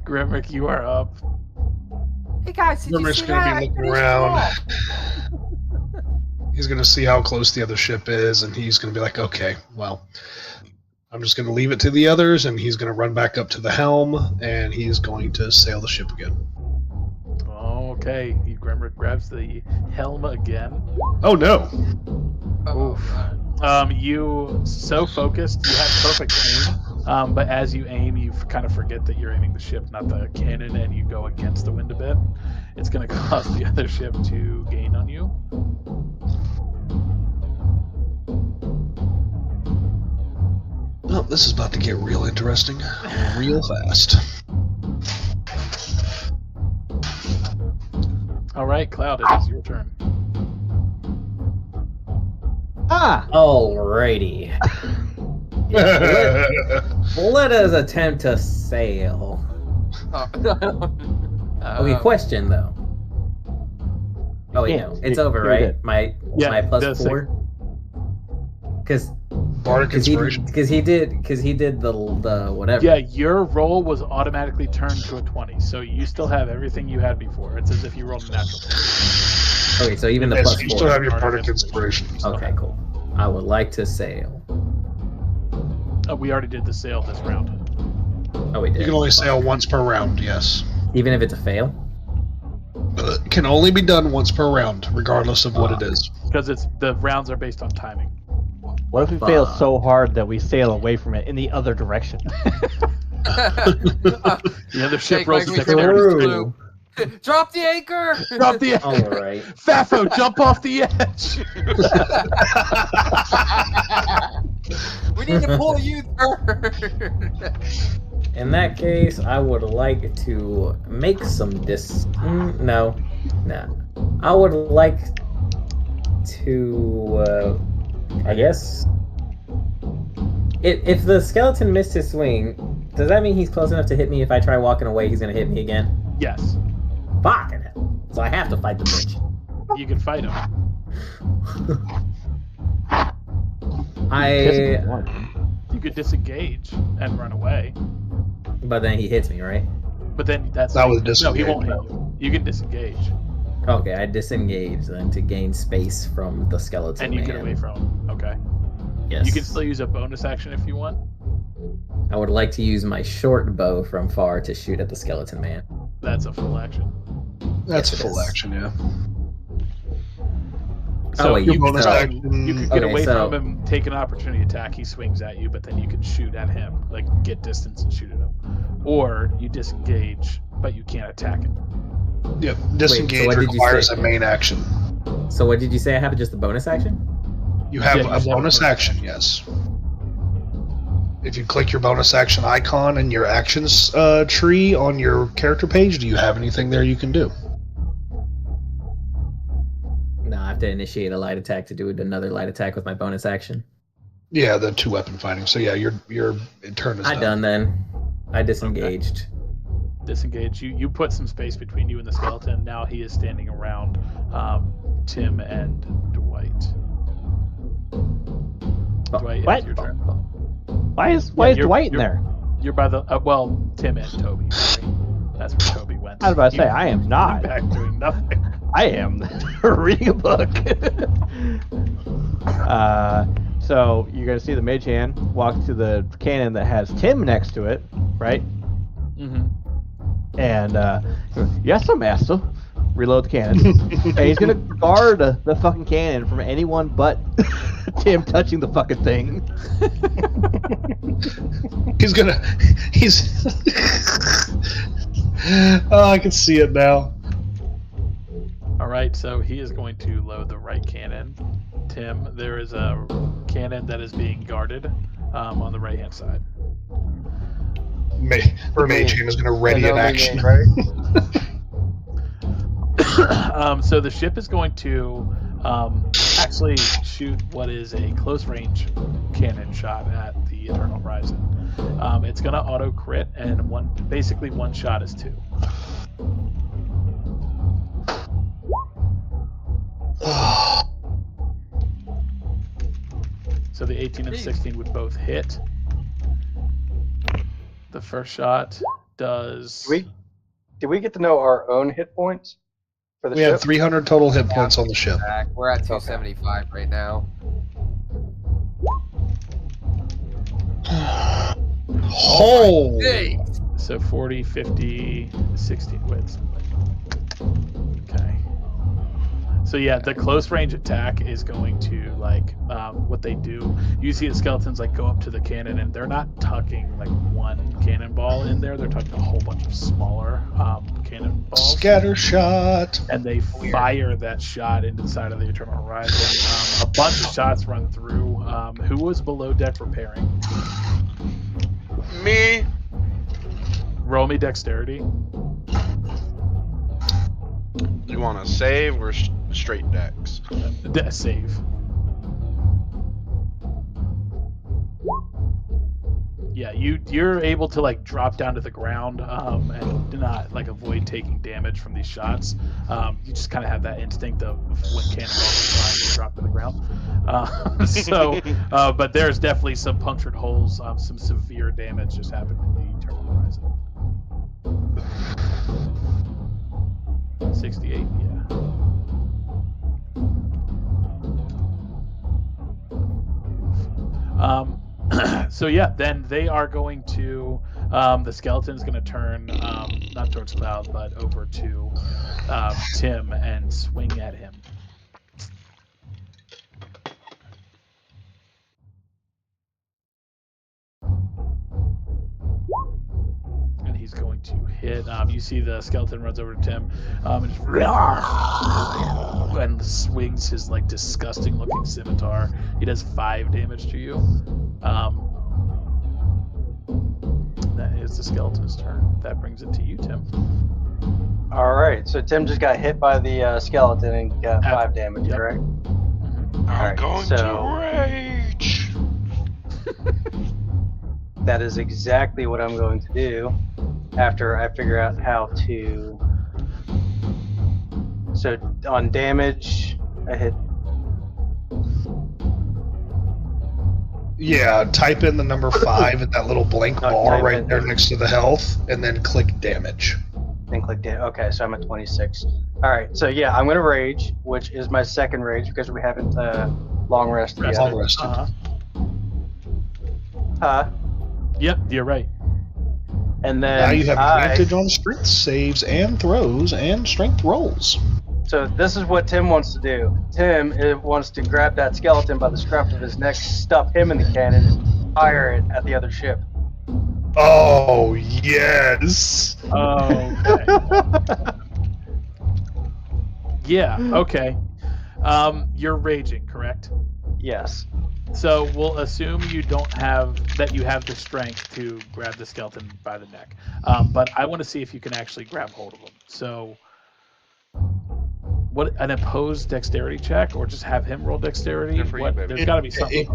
Speaker 1: Grimrick, you are up.
Speaker 3: Hey guys, did you
Speaker 5: Grimrick's
Speaker 3: see
Speaker 5: gonna
Speaker 3: that?
Speaker 5: be looking
Speaker 3: I finished
Speaker 5: around.
Speaker 3: small.
Speaker 5: He's gonna see how close the other ship is, and he's gonna be like, okay, well, I'm just gonna leave it to the others, and he's gonna run back up to the helm, and he's going to sail the ship again.
Speaker 1: Okay, Grimrick grabs the helm again.
Speaker 5: Oh no!
Speaker 3: Oh,
Speaker 1: Oof.
Speaker 3: God.
Speaker 1: You so focused, you had perfect aim, but as you aim, you kind of forget that you're aiming the ship, not the cannon, and you go against the wind a bit. It's going to cause the other ship to gain on you.
Speaker 5: Well, this is about to get real interesting, real fast.
Speaker 1: All right, Cloud, it is your turn.
Speaker 6: Ah!
Speaker 2: Alrighty. Let us attempt to sail. Okay, question though. Oh wait, no, it's over, right? My plus
Speaker 1: that's
Speaker 2: 4. Because
Speaker 5: Bardic inspiration.
Speaker 2: he did the whatever.
Speaker 1: Yeah, your roll was automatically turned to a 20, so you still have everything you had before. It's as if you rolled a natural 20.
Speaker 2: Okay, so even the
Speaker 5: Yes,
Speaker 2: plus
Speaker 5: you
Speaker 2: 4.
Speaker 5: still have your Bardic inspiration.
Speaker 2: Okay, cool. I would like to sail.
Speaker 1: We already did the sail this round.
Speaker 2: Oh, we did.
Speaker 5: You can only sail once per round. Yes.
Speaker 2: Even if it's a fail.
Speaker 5: It can only be done once per round, regardless of what it is.
Speaker 1: Because the rounds are based on timing.
Speaker 6: What if we fail so hard that we sail away from it in the other direction?
Speaker 1: The other ship
Speaker 3: Jake,
Speaker 1: rolls
Speaker 3: like,
Speaker 1: a
Speaker 3: we
Speaker 1: dexterity.
Speaker 2: True.
Speaker 3: Drop the anchor!
Speaker 1: Drop the edge.
Speaker 2: Alright.
Speaker 1: Fafo, jump off the edge.
Speaker 3: We need to pull you third.
Speaker 2: In that case, I would like to make some no. I would like to, I guess... If the skeleton missed his swing, does that mean he's close enough to hit me? If I try walking away, he's gonna hit me again?
Speaker 1: Yes,
Speaker 2: Fucking it. So I have to fight the bitch.
Speaker 1: you can fight him. You could disengage and run away,
Speaker 2: But then he hits me, right?
Speaker 1: but then that's
Speaker 5: That was
Speaker 1: no, he
Speaker 5: disengage.
Speaker 1: won't hit you. You can disengage,
Speaker 2: Okay, I disengage then to gain space from the skeleton
Speaker 1: and you
Speaker 2: man.
Speaker 1: get away from him. Okay.
Speaker 2: Yes.
Speaker 1: You can still use a bonus action if you want.
Speaker 2: I would like to use my short bow from far to shoot at the skeleton man.
Speaker 1: That's a full action.
Speaker 5: That's
Speaker 2: Yes, it
Speaker 5: full
Speaker 2: is.
Speaker 5: action, yeah.
Speaker 1: So
Speaker 2: wait,
Speaker 1: you,
Speaker 2: you-
Speaker 5: bonus
Speaker 2: so-
Speaker 5: action.
Speaker 1: you could get
Speaker 2: Okay,
Speaker 1: away
Speaker 2: so-
Speaker 1: from him, take an opportunity attack. He swings at you, but then you can shoot at him, like get distance and shoot at him. Or you disengage, but you can't attack him.
Speaker 5: Yep. Disengage
Speaker 2: what did you
Speaker 5: requires
Speaker 2: say?
Speaker 5: a main action.
Speaker 2: So what did you say? I have just a bonus action?
Speaker 5: You have
Speaker 1: Yeah, you
Speaker 5: a
Speaker 1: have a
Speaker 5: bonus
Speaker 1: bonus
Speaker 5: action, yes. If you click your bonus action icon in your actions tree on your character page, do you have anything there you can do?
Speaker 2: No, I have to initiate a light attack to do another light attack with my bonus action.
Speaker 5: Yeah, the 2-weapon fighting. So yeah, your turn is
Speaker 2: I done then. I disengaged.
Speaker 1: Disengage. You put some space between you and the skeleton. Now he is standing around Tim and Dwight. Dwight,
Speaker 6: What?
Speaker 1: it's your turn.
Speaker 6: Why is
Speaker 1: you're-
Speaker 6: Dwight in
Speaker 1: you're-
Speaker 6: there?
Speaker 1: You're by the Tim and Toby. Sorry. That's where Toby went.
Speaker 6: I was about to say,
Speaker 1: He-
Speaker 6: I am
Speaker 1: he
Speaker 6: not.
Speaker 1: Back doing nothing.
Speaker 6: I am reading a book. So you're gonna see the mage hand walk to the cannon that has Tim next to it, right?
Speaker 1: Mm-hmm.
Speaker 6: And yes, master. Reload the cannon. And he's gonna guard the fucking cannon from anyone but Tim touching the fucking thing.
Speaker 5: He's oh, I can see it now.
Speaker 1: All right, so he is going to load the right cannon. Tim, there is a cannon that is being guarded on the right-hand side.
Speaker 5: The mage hand is going to ready in action.
Speaker 4: Right?
Speaker 1: So the ship is going to actually shoot what is a close-range cannon shot at the Eternal Horizon. It's going to auto-crit, and basically one shot is 2. So the 18 and 16 would both hit. The first shot does.
Speaker 4: Did we get to know our own hit points for the
Speaker 5: We
Speaker 4: ship?
Speaker 5: have 300 total hit points on the ship.
Speaker 3: We're at 275 right now.
Speaker 5: Holy!
Speaker 1: So 40, 50, 16 wits. Okay. So yeah, the close range attack is going to what they do. You see the skeletons go up to the cannon, and they're not tucking one cannonball in there. They're tucking a whole bunch of smaller cannonballs.
Speaker 5: Scatter shot.
Speaker 1: And they fire that shot into the side of the Eternal Horizon. A bunch of shots run through. Who was below deck repairing?
Speaker 7: Me.
Speaker 1: Roll me dexterity.
Speaker 7: You want to save or straight dex?
Speaker 1: Save. Yeah, you're able to drop down to the ground and do not avoid taking damage from these shots. You just kind of have that instinct of when cannonballs are flying, you drop to the ground. But there's definitely some punctured holes, some severe damage just happened in the Eternal Horizon. 68, yeah. So yeah, then they are going to the skeleton's going to turn not towards Cloud but over to Tim and swing at him. And he's going to hit. You see the skeleton runs over to Tim and swings his disgusting looking scimitar. He does 5 damage to you. That is the skeleton's turn. That brings it to you, Tim.
Speaker 4: All right, so Tim just got hit by the skeleton and got 5 damage,
Speaker 1: Yep.
Speaker 4: right?
Speaker 7: I'm
Speaker 4: Alright,
Speaker 7: going
Speaker 4: so-
Speaker 7: to rage.
Speaker 4: That is exactly what I'm going to do after I figure out how to. So on damage, I hit.
Speaker 5: Yeah, type in the number 5 at that little blank bar
Speaker 4: type
Speaker 5: right
Speaker 4: in-
Speaker 5: there next to the health, and then click damage.
Speaker 4: Then click damage. Okay, so I'm at 26. All right, so yeah, I'm gonna rage, which is my second rage because we haven't long rested yet.
Speaker 5: Long rested.
Speaker 4: Huh?
Speaker 1: Yep, you're right.
Speaker 4: And then
Speaker 5: Now you have advantage on strength saves and throws and strength rolls.
Speaker 4: So this is what Tim wants to do. Tim wants to grab that skeleton by the scruff of his neck, stuff him in the cannon, and fire it at the other ship.
Speaker 5: Oh, yes.
Speaker 1: Oh, okay. Yeah, okay. You're raging, correct?
Speaker 4: Yes.
Speaker 1: So we'll assume you have the strength to grab the skeleton by the neck. But I want to see if you can actually grab hold of him. So what, an opposed dexterity check, or just have him roll dexterity?
Speaker 7: Good for you, baby.
Speaker 1: There's got to be something.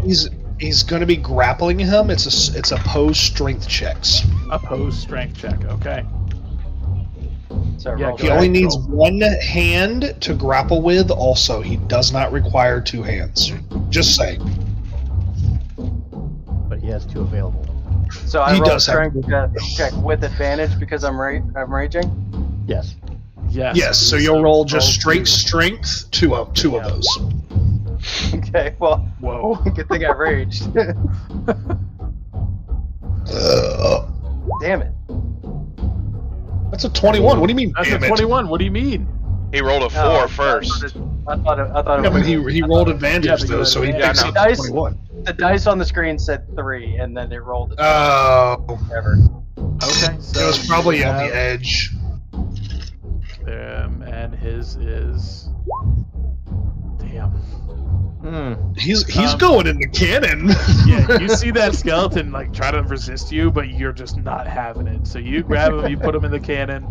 Speaker 5: He's going to be grappling him. It's opposed strength checks.
Speaker 1: Opposed strength check. Okay.
Speaker 4: So
Speaker 1: Yeah,
Speaker 4: roll
Speaker 5: He
Speaker 1: go
Speaker 5: only
Speaker 1: ahead,
Speaker 5: needs
Speaker 1: roll.
Speaker 5: one hand to grapple with. Also, he does not require 2 hands. Just saying.
Speaker 6: But he has 2 available.
Speaker 4: So I
Speaker 5: He
Speaker 4: roll a
Speaker 5: does have-
Speaker 4: strength check with advantage because I'm raging.
Speaker 6: Yes.
Speaker 5: Yes, so you'll roll just straight strength, two of those.
Speaker 4: Okay, well,
Speaker 1: Whoa.
Speaker 4: good thing I raged. Damn it.
Speaker 5: That's a 21. What do you mean?
Speaker 1: That's
Speaker 5: damn
Speaker 1: a
Speaker 5: it?
Speaker 1: 21. What do you mean?
Speaker 7: He rolled a 4
Speaker 4: No,
Speaker 7: first.
Speaker 4: I thought it
Speaker 5: Yeah, but he rolled advantage
Speaker 1: but you
Speaker 5: though,
Speaker 1: had
Speaker 5: so he
Speaker 1: advantage.
Speaker 5: picks
Speaker 7: Yeah,
Speaker 5: up
Speaker 4: no.
Speaker 5: the
Speaker 4: Dice-
Speaker 5: 21.
Speaker 4: The dice on the screen said 3, and then it rolled it.
Speaker 5: Oh,
Speaker 1: Okay, so
Speaker 5: it was probably
Speaker 1: you
Speaker 5: on the
Speaker 1: have,
Speaker 5: edge.
Speaker 1: and his is. Damn.
Speaker 5: He's
Speaker 1: Um,
Speaker 5: going in the cannon.
Speaker 1: Yeah, you see that skeleton like try to resist you, but you're just not having it. So you grab him, you put him in the cannon.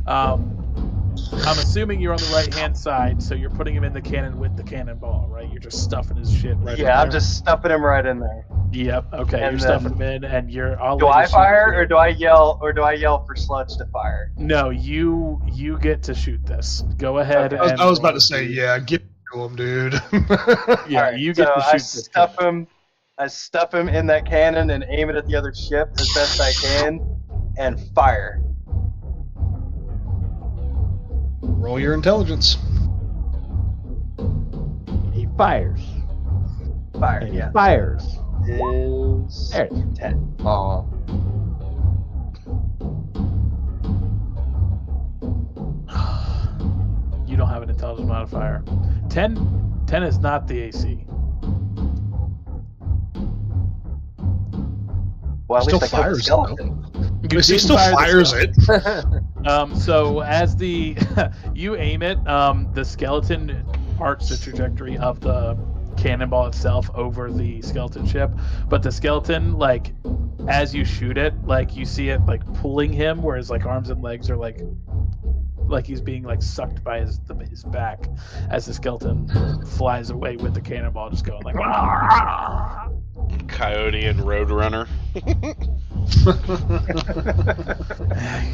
Speaker 1: I'm assuming you're on the right hand side, so you're putting him in the cannon with the cannonball, right? You're just stuffing his shit right in there.
Speaker 4: Yeah, I'm just stuffing him right in there.
Speaker 1: Yep. Okay,
Speaker 4: And
Speaker 1: you're stuffing him in, and you're. I'll
Speaker 4: Do
Speaker 1: let you
Speaker 4: I
Speaker 1: shoot
Speaker 4: fire,
Speaker 1: too.
Speaker 4: or do I yell for Sludge to fire?
Speaker 1: No, you get to shoot this. Go ahead.
Speaker 4: Okay.
Speaker 1: And
Speaker 5: I was about
Speaker 1: roll
Speaker 5: to say,
Speaker 1: the-
Speaker 5: yeah, get to him, dude.
Speaker 1: Yeah,
Speaker 4: Alright,
Speaker 1: you get
Speaker 4: so
Speaker 1: to shoot
Speaker 4: I
Speaker 1: this.
Speaker 4: stuff him. I stuff him in that cannon and aim it at the other ship as best I can, and fire.
Speaker 5: Roll your intelligence.
Speaker 6: He fires.
Speaker 4: Fire,
Speaker 6: And
Speaker 4: yeah.
Speaker 6: he fires.
Speaker 4: Is
Speaker 6: There.
Speaker 4: 10.
Speaker 3: Oh.
Speaker 1: You don't have an intelligence modifier. 10 is not the AC.
Speaker 4: Well, at
Speaker 5: Still
Speaker 4: least I killed the
Speaker 5: fires it,
Speaker 4: skeleton.
Speaker 5: At least he
Speaker 1: didn't
Speaker 5: still
Speaker 1: fire the
Speaker 5: fires
Speaker 1: skeleton.
Speaker 5: it.
Speaker 1: So as the you aim it, the skeleton arcs the trajectory of the cannonball itself over the skeleton ship, but the skeleton, like, as you shoot it, like, you see it like pulling him, where his like arms and legs are like he's being like sucked by his back as the skeleton flies away with the cannonball, just going like.
Speaker 7: Coyote and Roadrunner.
Speaker 1: You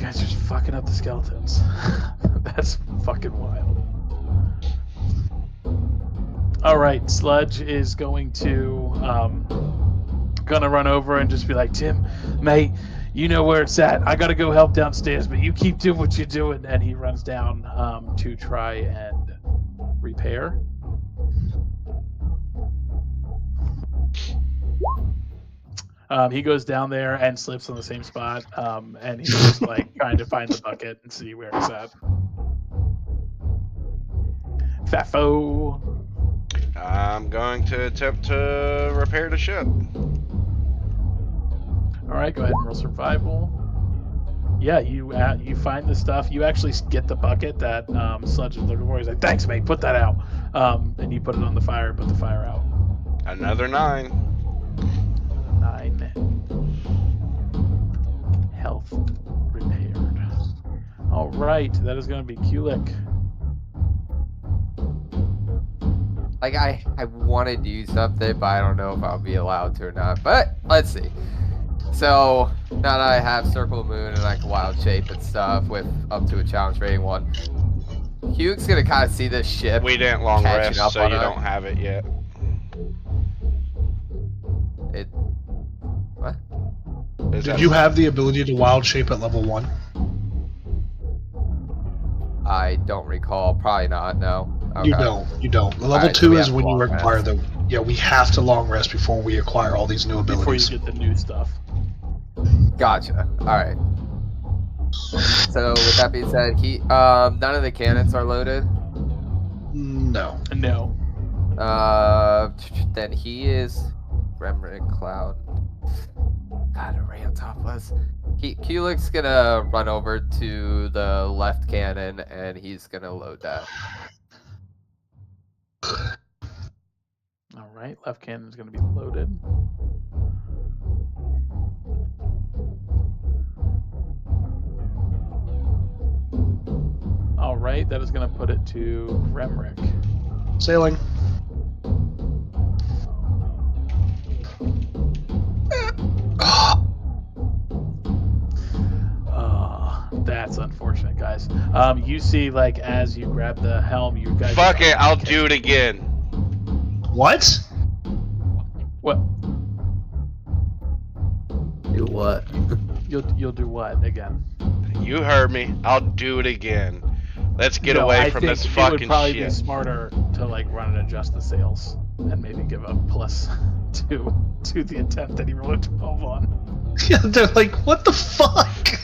Speaker 1: guys are just fucking up the skeletons. That's fucking wild. All right, Sludge is going to gonna run over and just be like, Tim, mate, you know where it's at. I gotta go help downstairs, but you keep doing what you're doing. And he runs down to try and repair. He goes down there and slips on the same spot, and he's just like trying to find the bucket and see where it's at. Fafo.
Speaker 7: I'm going to attempt to repair the ship.
Speaker 1: All right, go ahead and roll survival. Yeah, you find the stuff. You actually get the bucket that Sludge is looking for. He's like, "Thanks, mate. Put that out." And you put it on the fire. Put the fire out.
Speaker 7: Another 9.
Speaker 1: 9. Health repaired. All right, that is going to be Kulik.
Speaker 3: Like, I want to do something, but I don't know if I'll be allowed to or not. But let's see. So now that I have Circle of Moon and like a wild shape and stuff with up to a challenge rating 1, Hugh's gonna kind of see this ship.
Speaker 7: We didn't long
Speaker 3: Catching
Speaker 7: rest,
Speaker 3: up
Speaker 7: so
Speaker 3: on
Speaker 7: you
Speaker 3: her.
Speaker 7: don't have it yet.
Speaker 3: It. What?
Speaker 7: Is
Speaker 5: Did
Speaker 7: that-
Speaker 5: you have the ability to wild shape at level 1?
Speaker 3: I don't recall. Probably not. No. Okay.
Speaker 5: You don't. The level
Speaker 3: Alright, so
Speaker 5: 2
Speaker 3: we
Speaker 5: is
Speaker 3: have
Speaker 5: when you
Speaker 3: long
Speaker 5: acquire
Speaker 3: rest.
Speaker 5: the. Yeah, we have to long rest before we acquire all these new
Speaker 1: Before you
Speaker 5: abilities.
Speaker 1: get the new stuff.
Speaker 3: Gotcha. All right. So with that being said, none of the cannons are loaded.
Speaker 5: No.
Speaker 1: No.
Speaker 3: Then he is Remnant Cloud. God, array on top of us. Kulik's gonna run over to the left cannon and he's gonna load that.
Speaker 1: All right, left cannon is going to be loaded. All right, that is going to put it to Remrick.
Speaker 5: Sailing.
Speaker 1: That's unfortunate, guys. You see, like, as you grab the helm, you guys.
Speaker 7: Fuck it, I'll do it again.
Speaker 5: What?
Speaker 1: What?
Speaker 2: Do what?
Speaker 1: You'll do what again?
Speaker 7: You heard me. I'll do it again. Let's get
Speaker 1: No,
Speaker 7: away
Speaker 1: I
Speaker 7: from
Speaker 1: think
Speaker 7: this
Speaker 1: it would
Speaker 7: fucking
Speaker 1: probably be
Speaker 7: shit.
Speaker 1: smarter to like run and adjust the sails and maybe give a plus to the attempt that he rolled a 12 on.
Speaker 5: Yeah, they're like, what the fuck?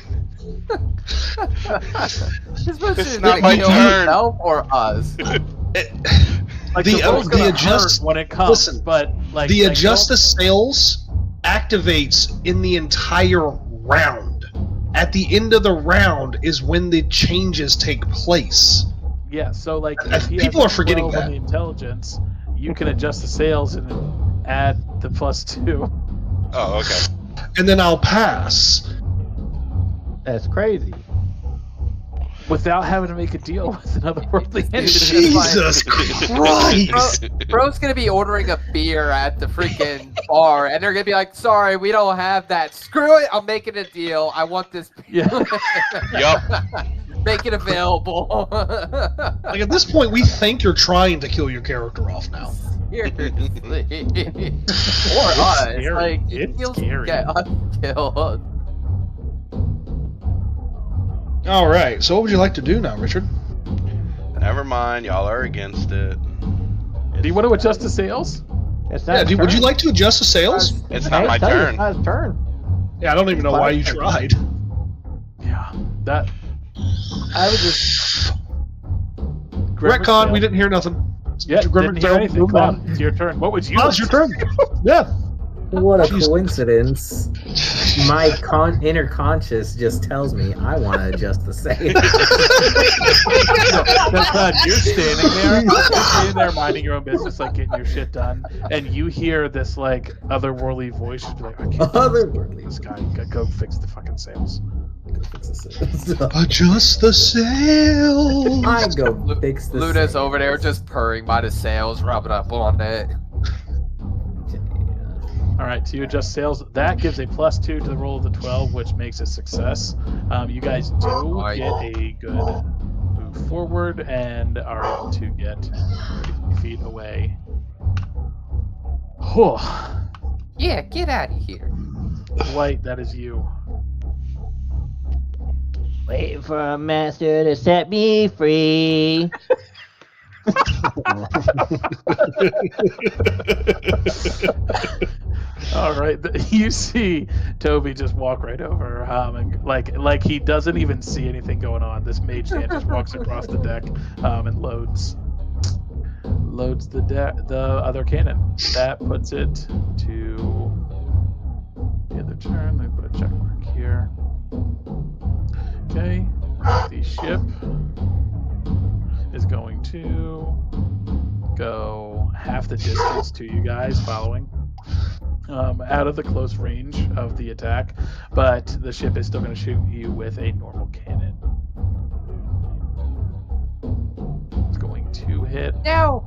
Speaker 3: It's
Speaker 7: not my turn.
Speaker 3: Or us.
Speaker 1: Like
Speaker 5: The,
Speaker 1: the roll's
Speaker 5: the
Speaker 1: gonna
Speaker 5: adjust-
Speaker 1: hurt when it comes,
Speaker 5: listen,
Speaker 1: but like
Speaker 5: the
Speaker 1: like,
Speaker 5: adjust
Speaker 1: don't-
Speaker 5: the sails activates in the entire round. At the end of the round is when the changes take place.
Speaker 1: Yeah, so like
Speaker 5: Uh,
Speaker 1: if he
Speaker 5: people
Speaker 1: has
Speaker 5: are forgetting
Speaker 1: 12 on
Speaker 5: that.
Speaker 1: the intelligence, you can adjust the sails and add the +2.
Speaker 7: Oh, okay.
Speaker 5: And then I'll pass.
Speaker 6: That's crazy.
Speaker 1: Without having to make a deal with another worldly entity.
Speaker 5: Jesus Christ!
Speaker 3: Bro's gonna be ordering a beer at the freaking bar, and they're gonna be like, "Sorry, we don't have that. Screw it. I'm making a deal. I want this.
Speaker 1: Yeah.
Speaker 7: Yup.
Speaker 3: Make it available."
Speaker 5: Like at this point, we think you're trying to kill your character off now.
Speaker 3: Seriously. Or us.
Speaker 1: scary.
Speaker 3: Like,
Speaker 1: It's
Speaker 3: you'll
Speaker 1: scary.
Speaker 3: get us killed.
Speaker 5: All right. So what would you like to do now, Richard?
Speaker 7: Never mind, y'all are against it.
Speaker 1: Do you want to adjust the sails?
Speaker 6: It's
Speaker 5: Yeah.
Speaker 6: not.
Speaker 5: Would you like to adjust the sails?
Speaker 7: It's not my turn.
Speaker 6: It's not his turn.
Speaker 5: Yeah. I don't even know why you tried.
Speaker 1: Yeah. That. I would just.
Speaker 5: Retcon. We didn't hear nothing.
Speaker 1: Yeah,
Speaker 5: Grimmer
Speaker 1: didn't hear
Speaker 5: failed.
Speaker 1: anything.
Speaker 5: Move
Speaker 1: Cloud,
Speaker 5: on.
Speaker 1: it's your turn. What would you?
Speaker 5: Oh, it's your turn. Yeah.
Speaker 2: What a
Speaker 5: Jeez.
Speaker 2: coincidence. My inner conscious just tells me I want to adjust the sail.
Speaker 1: Cloud, you're standing there minding your own business, like getting your shit done, and you hear this like otherworldly voice just be like, "I can't do
Speaker 2: Otherworldly.
Speaker 1: this guy. Go fix the fucking sails."
Speaker 5: Adjust the sails.
Speaker 2: I go fix the
Speaker 3: Luna's
Speaker 2: sails.
Speaker 3: over there just purring by the sails, rubbing up on it.
Speaker 1: All right, so you adjust sails. That gives a +2 to the roll of the 12, which makes a success. You guys do get a good move forward and are able to get 50 feet away. Whew.
Speaker 3: Yeah, get out of here.
Speaker 1: White, that is you.
Speaker 6: Wait for a master to set me free.
Speaker 1: All right, you see Toby just walk right over, and like he doesn't even see anything going on. This mage hand just walks across the deck, and loads the other cannon. That puts it to the other turn. Let me put a check mark here. Okay, the ship is going to go half the distance to you guys following. Out of the close range of the attack, but the ship is still going to shoot you with a normal cannon. It's going to hit.
Speaker 3: No.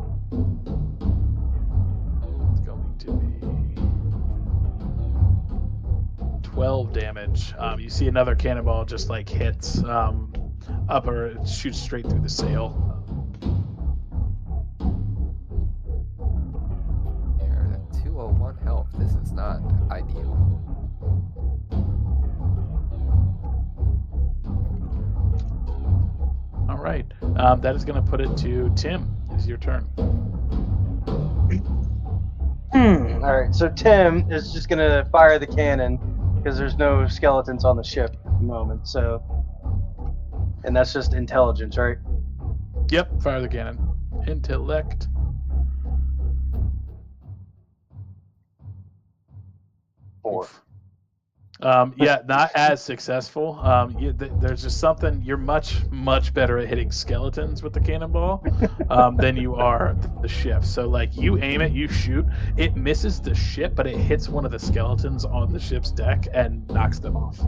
Speaker 1: It's going to be 12 damage. You see another cannonball just like hits upper, it shoots straight through the sail.
Speaker 3: You're at 201 health. This is not ideal.
Speaker 1: All right, that is going to put it to Tim. It's your turn.
Speaker 4: All right, so Tim is just gonna fire the cannon because there's no skeletons on the ship at the moment. So, and that's just intelligence, right?
Speaker 1: Yep, fire the cannon. Intellect.
Speaker 4: Four.
Speaker 1: Yeah, not as successful. There's just something. You're much better at hitting skeletons with the cannonball than you are the ship. So like you aim it, you shoot, it misses the ship, but it hits one of the skeletons on the ship's deck and knocks them off.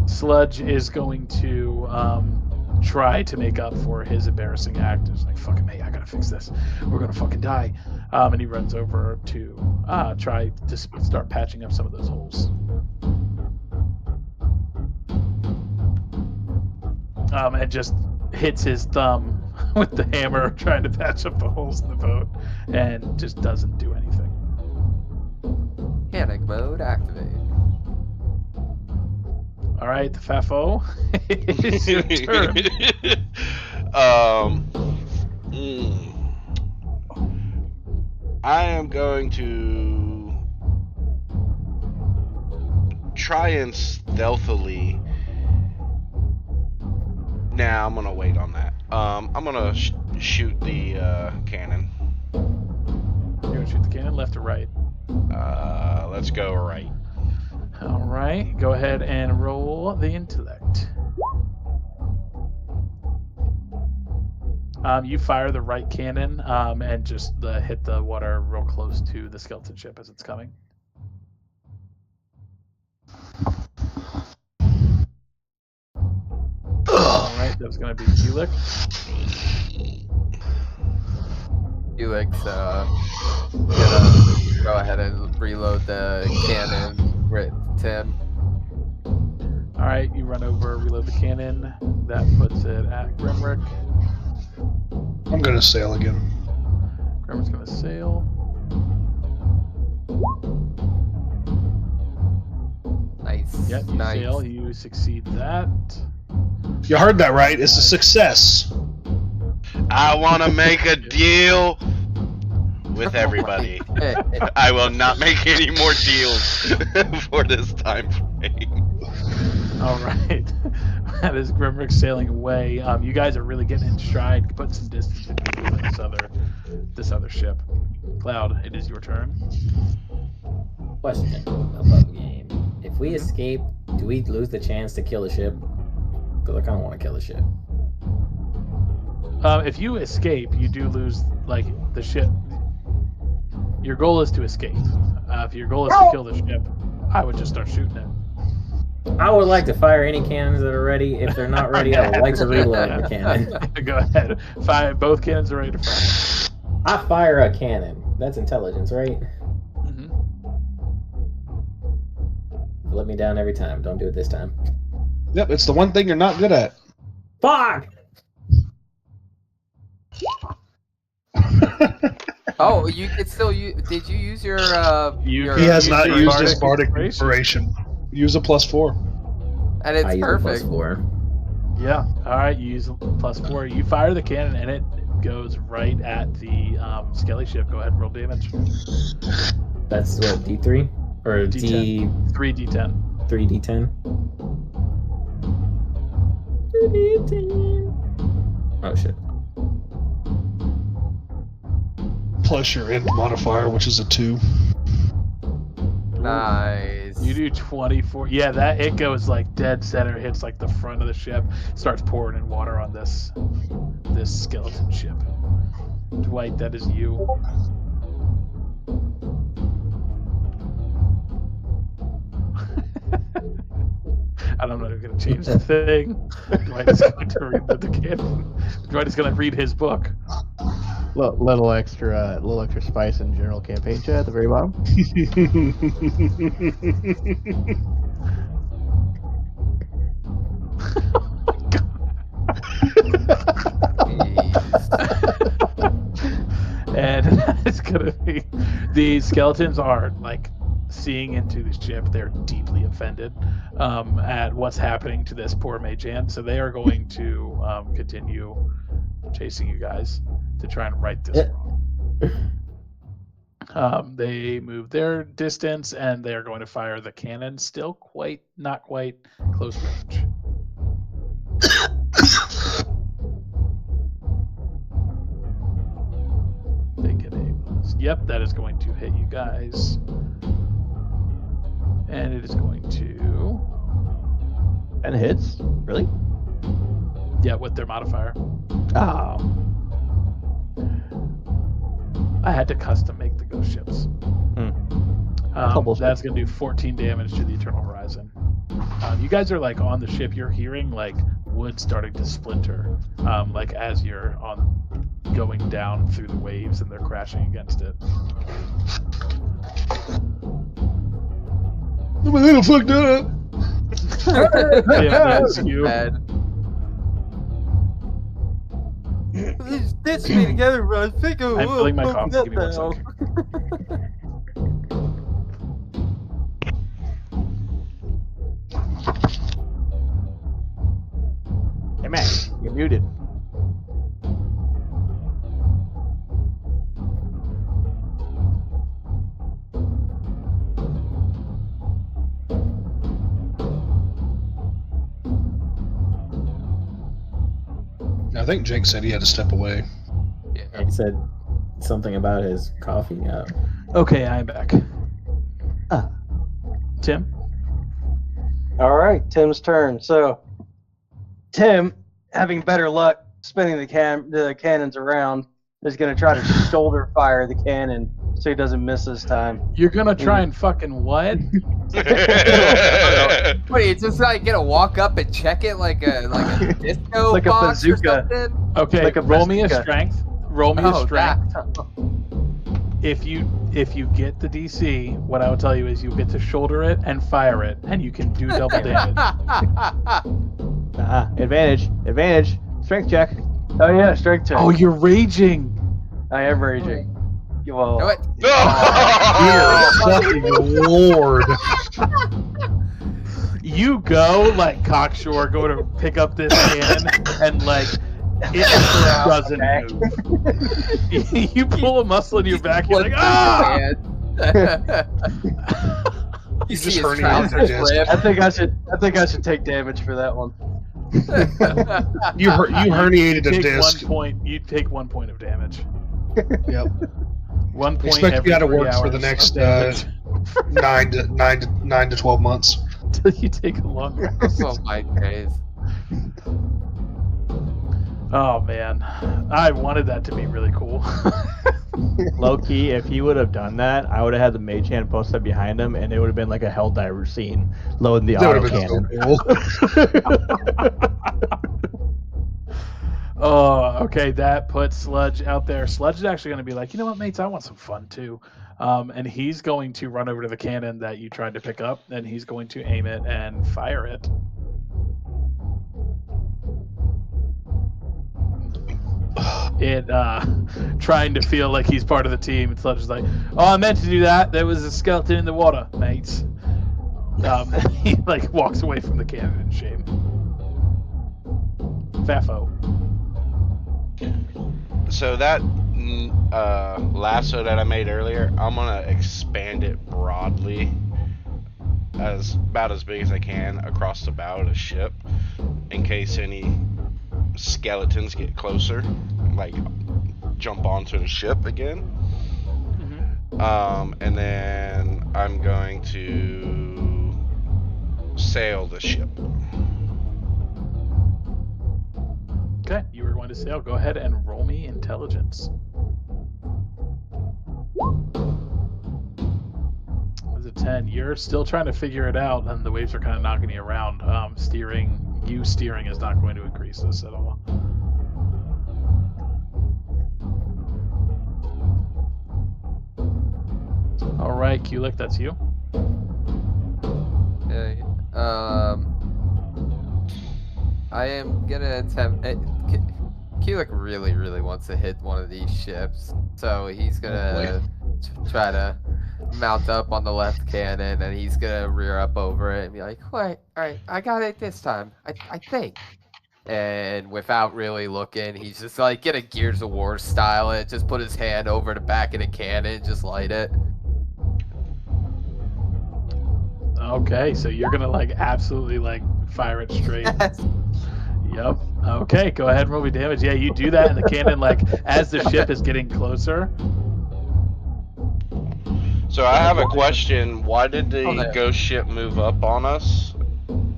Speaker 1: Sludge is going to try to make up for his embarrassing act. It's like, fucking me, I gotta fix this. We're gonna fucking die. And he runs over to try to start patching up some of those holes. And just hits his thumb with the hammer trying to patch up the holes in the boat and just doesn't do anything.
Speaker 3: Panic mode activated.
Speaker 1: All right, the Fafo. It's your turn.
Speaker 7: I am going to try and stealthily. Nah, I'm gonna wait on that. I'm gonna shoot the cannon.
Speaker 1: You're gonna shoot the cannon, left or right?
Speaker 7: Let's go right.
Speaker 1: All right, go ahead and roll the intellect. You fire the right cannon and just hit the water real close to the skeleton ship as it's coming. All right, that was going to be Helix.
Speaker 3: Helix, gonna go ahead and reload the cannon right to him.
Speaker 1: All right, you run over, reload the cannon. That puts it at Grimrick.
Speaker 5: I'm gonna sail again.
Speaker 1: Grimrick's going to sail.
Speaker 3: Nice.
Speaker 1: Yep, you
Speaker 3: nice.
Speaker 1: sail. You succeed that.
Speaker 5: You heard that right. It's a success.
Speaker 7: I want to make a deal with everybody. I will not make any more deals for this time frame.
Speaker 1: All right. As Grimrick sailing away, you guys are really getting in stride, putting some distance between you and this other ship. Cloud, it is your turn.
Speaker 2: Question about the game. If we escape, do we lose the chance to kill the ship? Because I kind of want to kill the ship.
Speaker 1: If you escape, you do lose the ship. Your goal is to escape. If your goal is to kill the ship, I would just start shooting it.
Speaker 2: I would like to fire any cannons that are ready. If they're not ready, I would like to reload the cannon.
Speaker 1: Go ahead. Fire. Both cannons are ready to fire.
Speaker 2: I fire a cannon. That's intelligence, right?
Speaker 1: Mm-hmm.
Speaker 2: Let me down every time. Don't do it this time.
Speaker 5: Yep, it's the one thing you're not good at.
Speaker 2: Fuck!
Speaker 3: Oh, you could still use. Did you use your?
Speaker 5: He has not
Speaker 1: your
Speaker 5: used his
Speaker 1: bardic
Speaker 5: bardic inspiration. Use a +4.
Speaker 3: And it's
Speaker 2: I use a
Speaker 3: perfect.
Speaker 2: +4.
Speaker 1: Yeah. All right. You use a +4. You fire the cannon, and it goes right at the skelly ship. Go ahead and roll damage.
Speaker 2: That's what, D3 or
Speaker 1: D10. 3d10.
Speaker 2: 3d10. 3d10. Oh shit.
Speaker 5: Plus your int modifier, which is a 2.
Speaker 3: Nice.
Speaker 1: You do 24. Yeah, it goes dead center, hits the front of the ship, starts pouring in water on this skeleton ship. Dwight, that is you. I don't know if I'm going to change the thing. Dwight is going to read the cannon. Dwight is going to read his book.
Speaker 6: Little extra spice in general campaign chat at the very bottom.
Speaker 1: And it's gonna be the skeletons are seeing into the ship. They're deeply offended at what's happening to this poor Mage Hand, so they are going to continue chasing you guys to try and right this wrong. They move their distance and they are going to fire the cannon, still not quite close range. They get a yep, that is going to hit you guys. And it is going to...
Speaker 6: And hits? Really?
Speaker 1: Yeah, with their modifier.
Speaker 6: Oh.
Speaker 1: I had to custom make the ghost ships. That's going to do 14 damage to the Eternal Horizon. You guys are on the ship. You're hearing wood starting to splinter, as you're going down through the waves and they're crashing against it.
Speaker 5: I'm a little fucked up.
Speaker 1: Yeah, that's you.
Speaker 3: Stitch me together, bro.
Speaker 1: I'm filling my coffee. Give me 1 second.
Speaker 6: muted.
Speaker 5: I think Jake said he had to step away.
Speaker 3: Yeah.
Speaker 2: He said something about his coffee.
Speaker 1: Okay, I'm back.
Speaker 6: Ah.
Speaker 1: Tim?
Speaker 4: All right, Tim's turn. So, Tim, having better luck spinning the cannons around, is going to try to shoulder fire the cannon so he doesn't miss this time.
Speaker 1: You're gonna try and fucking what?
Speaker 3: What, you just like gonna walk up and check it like a disco
Speaker 4: Like a
Speaker 3: box or
Speaker 4: bazooka.
Speaker 3: something?
Speaker 1: Okay,
Speaker 4: Like a
Speaker 1: roll me a
Speaker 4: bazooka.
Speaker 1: strength. Roll me a
Speaker 3: Oh,
Speaker 1: strength.
Speaker 3: that.
Speaker 1: If you get the DC, what I would tell you is you get to shoulder it and fire it, and you can do double damage.
Speaker 6: Advantage. Strength check.
Speaker 4: Oh yeah, strength check.
Speaker 1: Oh, you're raging.
Speaker 4: I am raging. Well,
Speaker 3: You know what?
Speaker 5: Dear fucking Lord.
Speaker 1: You go like cocksure, go to pick up this cannon, and like it doesn't move. You pull a muscle in your back, you're like, ah!
Speaker 3: You
Speaker 5: just
Speaker 3: see his
Speaker 5: herniated
Speaker 3: trousers
Speaker 5: your disc.
Speaker 3: rip.
Speaker 4: I think I should take damage for that one.
Speaker 5: You herniated a
Speaker 1: Take
Speaker 5: disc.
Speaker 1: 1 point. You take 1 point of damage.
Speaker 5: Yep.
Speaker 1: 1 point
Speaker 5: Expect
Speaker 1: every
Speaker 5: you out of
Speaker 1: 3
Speaker 5: work for the
Speaker 1: hours
Speaker 5: next
Speaker 1: of damage.
Speaker 5: 9 to 12 months.
Speaker 1: Till you take a long rest.
Speaker 3: Oh my days.
Speaker 1: Oh man, I wanted that to be really cool.
Speaker 6: Low key, if he would have done that, I would have had the mage hand posted behind him, and it would have been like a Helldiver scene, loading the
Speaker 5: That would
Speaker 6: auto
Speaker 5: have been
Speaker 6: cannon.
Speaker 5: so cool.
Speaker 1: Oh, okay, that puts Sludge out there. Sludge is actually going to be like, you know what, mates, I want some fun too. And he's going to run over to the cannon that you tried to pick up, and he's going to aim it and fire it. Trying to feel like he's part of the team. And Sludge is like, oh, I meant to do that. There was a skeleton in the water, mates. He like walks away from the cannon in shame. Fafo.
Speaker 7: So that lasso that I made earlier, I'm gonna expand it broadly, about as big as I can across the bow of the ship, in case any skeletons get closer, like jump onto the ship again. And then I'm going to sail the ship.
Speaker 1: Okay, you were going to sail. Go ahead and roll me intelligence. It was a 10. You're still trying to figure it out, and the waves are kind of knocking you around. Steering is not going to increase this at all. All right, Kulik, that's you.
Speaker 3: Okay. I am gonna attempt. Keelik really wants to hit one of these ships, so he's gonna try to mount up on the left cannon, and he's gonna rear up over it and be like, "Wait, all right, I got it this time. I think." And without really looking, he's just like get a Gears of War style it. Just put his hand over the back of the cannon, just light it.
Speaker 1: Okay, so you're gonna like absolutely like fire it straight.
Speaker 3: Yes.
Speaker 1: Yep. Okay, go ahead and roll me damage. Yeah, you do that, and the cannon, like, as the ship is getting closer.
Speaker 7: So I have a question. Why did the
Speaker 3: there.
Speaker 7: ghost ship move up on us?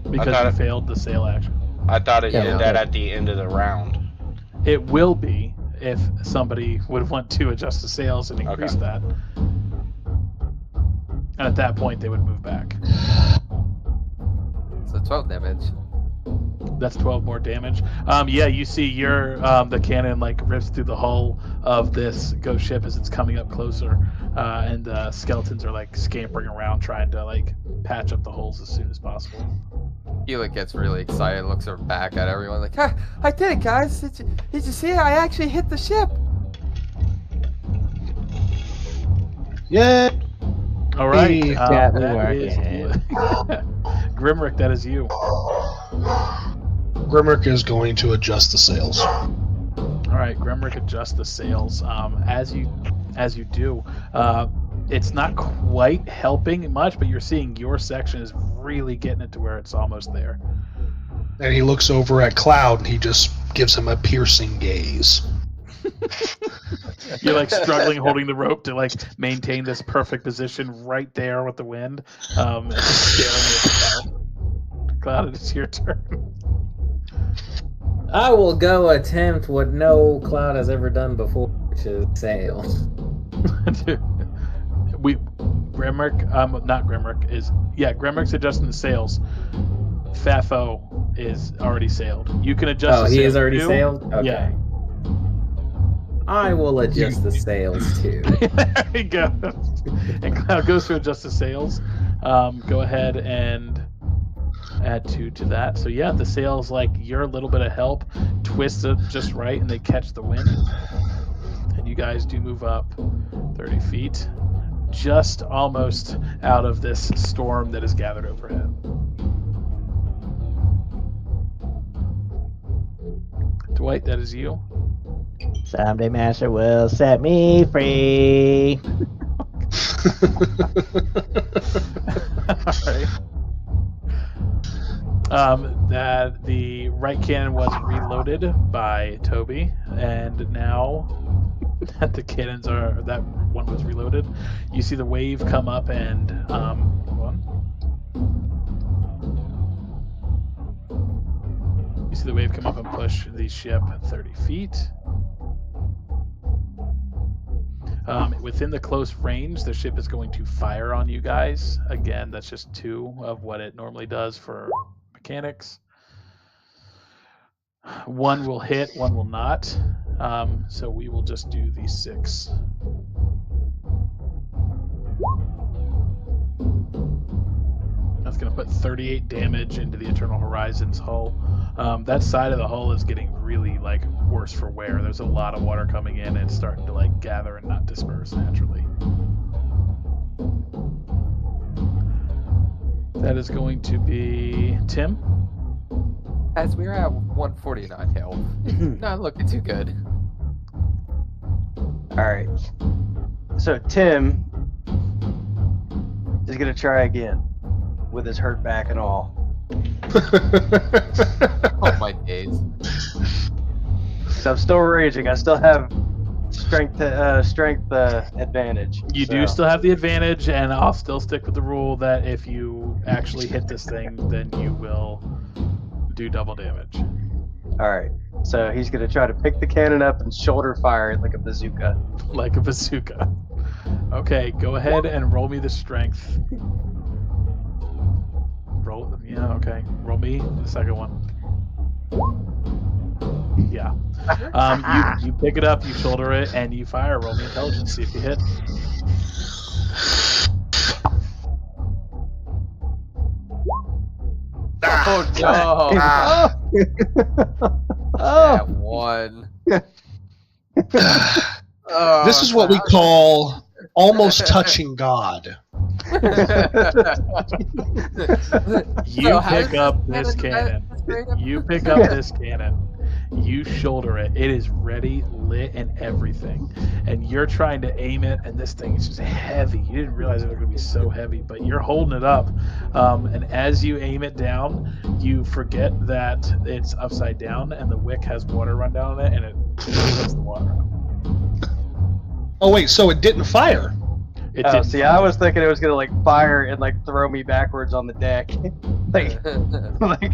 Speaker 1: Because
Speaker 7: thought
Speaker 1: you
Speaker 7: it-
Speaker 1: failed the sail action.
Speaker 7: I thought it
Speaker 2: Yeah,
Speaker 7: did
Speaker 2: well,
Speaker 7: that
Speaker 2: yeah.
Speaker 7: at the end of the round.
Speaker 1: It will be if somebody would want to adjust the sails and increase
Speaker 7: Okay.
Speaker 1: that. And at that point, they would move back.
Speaker 3: So 12 damage.
Speaker 1: That's 12 more damage. Yeah, you see your the cannon like rips through the hull of this ghost ship as it's coming up closer, and skeletons are like scampering around trying to like patch up the holes as soon as possible.
Speaker 3: Keelik gets really excited, looks back at everyone like, "Ah, I did it, guys! Did you see it? I actually hit the ship!"
Speaker 5: Yeah.
Speaker 1: All right,
Speaker 5: Hey,
Speaker 6: got me
Speaker 1: that is
Speaker 6: working.
Speaker 1: Grimrick. That is you.
Speaker 5: Grimrick is going to adjust the sails.
Speaker 1: All right, Grimrick adjusts the sails. As you do, it's not quite helping much, but you're seeing your section is really getting it to where it's almost there.
Speaker 5: And he looks over at Cloud and he just gives him a piercing gaze.
Speaker 1: You're like struggling holding the rope to like maintain this perfect position right there with the wind, and just staring at the Cloud, it's your turn.
Speaker 2: I will go attempt what no Cloud has ever done before, which is sail.
Speaker 1: Grimrick's adjusting the sails. Fafo is already sailed. You can adjust.
Speaker 2: Oh,
Speaker 1: the
Speaker 2: he
Speaker 1: sails
Speaker 2: is already
Speaker 1: too.
Speaker 2: sailed? Okay.
Speaker 1: Yeah.
Speaker 2: I will adjust the sails too.
Speaker 1: There you go. And Cloud goes to adjust the sails. Go ahead and add 2 to that. So yeah, the sails, like, you're a little bit of help, twist it just right, and they catch the wind. And you guys do move up 30 feet, just almost out of this storm that is gathered overhead. Dwight, that is you.
Speaker 6: Someday Master will set me free.
Speaker 1: Alright. That the right cannon was reloaded by Toby, and now that the cannons are, that one was reloaded, you see the wave come up and hold on. You see the wave come up and push the ship 30 feet. Within the close range, the ship is going to fire on you guys. Again, that's just 2 of what it normally does for mechanics. 1 will hit, 1 will not. So we will just do the 6. That's going to put 38 damage into the Eternal Horizons hull. That side of the hull is getting really like worse for wear. There's a lot of water coming in, and it's starting to like gather and not disperse naturally. That is going to be Tim.
Speaker 3: As we're at 149 health, not looking too good.
Speaker 4: Alright. So Tim is gonna try again with his hurt back and all.
Speaker 3: Oh my days.
Speaker 4: So I'm still raging. I still have strength advantage.
Speaker 1: You do still have the advantage, and I'll still stick with the rule that if you actually hit this thing, then you will do double damage.
Speaker 4: Alright. So he's gonna try to pick the cannon up and shoulder fire it like a bazooka.
Speaker 1: Like a bazooka. Okay, go ahead and roll me the strength. Roll, yeah, okay. Roll me the second one. Yeah. You pick it up, you shoulder it, and you fire. Roll me intelligence, see if you hit.
Speaker 3: Oh no! That one.
Speaker 5: This is what we call almost touching God.
Speaker 1: You pick up this cannon. You pick up this cannon. You shoulder it. It is ready, lit, and everything. And you're trying to aim it, and this thing is just heavy. You didn't realize it was going to be so heavy, but you're holding it up. And as you aim it down, you forget that it's upside down, and the wick has water run down on it, and it puts the water out.
Speaker 5: Oh wait, so it didn't fire?
Speaker 1: It
Speaker 4: Oh,
Speaker 1: didn't
Speaker 4: see, I was thinking it was gonna like fire and like throw me backwards on the deck, like a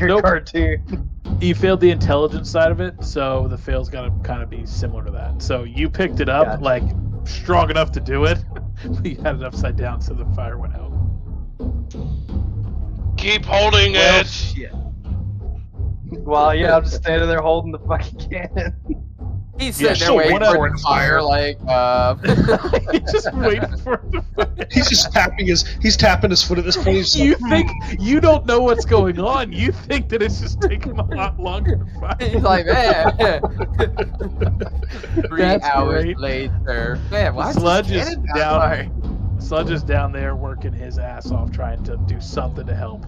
Speaker 1: Nope.
Speaker 4: cartoon.
Speaker 1: You failed the intelligence side of it, so the fail's got to kind of be similar to that. So you picked it up,
Speaker 4: Gotcha.
Speaker 1: like, strong enough to do it, but you had it upside down, so the fire went out.
Speaker 7: Keep holding
Speaker 4: Well,
Speaker 7: it.
Speaker 4: shit. Well, yeah, I'm just standing there holding the fucking cannon.
Speaker 3: He's
Speaker 1: Yeah,
Speaker 3: sitting
Speaker 1: so
Speaker 3: there waiting
Speaker 1: whatever.
Speaker 3: for it to fire, like,
Speaker 1: You just waited for it to fire.
Speaker 5: He's just tapping his foot at this point. He's
Speaker 1: You
Speaker 5: like,
Speaker 1: think you don't know what's going on. You think that it's just taking a lot longer to fire.
Speaker 3: he's like, man. 3
Speaker 1: That's
Speaker 3: hours
Speaker 1: great.
Speaker 3: later. Man, why is
Speaker 1: Sludge
Speaker 3: this
Speaker 1: is
Speaker 3: cannon not
Speaker 1: down.
Speaker 3: firing?
Speaker 1: Sludge is down there working his ass off, trying to do something to help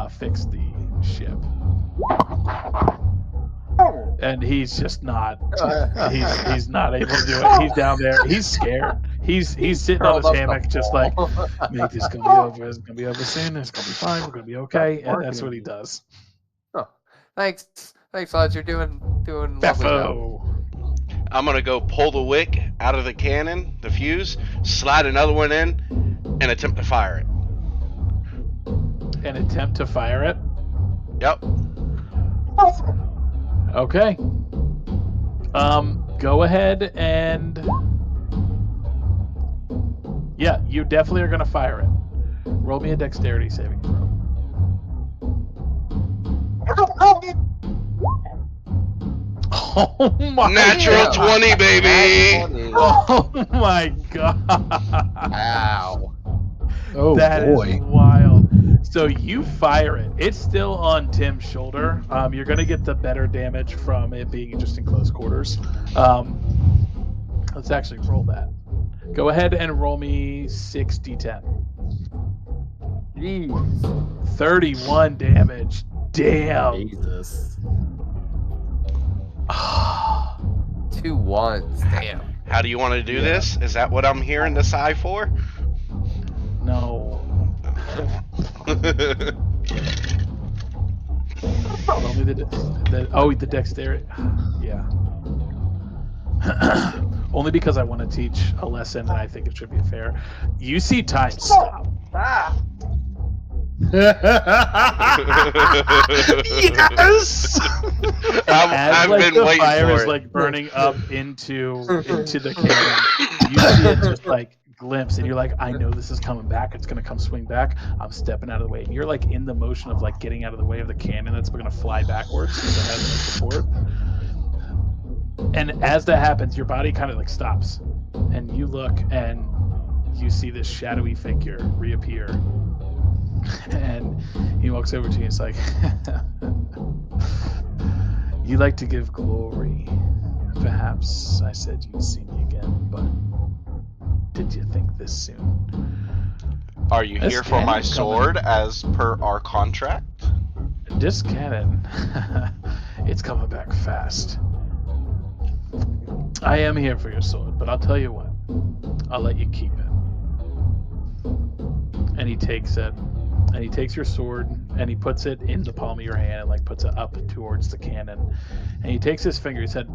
Speaker 1: fix the ship. And he's just not. He's not able to do it. He's down there. He's scared. He's sitting on his hammock, just like, mate, this is gonna be over. It's gonna be over soon. It's gonna be fine. We're gonna be okay. And that's what he does.
Speaker 3: Oh, thanks, lads. You're doing lovely job.
Speaker 1: Beffo.
Speaker 7: I'm gonna go pull the wick out of the cannon, the fuse, slide another one in, and attempt to fire it.
Speaker 1: And attempt to fire it.
Speaker 7: Yep.
Speaker 1: Okay. Go ahead and yeah, you definitely are gonna fire it. Roll me a dexterity saving throw. Oh my!
Speaker 7: Natural 20, baby.
Speaker 1: Oh my god!
Speaker 3: Ow.
Speaker 5: Oh
Speaker 1: That is
Speaker 5: boy.
Speaker 1: wild. So you fire it. It's still on Tim's shoulder. You're gonna get the better damage from it being just in close quarters. Let's actually roll that. Go ahead and roll me 6d10.
Speaker 3: Jeez.
Speaker 1: 31 damage. Damn.
Speaker 2: Jesus.
Speaker 3: 2 1s. Damn.
Speaker 7: How do you want to do this? Is that what I'm hearing the sigh for?
Speaker 1: No. Roll me the dexterity. Yeah. Only because I want to teach a lesson and I think it should be fair. You see time stop.
Speaker 5: Yes.
Speaker 7: I've
Speaker 1: As
Speaker 7: been
Speaker 1: the
Speaker 7: waiting
Speaker 1: fire
Speaker 7: for
Speaker 1: is
Speaker 7: it.
Speaker 1: like burning up into the cannon, you see it just like glimpse, and you're like, I know this is coming back. It's gonna come swing back. I'm stepping out of the way, and you're like in the motion of like getting out of the way of the cannon that's gonna fly backwards because it has no support. And as that happens, your body kind of like stops, and you look and you see this shadowy figure reappear. And he walks over to you and is like, you like to give glory. Perhaps I said you'd see me again, but did you think this soon?
Speaker 7: Are you
Speaker 1: This
Speaker 7: here for my
Speaker 1: cannon's
Speaker 7: sword
Speaker 1: coming.
Speaker 7: as per our contract?
Speaker 1: This cannon, it's coming back fast. I am here for your sword, but I'll tell you what, I'll let you keep it. And he takes it, and he takes your sword, and he puts it in the palm of your hand, and like puts it up towards the cannon. And he takes his finger, he said,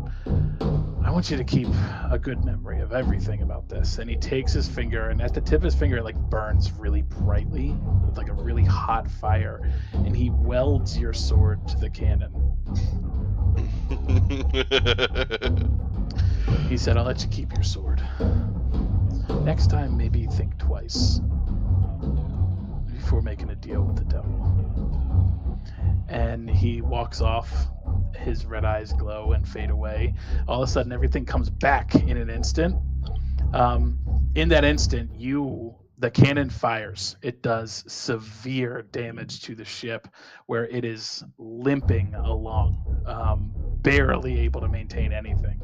Speaker 1: I want you to keep a good memory of everything about this. And he takes his finger, and at the tip of his finger, it like burns really brightly with like a really hot fire. And he welds your sword to the cannon. He said, I'll let you keep your sword. Next time, maybe think twice before making a deal with the devil. And he walks off. His red eyes glow and fade away. All of a sudden, everything comes back in an instant. In that instant, the cannon fires. It does severe damage to the ship, where it is limping along, barely able to maintain anything.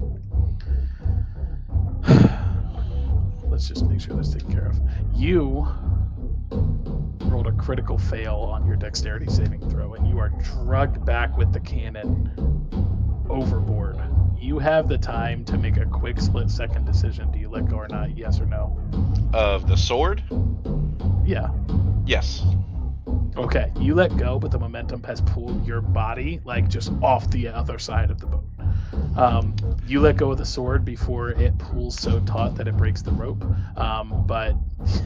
Speaker 1: Let's just make sure that's taken care of. You rolled a critical fail on your dexterity saving throw, and you are drugged back with the cannon overboard. You have the time to make a quick split-second decision. Do you let go or not? Yes or no?
Speaker 7: Of the sword?
Speaker 1: Yeah.
Speaker 7: Yes.
Speaker 1: Okay. You let go, but the momentum has pulled your body like just off the other side of the boat. You let go of the sword before it pulls so taut that it breaks the rope. But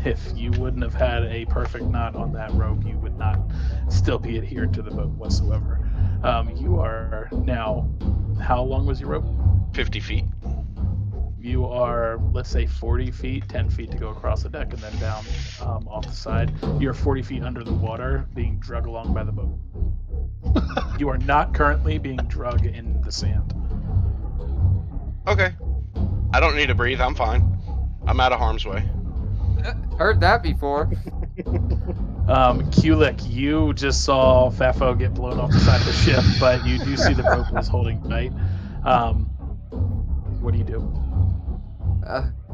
Speaker 1: if you wouldn't have had a perfect knot on that rope, you would not still be adhered to the boat whatsoever. You are now, how long was your rope?
Speaker 7: 50 feet.
Speaker 1: You are, let's say, 40 feet, 10 feet to go across the deck and then down off the side. You're 40 feet under the water, being dragged along by the boat. You are not currently being dragged in the sand.
Speaker 7: Okay. I don't need to breathe. I'm fine. I'm out of harm's way.
Speaker 3: Heard that before.
Speaker 1: Kulik, you just saw Fafo get blown off the side of the ship, but you do see the rope is holding tight. What do you do?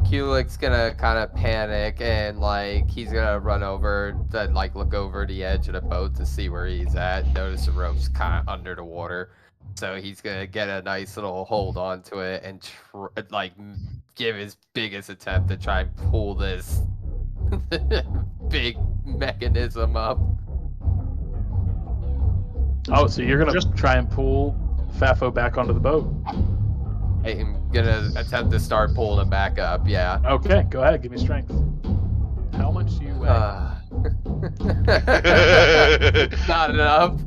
Speaker 3: Kulik's gonna kind of panic and like he's gonna run over to like look over the edge of the boat to see where he's at. Notice the rope's kind of under the water, so he's gonna get a nice little hold onto it and give his biggest attempt to try and pull this big mechanism up.
Speaker 1: Oh, so you're gonna
Speaker 5: Just-
Speaker 1: try and pull Fafo back onto the boat?
Speaker 3: I'm gonna attempt to start pulling him back up. Yeah.
Speaker 1: Okay, go ahead. Give me strength. How much do you weigh?
Speaker 3: Not enough.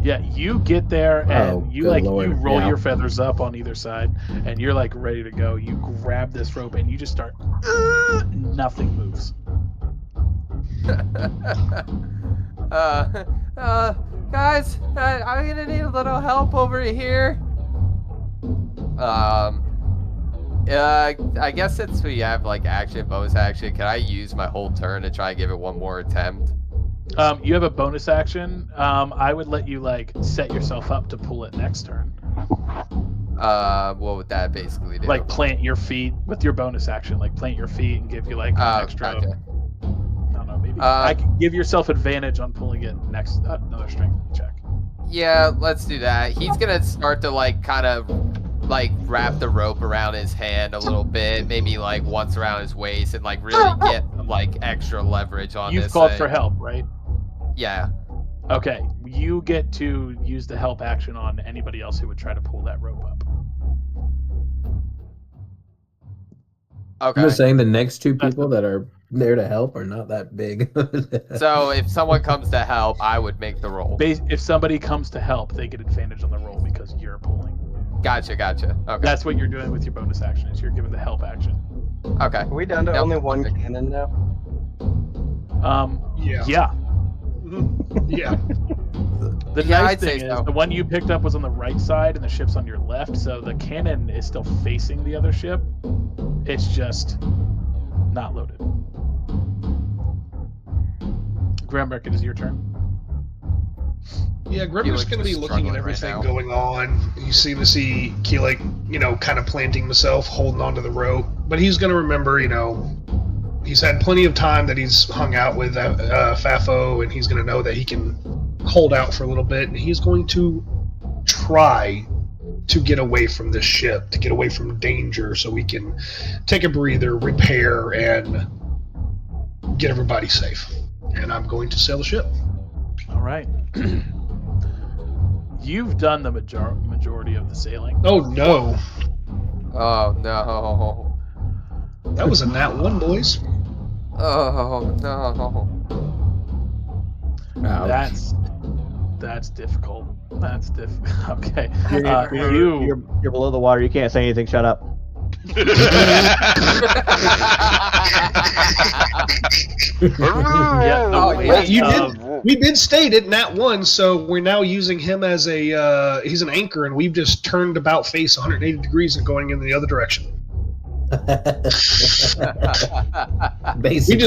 Speaker 1: Yeah, you get there and
Speaker 2: Oh,
Speaker 1: you
Speaker 2: good Lord,
Speaker 1: you roll
Speaker 2: yeah.
Speaker 1: your feathers up on either side, and you're like ready to go. You grab this rope and you just start. Nothing moves.
Speaker 3: Guys, I'm gonna need a little help over here. I guess since we have like action, bonus action, can I use my whole turn to try and give it one more attempt?
Speaker 1: You have a bonus action. I would let you like set yourself up to pull it next turn.
Speaker 3: What would that basically do?
Speaker 1: Like plant your feet with your bonus action. Like plant your feet and give you like an extra.
Speaker 3: Gotcha.
Speaker 1: I don't know. Maybe I can give yourself advantage on pulling it next. Another strength check.
Speaker 3: Yeah, let's do that. He's gonna start to like kind of like wrap the rope around his hand a little bit, maybe like once around his waist, and like really get like extra leverage on
Speaker 1: You've
Speaker 3: this
Speaker 1: called
Speaker 3: thing.
Speaker 1: for help, right?
Speaker 3: Yeah.
Speaker 1: Okay, you get to use the help action on anybody else who would try to pull that rope up.
Speaker 3: Okay.
Speaker 2: I'm just saying the next two people that are there to help are not that big.
Speaker 3: So if someone comes to help, I would make the roll.
Speaker 1: If somebody comes to help, they get advantage on the roll because you're pulling.
Speaker 3: Gotcha. Okay.
Speaker 1: That's what you're doing with your bonus action. Is you're giving the help action.
Speaker 3: Okay.
Speaker 4: Are we down to
Speaker 3: Yep,
Speaker 4: only one
Speaker 3: perfect.
Speaker 4: cannon now?
Speaker 5: Yeah.
Speaker 1: Yeah.
Speaker 5: Yeah.
Speaker 1: The
Speaker 3: Yeah,
Speaker 1: nice
Speaker 3: I'd say
Speaker 1: thing is
Speaker 3: so.
Speaker 1: the one you picked up was on the right side and the ship's on your left, so the cannon is still facing the other ship. It's just not loaded. Grimrick, it is your turn.
Speaker 5: Yeah, Grimmer's
Speaker 3: Keelik's
Speaker 5: going to be
Speaker 3: just
Speaker 5: looking at
Speaker 3: struggling right
Speaker 5: everything
Speaker 3: now.
Speaker 5: going on. He's seeing to see Keelik, kind of planting himself, holding onto the rope. But he's going to remember, he's had plenty of time that he's hung out with Fafo, and he's going to know that he can hold out for a little bit, and he's going to try to get away from this ship, to get away from danger, so we can take a breather, repair, and get everybody safe. And I'm going to sail the ship.
Speaker 1: All right. You've done the majority of the sailing.
Speaker 5: Oh no,
Speaker 3: Oh no.
Speaker 5: that was a nat one, boys.
Speaker 3: Oh no.
Speaker 2: Ouch.
Speaker 1: That's difficult. That's difficult. Okay.
Speaker 6: You're below the water. You can't say anything. Shut up.
Speaker 1: Yeah,
Speaker 3: Oh,
Speaker 1: the
Speaker 3: yeah,
Speaker 1: weight
Speaker 5: you
Speaker 1: of-
Speaker 5: did. We did state it, nat one, so we're now using him as a he's an anchor, and we've just turned about face 180 degrees and going in the other direction.
Speaker 2: Basically.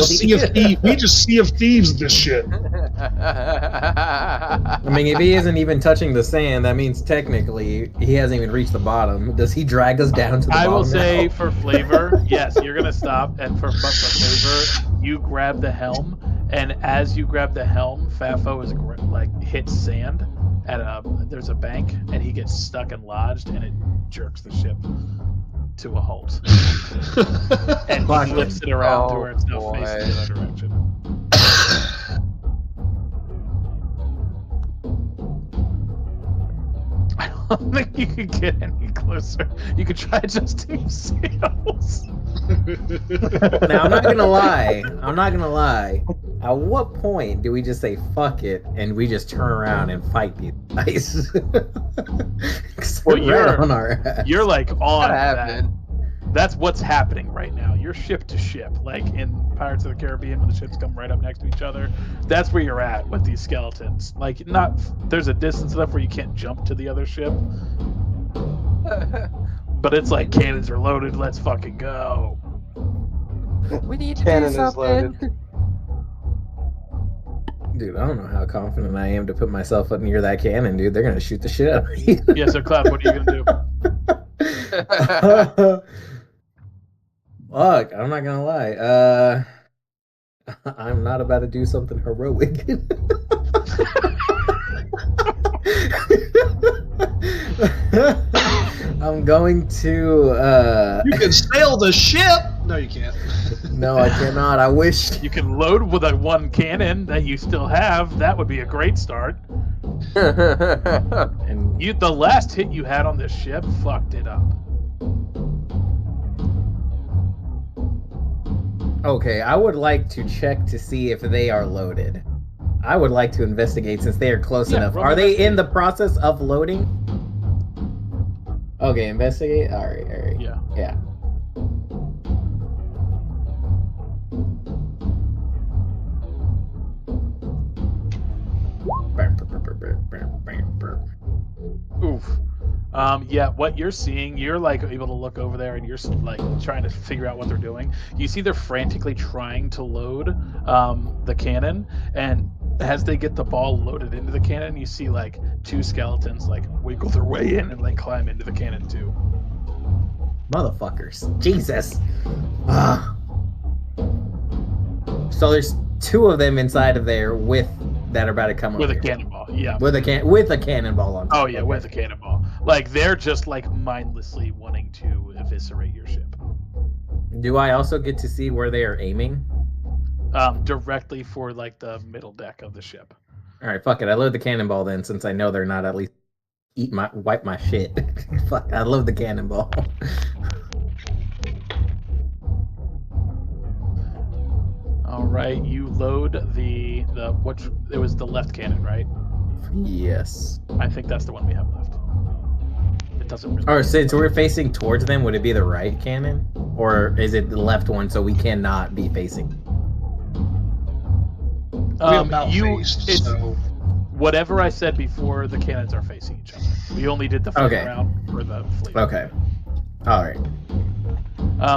Speaker 5: We just see of thieves this shit.
Speaker 2: I mean, if he isn't even touching the sand, that means technically he hasn't even reached the bottom. Does he drag us down to the
Speaker 1: I
Speaker 2: bottom?
Speaker 1: will say
Speaker 2: now?
Speaker 1: for flavor, yes, you're gonna stop, and for flavor, you grab the helm, and as you grab the helm, Fafo is hits sand at there's a bank, and he gets stuck and lodged, and it jerks the ship to a halt, and
Speaker 2: Classic.
Speaker 1: flips it around to
Speaker 3: Oh,
Speaker 1: where it's now
Speaker 3: boy.
Speaker 1: facing the other direction. I don't think you could get any closer. You could try adjusting your sails.
Speaker 2: Now, I'm not gonna lie. At what point do we just say fuck it and we just turn around and fight these guys? 'Cause
Speaker 1: Well,
Speaker 2: they're right
Speaker 1: you're-
Speaker 2: on our ass.
Speaker 1: You're like on
Speaker 3: What
Speaker 1: that.
Speaker 3: happened?
Speaker 1: That's what's happening right now. You're ship to ship, like in Pirates of the Caribbean when the ships come right up next to each other. That's where you're at with these skeletons. Like, there's a distance enough where you can't jump to the other ship, but it's like cannons are loaded. Let's fucking go.
Speaker 3: We need to
Speaker 4: Cannon
Speaker 3: do
Speaker 4: is loaded.
Speaker 3: something.
Speaker 2: Dude, I don't know how confident I am to put myself up near that cannon, dude. They're gonna shoot the shit out of me.
Speaker 1: Yeah. So, Cloud, what are you gonna do?
Speaker 2: Fuck, I'm not gonna lie. I'm not about to do something heroic. I'm going to.
Speaker 5: You can sail the ship. No, you can't.
Speaker 2: No, I cannot. I wish.
Speaker 1: You can load with a one cannon that you still have. That would be a great start.
Speaker 2: And
Speaker 1: The last hit you had on this ship fucked it up.
Speaker 2: okay, I would like to check to see if they are loaded. I would like to investigate since they are close
Speaker 1: Yeah,
Speaker 2: enough.
Speaker 1: roll
Speaker 2: Are they in
Speaker 1: investigate.
Speaker 2: the process of loading? Okay, investigate. All right.
Speaker 1: Yeah.
Speaker 2: Yeah.
Speaker 1: Oof. Yeah, what you're seeing, you're like able to look over there and you're like trying to figure out what they're doing. You see they're frantically trying to load the cannon, and as they get the ball loaded into the cannon, you see like two skeletons like wiggle their way in and like climb into the cannon too.
Speaker 2: Motherfuckers. Jesus. Ah. So there's two of them inside of there that are about to come
Speaker 1: With
Speaker 2: over
Speaker 1: a
Speaker 2: here.
Speaker 1: cannonball, yeah.
Speaker 2: With a cannonball on top.
Speaker 1: Oh yeah, with a cannonball. Like they're just like mindlessly wanting to eviscerate your ship.
Speaker 2: Do I also get to see where they are aiming?
Speaker 1: Directly for like the middle deck of the ship.
Speaker 2: All right, fuck it. I load the cannonball then, since I know they're not at least wipe my shit. Fuck, I love the cannonball.
Speaker 1: All right, you load the which it was the left cannon, right?
Speaker 2: Yes.
Speaker 1: I think that's the one we have left. It doesn't really.
Speaker 2: Or since we're facing towards them, would it be the right cannon, or is it the left one? So we cannot be facing.
Speaker 5: We about
Speaker 1: you
Speaker 5: faced,
Speaker 1: it's
Speaker 5: so
Speaker 1: whatever I said before. The cannons are facing each other. We only did the flip
Speaker 2: Okay.
Speaker 1: round for the fleet.
Speaker 2: Okay. All right.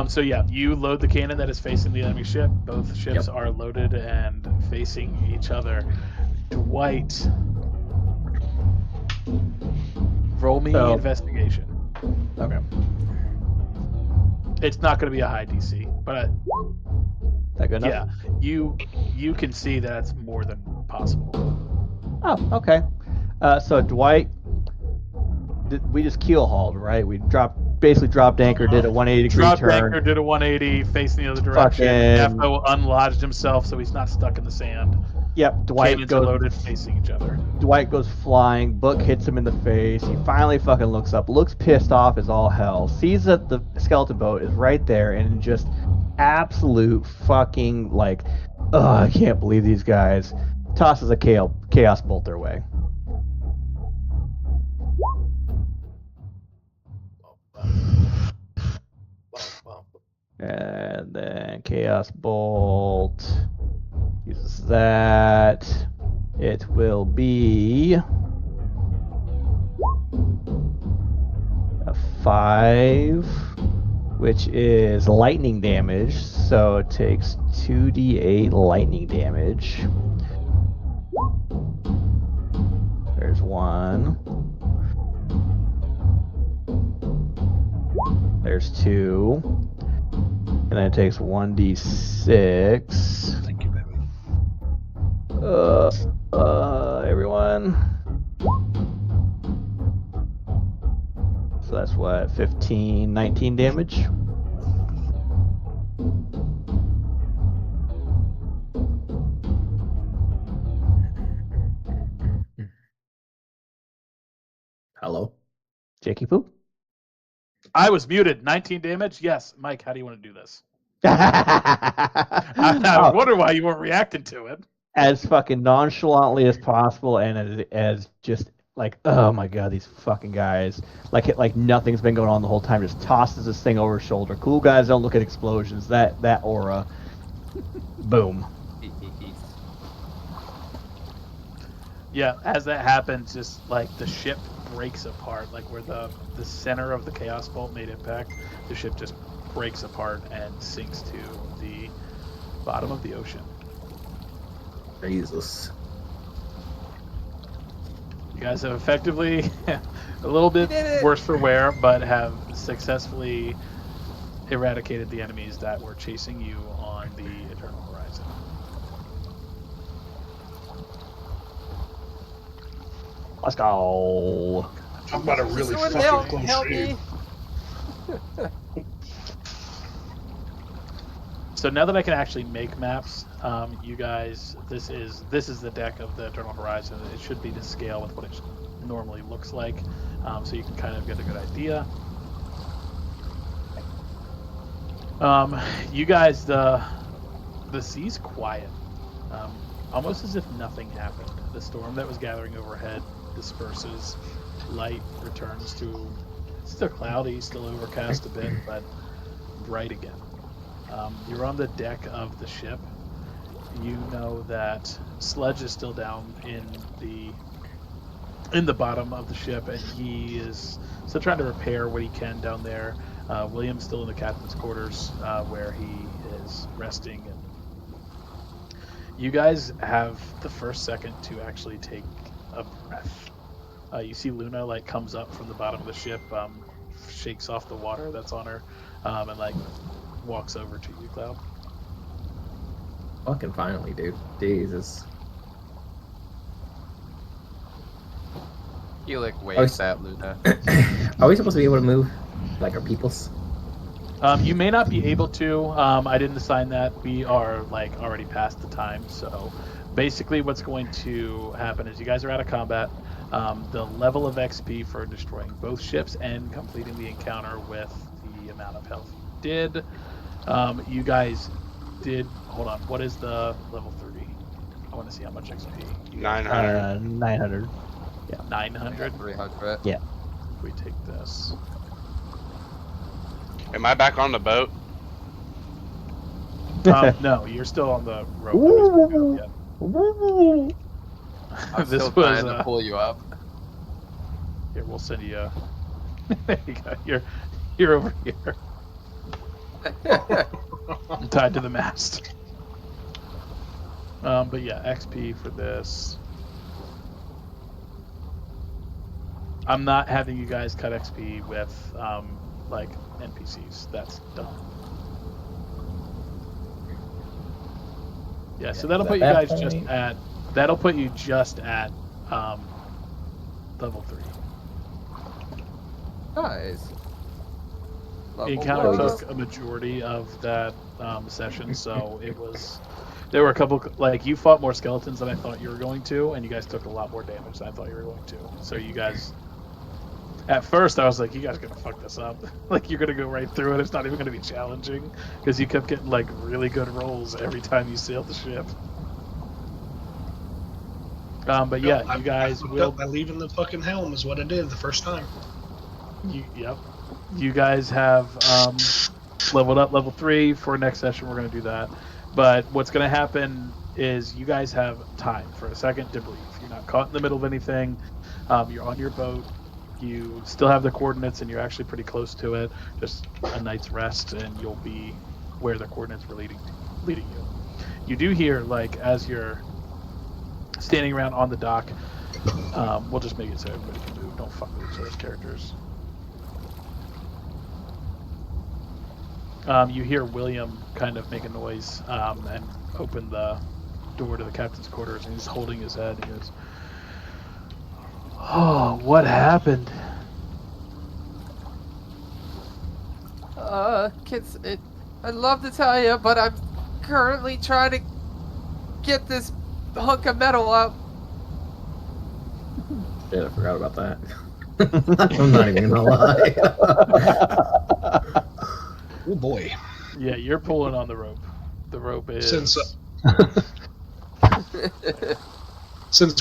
Speaker 1: So yeah, you load the cannon that is facing the enemy ship. Both ships are loaded and facing each other. Dwight, roll me
Speaker 6: So-
Speaker 1: investigation.
Speaker 6: Okay.
Speaker 1: It's not going to be a high DC, but
Speaker 6: That good enough?
Speaker 1: yeah, you can see that it's more than possible.
Speaker 6: Oh, okay. So Dwight, we just keel hauled, right? We basically dropped anchor, did a 180 degree
Speaker 1: Dropped
Speaker 6: turn.
Speaker 1: anchor, did a 180, facing the other direction.
Speaker 6: Fucking-
Speaker 1: Defo unlodged himself, so he's not stuck in the sand.
Speaker 6: Yep, Dwight
Speaker 1: Cannons are
Speaker 6: goes.
Speaker 1: loaded, facing each other.
Speaker 6: Dwight goes flying. Book hits him in the face. He finally fucking looks up, looks pissed off as all hell, sees that the skeleton boat is right there, and just absolute fucking like, oh, I can't believe these guys. Tosses a chaos bolt their way. And then chaos bolt uses that. It will be a 5, which is lightning damage. So it takes 2d8 lightning damage. There's 1. There's 2. And then it takes 1d6.
Speaker 5: thank you, baby.
Speaker 6: Everyone. So that's what, 15, 19 damage?
Speaker 2: Hello.
Speaker 6: Jakey Poop?
Speaker 1: I was muted. 19 damage? Yes. Mike, how do you want to do this? I
Speaker 6: Oh,
Speaker 1: wonder why you weren't reacting to it.
Speaker 6: as fucking nonchalantly as possible, and as just like, oh my god, these fucking guys, like nothing's been going on the whole time. Just tosses this thing over his shoulder. Cool guys don't look at explosions. That aura, boom.
Speaker 1: Yeah, as that happens, just like the ship breaks apart, like where the center of the chaos bolt made impact, the ship just breaks apart and sinks to the bottom of the ocean.
Speaker 2: Jesus.
Speaker 1: You guys have effectively A little bit
Speaker 3: did it.
Speaker 1: worse for wear, but have successfully eradicated the enemies that were chasing you on the Eternal Horizon.
Speaker 6: Let's go.
Speaker 5: I'm about to really
Speaker 3: Sword,
Speaker 5: fucking close
Speaker 3: help
Speaker 5: shave.
Speaker 3: me.
Speaker 1: So now that I can actually make maps, you guys, this is the deck of the Eternal Horizon. It should be to scale with what it normally looks like, so you can kind of get a good idea. You guys, the sea's quiet, almost as if nothing happened. The storm that was gathering overhead disperses. Light returns to still cloudy, still overcast a bit, but bright again. You're on the deck of the ship. You know that Sledge is still down in the bottom of the ship, and he is still trying to repair what he can down there. William's still in the captain's quarters, where he is resting. And you guys have the first second to actually take a breath. You see Luna like comes up from the bottom of the ship, shakes off the water that's on her, and like walks over to you, Cloud.
Speaker 2: Fucking finally, dude. Jesus.
Speaker 3: He like waves at Luna.
Speaker 2: Are we supposed to be able to move like our peoples?
Speaker 1: You may not be able to. I didn't assign that. We are like already past the time. So basically what's going to happen is you guys are out of combat. The level of XP for destroying both ships and completing the encounter with the amount of health you did. You guys did. Hold on. What is the level 30? I want to see how much XP. You guys
Speaker 7: 900.
Speaker 6: 900.
Speaker 1: 900.
Speaker 3: 300.
Speaker 1: If we take this.
Speaker 7: Am I back on the boat?
Speaker 1: No, you're still on the rope. that we spoke about, yeah.
Speaker 3: I'm
Speaker 1: This
Speaker 3: still
Speaker 1: was,
Speaker 3: trying to pull you up.
Speaker 1: Here, we'll send you. There you go. You're over here. I'm tied to the mast. But yeah, XP for this. I'm not having you guys cut XP with like NPCs. That's done. Yeah, so that'll put you guys just at. That'll put you just at level 3.
Speaker 3: Nice.
Speaker 1: The
Speaker 3: Level
Speaker 1: encounter
Speaker 3: one.
Speaker 1: took a majority of that session, so it was. There were a couple, like, you fought more skeletons than I thought you were going to, and you guys took a lot more damage than I thought you were going to. So you guys, at first I was like, you guys are gonna fuck this up. Like, you're gonna go right through it. It's not even gonna be challenging, because you kept getting like really good rolls every time you sailed the ship. But yeah,
Speaker 5: I
Speaker 1: you guys
Speaker 5: fucked
Speaker 1: will.
Speaker 5: up by leaving the fucking helm is what I did the first time.
Speaker 1: Yep. You guys have leveled up level 3 for next session. We're going to do that. But what's going to happen is you guys have time for a second to breathe. You're not caught in the middle of anything. You're on your boat. You still have the coordinates, and you're actually pretty close to it. Just a night's rest, and you'll be where the coordinates were leading you. You do hear, like, as you're standing around on the dock, we'll just make it so everybody can move. Don't fuck with each other's characters. You hear William kind of make a noise and open the door to the captain's quarters, and he's holding his head. He goes, "Oh, what happened?"
Speaker 3: Kids, I'd love to tell you, but I'm currently trying to get this hunk of metal up.
Speaker 2: Shit, I forgot about that. I'm not even gonna lie.
Speaker 5: Oh boy.
Speaker 1: Yeah, you're pulling on the rope. The rope is.
Speaker 5: Since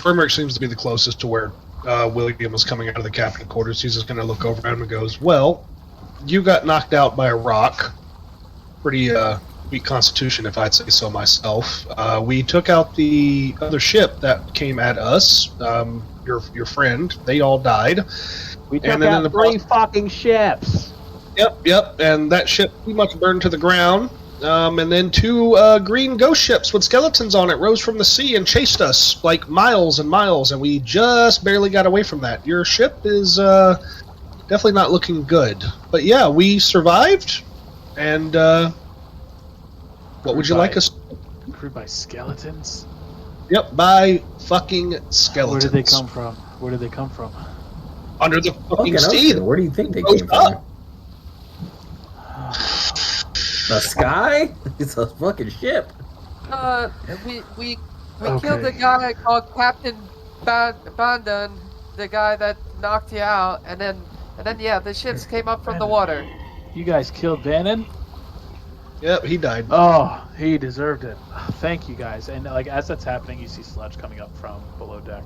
Speaker 5: Grimrick seems to be the closest to where William was coming out of the captain quarters, he's just going to look over at him and goes, "Well, you got knocked out by a rock. Pretty weak constitution, if I'd say so myself. We took out the other ship that came at us. Your friend. They all died.
Speaker 6: We took
Speaker 5: And then in
Speaker 6: out
Speaker 5: the
Speaker 6: 3 fucking ships.
Speaker 5: Yep. And that ship pretty much burned to the ground. And then two green ghost ships with skeletons on it rose from the sea and chased us like miles and miles, and we just barely got away from that. Your ship is definitely not looking good. But yeah, we survived, and what would you like us?
Speaker 1: Crewed by skeletons?
Speaker 5: Yep, by fucking skeletons.
Speaker 1: Where did they come from? Where did they come from?
Speaker 5: Under the
Speaker 2: Fucking
Speaker 5: fucking sea.
Speaker 2: ocean. Where do you think they
Speaker 5: Goes
Speaker 2: came from? The sky? It's a fucking ship.
Speaker 3: We
Speaker 1: Okay.
Speaker 3: killed a guy called Captain Bandun, the guy that knocked you out, and then yeah, the ships came up from the water.
Speaker 1: You guys killed Bannon?
Speaker 5: Yep, he died.
Speaker 1: Oh, he deserved it. Thank you guys. And like as that's happening, you see Sludge coming up from below deck.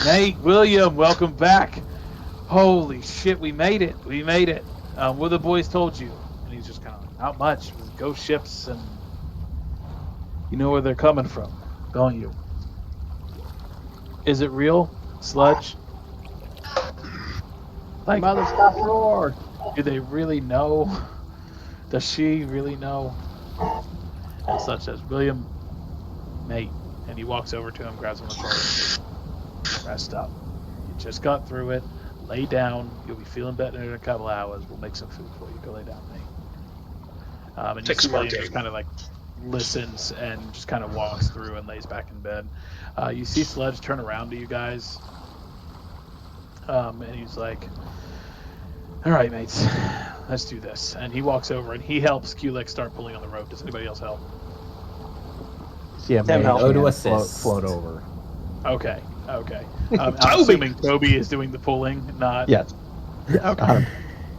Speaker 1: Nate, William, welcome back. Holy shit, we made it. We made it. What the boys told you? And he's just kind of not much. Ghost ships, and you know where they're coming from, don't you? Is it real, Sludge? Like,
Speaker 6: Mother, stop roar.
Speaker 1: do they really know? Does she really know? And Sludge says, William, mate. And he walks over to him, grabs him on the shoulder. Rest up. You just got through it. Lay down. You'll be feeling better in a couple hours. We'll make some food for you. Go lay down, mate. And you
Speaker 5: Take
Speaker 1: see
Speaker 5: some
Speaker 1: William
Speaker 5: Arcane.
Speaker 1: just kind of like listens and just kind of walks through and lays back in bed. You see Sludge turn around to you guys. And he's like, all right, mates, let's do this. And he walks over and he helps Kulik start pulling on the rope. Does anybody else help?
Speaker 6: See a
Speaker 4: Tim,
Speaker 6: mage
Speaker 4: help.
Speaker 2: Go to
Speaker 6: hand
Speaker 2: assist.
Speaker 6: float over.
Speaker 1: Okay. I'm
Speaker 5: Toby!
Speaker 1: assuming Toby is doing the pulling, not...
Speaker 6: Yes.
Speaker 1: Okay.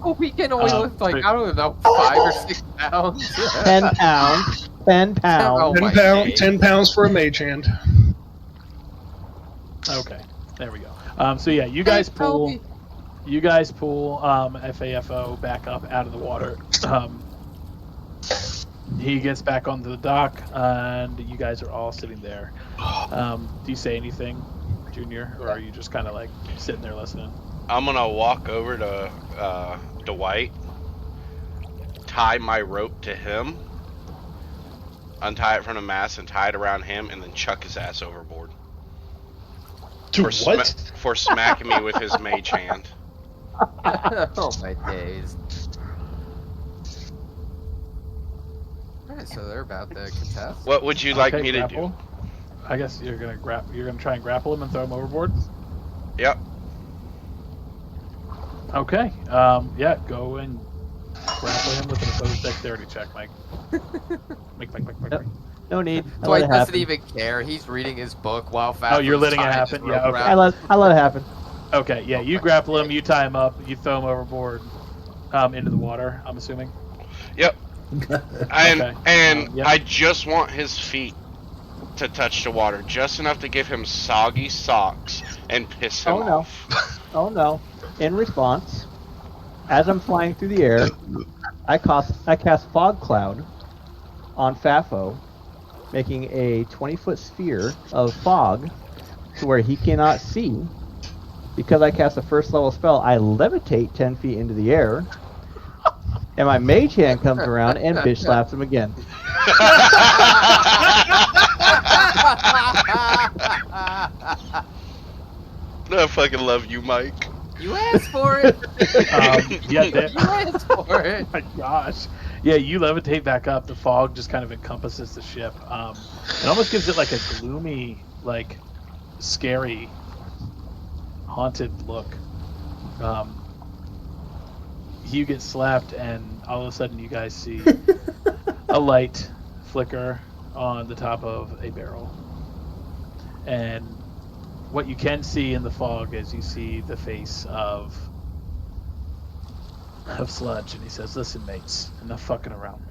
Speaker 3: Oh, we can only lift like,
Speaker 1: but-
Speaker 3: I don't know, 5 or 6 pounds.
Speaker 6: 10 pounds. 10 pounds.
Speaker 3: Oh, my
Speaker 5: 10 pounds for a mage hand.
Speaker 1: Okay. There we go. So yeah, you guys pull...
Speaker 3: Toby.
Speaker 1: You guys pull FAFO back up out of the water. He gets back onto the dock, and you guys are all sitting there. Do you say anything, Junior, or are you just kind of like sitting there listening?
Speaker 7: I'm gonna walk over to Dwight, tie my rope to him, untie it from the mast, and tie it around him, and then chuck his ass overboard.
Speaker 5: To
Speaker 7: For
Speaker 5: what?
Speaker 7: for smacking me with his mage hand.
Speaker 3: Oh my days. Alright, so they're about to contest.
Speaker 7: What would you like
Speaker 1: Okay,
Speaker 7: me to
Speaker 1: grapple.
Speaker 7: do?
Speaker 1: I guess you're gonna You're gonna try and grapple him and throw him overboard.
Speaker 7: Yep.
Speaker 1: Okay. Yeah. Go and grapple him with an opposed dexterity check, Mike. Mike.
Speaker 6: Yep. No need. I let
Speaker 3: Dwight
Speaker 6: it
Speaker 3: doesn't
Speaker 6: happen.
Speaker 3: even care. He's reading his book while Fat.
Speaker 1: Oh, you're letting it happen? Yeah, okay.
Speaker 6: I let it happen.
Speaker 1: Okay. Yeah. You grapple him. You tie him up. You throw him overboard, into the water. I'm assuming.
Speaker 7: Yep. And
Speaker 1: Okay. Yep.
Speaker 7: I just want his feet to touch the water, just enough to give him soggy socks and piss him
Speaker 6: Oh, no.
Speaker 7: off.
Speaker 6: Oh no. In response, as I'm flying through the air, I cast Fog Cloud on Fafo, making a 20-foot sphere of fog to where he cannot see. Because I cast a first level spell, I levitate 10 feet into the air, and my mage hand comes around and bitch slaps him again.
Speaker 7: I fucking love you, Mike.
Speaker 3: You asked for it.
Speaker 1: Yeah. There,
Speaker 3: You asked for it.
Speaker 1: oh my gosh. Yeah, you levitate back up. The fog just kind of encompasses the ship. It almost gives it like a gloomy, like scary, haunted look. You get slapped, and all of a sudden you guys see a light flicker on the top of a barrel. And what you can see in the fog is you see the face of Sludge, and he says, "Listen, mates, enough fucking around.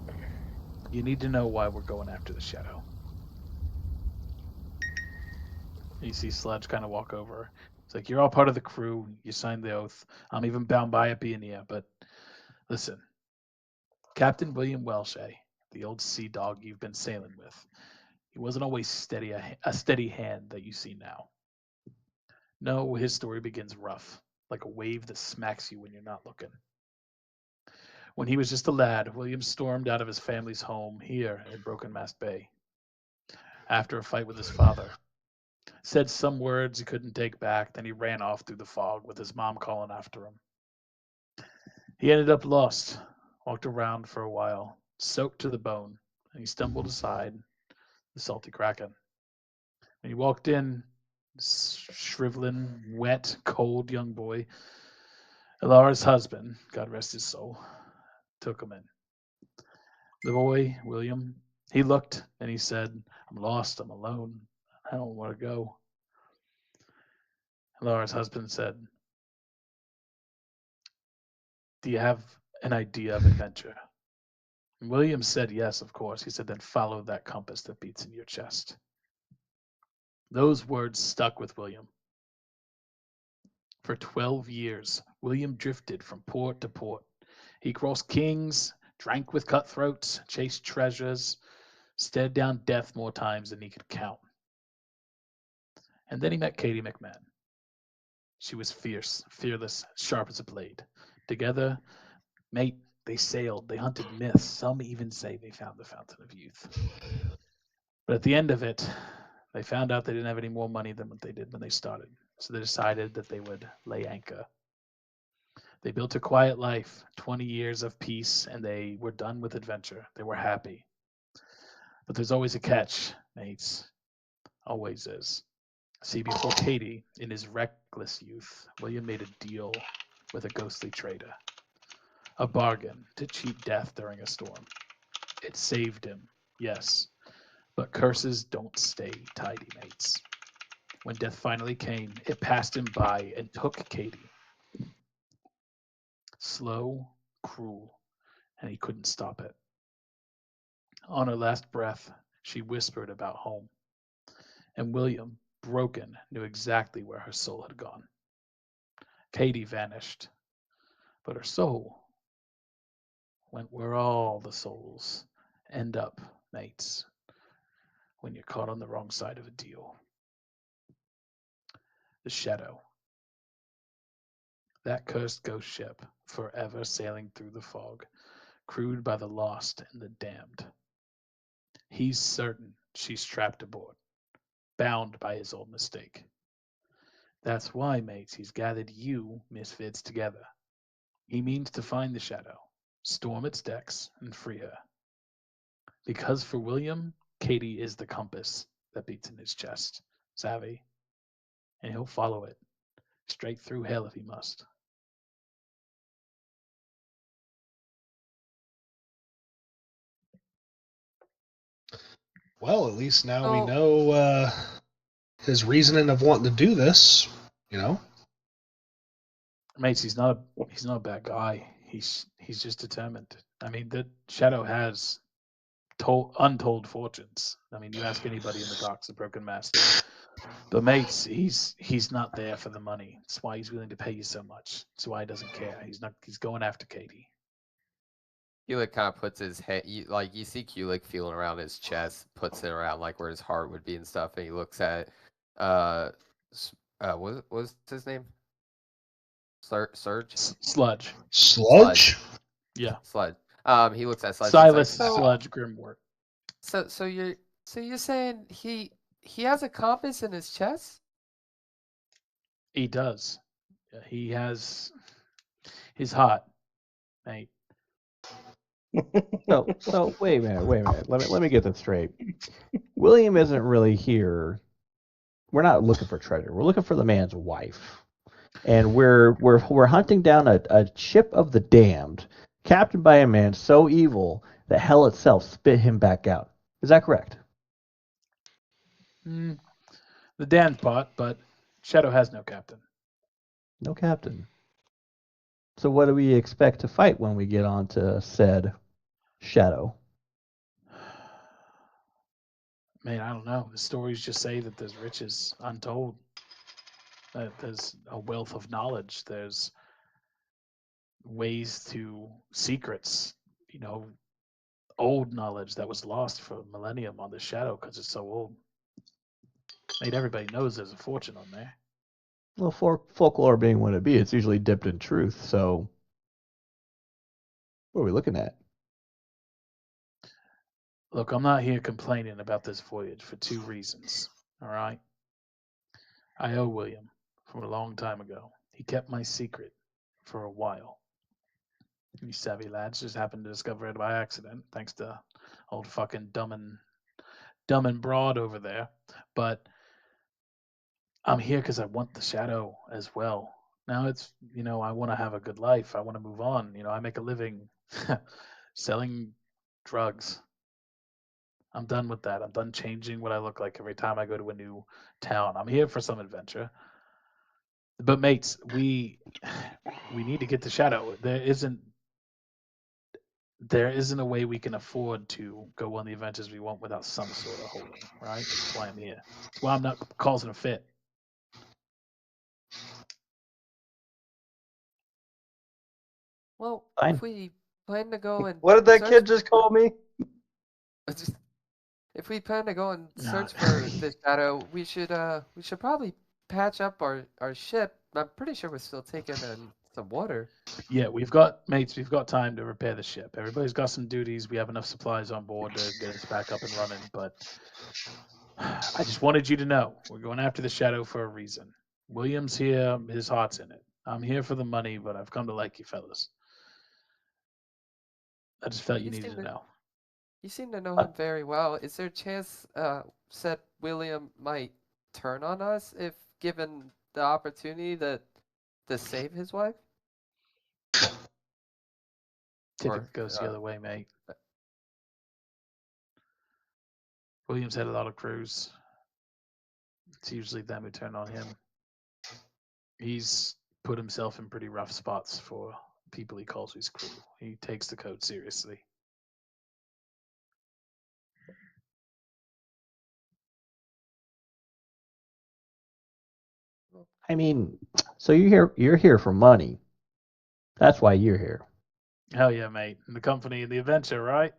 Speaker 1: You need to know why we're going after the Shadow." You see Sludge kind of walk over. It's like, you're all part of the crew. You signed the oath. I'm even bound by it being you. But listen, Captain William Welshay, the old sea dog you've been sailing with, he wasn't always a steady hand that you see now. No, his story begins rough, like a wave that smacks you when you're not looking. When he was just a lad, William stormed out of his family's home here in Broken Mast Bay. After a fight with his father, said some words he couldn't take back, then he ran off through the fog with his mom calling after him. He ended up lost, walked around for a while, soaked to the bone, and he stumbled aside the salty kraken. When he walked in, shriveling, wet, cold young boy, Elara's husband, God rest his soul, took him in. The boy, William, he looked and he said, I'm lost, I'm alone, I don't want to go. Elara's husband said, do you have an idea of adventure? And William said yes, of course. He said, then follow that compass that beats in your chest. Those words stuck with William. For 12 years, William drifted from port to port. He crossed kings, drank with cutthroats, chased treasures, stared down death more times than he could count. And then he met Katie McMahon. She was fierce, fearless, sharp as a blade. Together, mate, they sailed, they hunted myths. Some even say they found the Fountain of Youth. But at the end of it, they found out they didn't have any more money than what they did when they started. So they decided that they would lay anchor. They built a quiet life, 20 years of peace, and they were done with adventure. They were happy. But there's always a catch, mates. Always is. See, before Katie, in his reckless youth, William made a deal with a ghostly trader. A bargain to cheat death during a storm. It saved him, yes. But curses don't stay tidy, mates. When death finally came, it passed him by and took Katie. Slow, cruel, and he couldn't stop it. On her last breath, she whispered about home. And William, broken, knew exactly where her soul had gone. Katie vanished, but her soul went where all the souls end up, mates, when you're caught on the wrong side of a deal. The Shadow. That cursed ghost ship, forever sailing through the fog, crewed by the lost and the damned. He's certain she's trapped aboard, bound by his old mistake. That's why, mates, he's gathered you misfits together. He means to find the Shadow, storm its decks, and free her. Because for William, Katie is the compass that beats in his chest. Savvy? And he'll follow it, straight through hell if he must.
Speaker 5: Well, at least now we
Speaker 3: Oh.
Speaker 5: know his reasoning of wanting to do this. You know,
Speaker 1: Mates, he's not a bad guy. He's just determined. I mean, the Shadow has untold fortunes. I mean, you ask anybody in the docks of Broken Mast. But mates, he's not there for the money. That's why he's willing to pay you so much. That's why he doesn't care. He's going after Katie.
Speaker 3: Kulik kind of puts his head, you see Kulik feeling around his chest, puts it around like where his heart would be and stuff, and he looks at, what was his name? Surge?
Speaker 1: Sludge.
Speaker 5: Sludge.
Speaker 1: Yeah.
Speaker 3: Sludge. He looks at Sludge.
Speaker 1: Silas
Speaker 3: He's like,
Speaker 1: Sludge Grimwort.
Speaker 3: So you're saying he has a compass in his chest?
Speaker 1: He does. Yeah, he has. He's hot, mate.
Speaker 6: So wait a minute. Let me get this straight. William isn't really here. We're not looking for treasure. We're looking for the man's wife, and we're hunting down a ship of the damned, captained by a man so evil that hell itself spit him back out. Is that correct?
Speaker 1: The Dan part, but Shadow has no captain.
Speaker 6: No captain. So what do we expect to fight when we get onto said Shadow?
Speaker 1: Man, I don't know. The stories just say that there's riches untold. That there's a wealth of knowledge. There's ways to secrets. Old knowledge that was lost for a millennium on the Shadow because it's so old. Made everybody knows there's a fortune on there.
Speaker 6: Well, folklore being what it be, it's usually dipped in truth. So What are we looking at?
Speaker 1: Look, I'm not here complaining about this voyage for 2 reasons. All right. I owe William from a long time ago. He kept my secret for a while. You savvy lads just happened to discover it by accident, thanks to old fucking dumb and broad over there. But I'm here because I want the shadow as well. Now it's, I want to have a good life. I want to move on. I make a living selling drugs. I'm done with that. I'm done changing what I look like every time I go to a new town. I'm here for some adventure. But mates, we need to get the shadow. There isn't a way we can afford to go on the adventures we want without some sort of holding, right? That's why I'm here. That's why I'm not causing a fit.
Speaker 3: Well,
Speaker 6: Fine.
Speaker 3: if we plan to go and
Speaker 4: What did that
Speaker 3: search
Speaker 4: kid just call me?
Speaker 3: if we plan to go and search for the shadow, we should probably patch up our ship. I'm pretty sure we're still taking in some water.
Speaker 1: Yeah, we've got time to repair the ship. Everybody's got some duties. We have enough supplies on board to get us back up and running. But I just wanted you to know we're going after the shadow for a reason. William's here. His heart's in it. I'm here for the money, but I've come to like you fellas. I just felt you needed to know.
Speaker 3: You seem to know him very well. Is there a chance said William might turn on us if given the opportunity to save his wife?
Speaker 1: Typically goes the other way, mate. William's had a lot of crews. It's usually them who turn on him. He's put himself in pretty rough spots for people he calls his crew. He takes the code seriously.
Speaker 6: I mean, so you're here for money. That's why you're here.
Speaker 1: Hell yeah, mate. And the company and the adventure, right?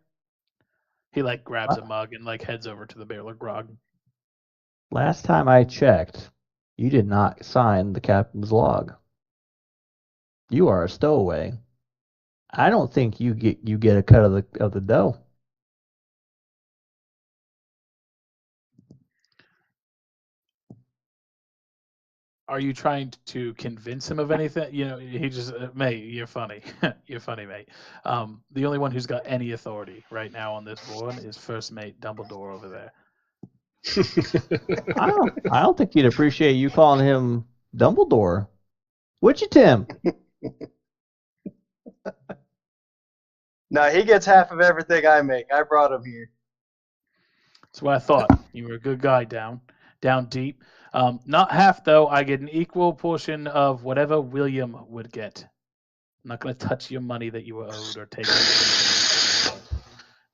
Speaker 1: He grabs a mug and heads over to the barrel of grog.
Speaker 6: Last time I checked, you did not sign the captain's log. You are a stowaway. I don't think you get a cut of the dough.
Speaker 1: Are you trying to convince him of anything? He just, mate, you're funny. You're funny, mate. The only one who's got any authority right now on this board is First Mate Dumbledore over there.
Speaker 6: I don't think he'd appreciate you calling him Dumbledore. Would you, Tim?
Speaker 4: No, he gets half of everything I make. I brought him here.
Speaker 1: That's what I thought. You were a good guy down deep. Not half though. I get an equal portion of whatever William would get. I'm not going to touch your money that you were owed or take anything.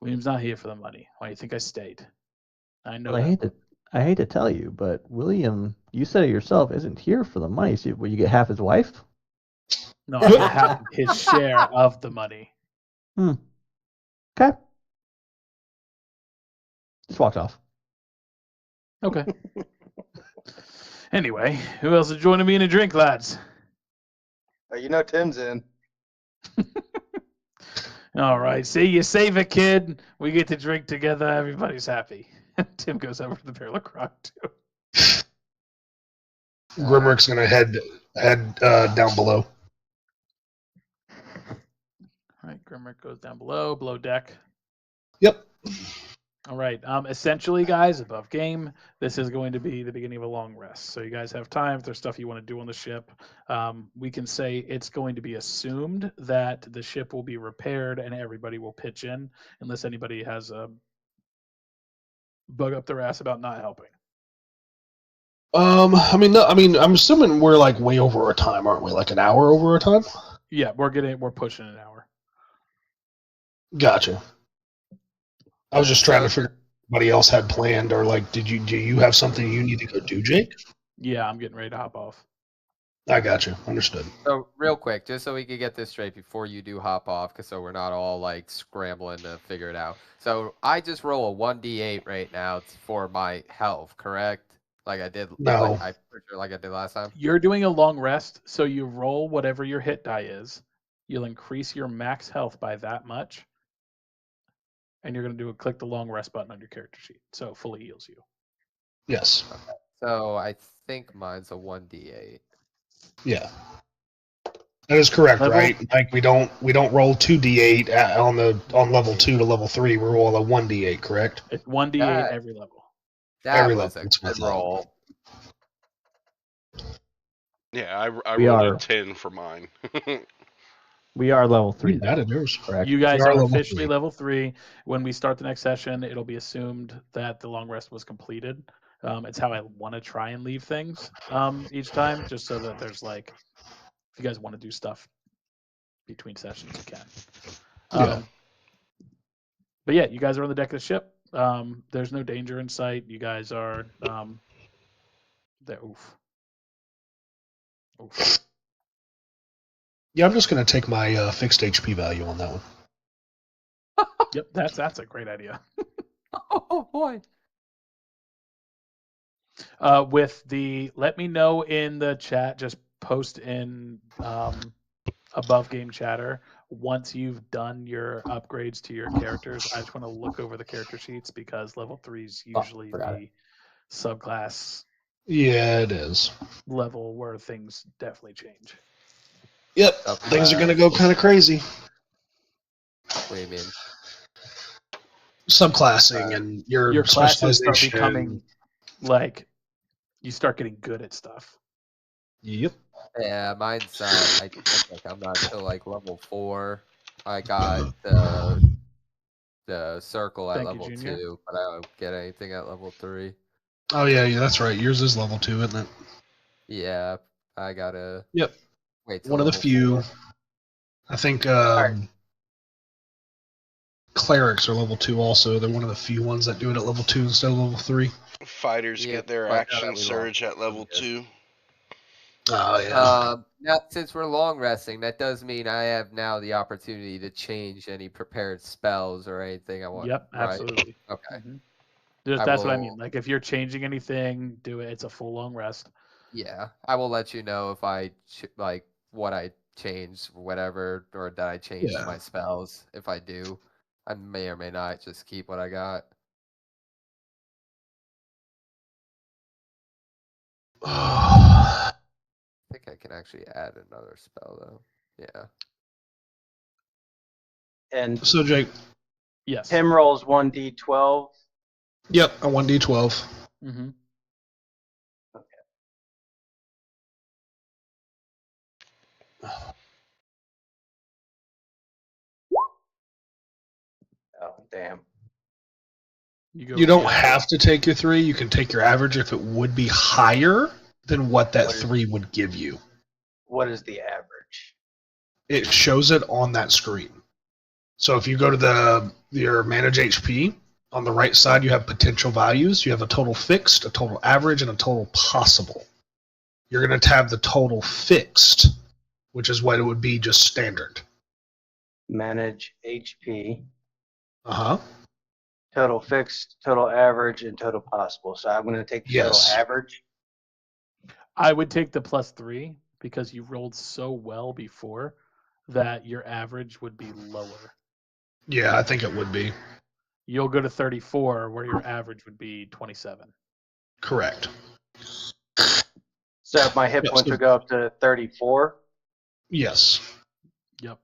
Speaker 1: William's not here for the money. Why do you think I stayed? I know.
Speaker 6: Well, I hate to tell you, but William, you said it yourself, isn't here for the money. So will you get half his wife?
Speaker 1: No, I get half of his share of the money.
Speaker 6: Okay. Just walked off.
Speaker 1: Okay. Anyway, who else is joining me in a drink, lads?
Speaker 4: Tim's in.
Speaker 1: All right. See, you save a kid. We get to drink together. Everybody's happy. Tim goes over to the barrel of grog too.
Speaker 5: Grimrick's gonna head down below.
Speaker 1: All right. Grimrick goes down below deck.
Speaker 5: Yep.
Speaker 1: All right. Essentially, guys, above game, this is going to be the beginning of a long rest. So you guys have time. If there's stuff you want to do on the ship, we can say it's going to be assumed that the ship will be repaired and everybody will pitch in, unless anybody has a bug up their ass about not helping.
Speaker 5: I'm assuming we're way over our time, aren't we? Like an hour over our time?
Speaker 1: Yeah, we're pushing an hour.
Speaker 5: Gotcha. I was just trying to figure out what anybody else had planned, or do you have something you need to go do, Jake?
Speaker 1: Yeah, I'm getting ready to hop off.
Speaker 5: I got you. Understood.
Speaker 3: So real quick, just so we could get this straight before you do hop off, so we're not all scrambling to figure it out. So I just roll a 1d8 right now for my health, correct? Like I did.
Speaker 5: No.
Speaker 3: I'm pretty sure like I did last time.
Speaker 1: You're doing a long rest, so you roll whatever your hit die is. you'll increase your max health by that much, and you're going to do a click the long rest button on your character sheet, so it fully heals you.
Speaker 5: Yes.
Speaker 3: So I think mine's a 1d8.
Speaker 5: Yeah. That is correct,
Speaker 1: Level-
Speaker 5: right? Like we don't roll 2d8 on level 2 to level 3. We roll a 1d8, correct?
Speaker 1: It's 1d8
Speaker 3: That-
Speaker 1: every level.
Speaker 3: That
Speaker 5: Every
Speaker 3: was
Speaker 5: level,
Speaker 3: a
Speaker 5: that's what I
Speaker 3: good
Speaker 5: thought.
Speaker 3: roll.
Speaker 7: Yeah, I
Speaker 6: We
Speaker 7: rolled
Speaker 6: are-
Speaker 7: a 10 for mine.
Speaker 6: We are level 3.
Speaker 5: That is yours.
Speaker 6: Correct.
Speaker 1: You guys
Speaker 5: We are
Speaker 1: are
Speaker 5: level
Speaker 1: officially
Speaker 5: 3.
Speaker 1: level 3. When we start the next session, it'll be assumed that the long rest was completed. It's how I want to try and leave things each time, just so that there's like, if you guys want to do stuff between sessions, you can.
Speaker 5: Yeah.
Speaker 1: But yeah, you guys are on the deck of the ship. There's no danger in sight. You guys are oof.
Speaker 5: Yeah, I'm just going to take my fixed HP value on that one.
Speaker 1: Yep, that's a great idea.
Speaker 3: Oh boy.
Speaker 1: With the let me know in the chat, just post in above game chatter once you've done your upgrades to your characters. I just want to look over the character sheets because level 3's usually
Speaker 2: forgot
Speaker 1: the subclass
Speaker 5: Yeah, it is.
Speaker 1: level where things definitely change.
Speaker 5: Yep.
Speaker 3: Up
Speaker 5: Things are
Speaker 3: class.
Speaker 5: going to go kind of crazy.
Speaker 3: What do you mean?
Speaker 5: Subclassing and
Speaker 1: Your classes start
Speaker 5: specialization.
Speaker 1: becoming like you start getting good at stuff.
Speaker 5: Yep.
Speaker 3: Yeah, mine's I think I'm not till like level 4. I got the circle at
Speaker 1: Thank you,
Speaker 3: level
Speaker 1: Junior.
Speaker 3: 2, but I don't get anything at level 3.
Speaker 5: Oh, yeah, that's right. Yours is level 2, isn't it?
Speaker 3: Yeah, I gotta
Speaker 5: Yep.
Speaker 3: wait till
Speaker 5: One of the
Speaker 3: level
Speaker 5: few.
Speaker 3: 4.
Speaker 5: I think
Speaker 4: right.
Speaker 5: clerics are level 2 also. They're one of the few ones that do it at level 2 instead of level 3.
Speaker 7: Fighters
Speaker 3: Yep,
Speaker 7: get their
Speaker 3: but now that
Speaker 7: action
Speaker 3: we
Speaker 7: surge
Speaker 3: lost,
Speaker 7: at level
Speaker 3: I'm good.
Speaker 7: 2.
Speaker 5: Oh, yeah.
Speaker 3: Now since we're long resting, that does mean I have now the opportunity to change any prepared spells or anything I want.
Speaker 1: Yep,
Speaker 3: right?
Speaker 1: absolutely.
Speaker 3: Okay.
Speaker 1: Mhm.
Speaker 3: I
Speaker 1: That's what I mean.
Speaker 3: will-
Speaker 1: Like if you're changing anything, do it. It's a full long rest.
Speaker 3: Yeah, I will let you know if I like what I changed, whatever, or that I changed
Speaker 5: Yeah.
Speaker 3: my spells. If I do, I may or may not just keep what I got. I think I can actually add another spell though. Yeah.
Speaker 4: And
Speaker 5: So, Jake,
Speaker 1: Yes.
Speaker 4: Tim rolls 1d12.
Speaker 5: yep, a 1d12.
Speaker 1: Mm-hmm.
Speaker 4: Oh, damn.
Speaker 5: You don't have to take your 3. You can take your average if it would be higher than what that
Speaker 4: What is-
Speaker 5: 3 would give you.
Speaker 4: What is the average?
Speaker 5: It shows it on that screen. So if you go to your manage HP, on the right side you have potential values. You have a total fixed, a total average, and a total possible. You're going to tab the total fixed, which is what it would be just standard.
Speaker 4: Manage HP,
Speaker 5: Uh-huh.
Speaker 4: total fixed, total average, and total possible. So I'm going to take the
Speaker 5: Yes.
Speaker 4: total average.
Speaker 1: I would take the +3 because you rolled so well before that your average would be lower.
Speaker 5: Yeah, I think it would be.
Speaker 1: You'll go to 34 where your average would be 27.
Speaker 5: Correct.
Speaker 4: So my hit
Speaker 5: Yep,
Speaker 4: points
Speaker 5: so-
Speaker 4: would go up to 34.
Speaker 5: Yes.
Speaker 1: Yep.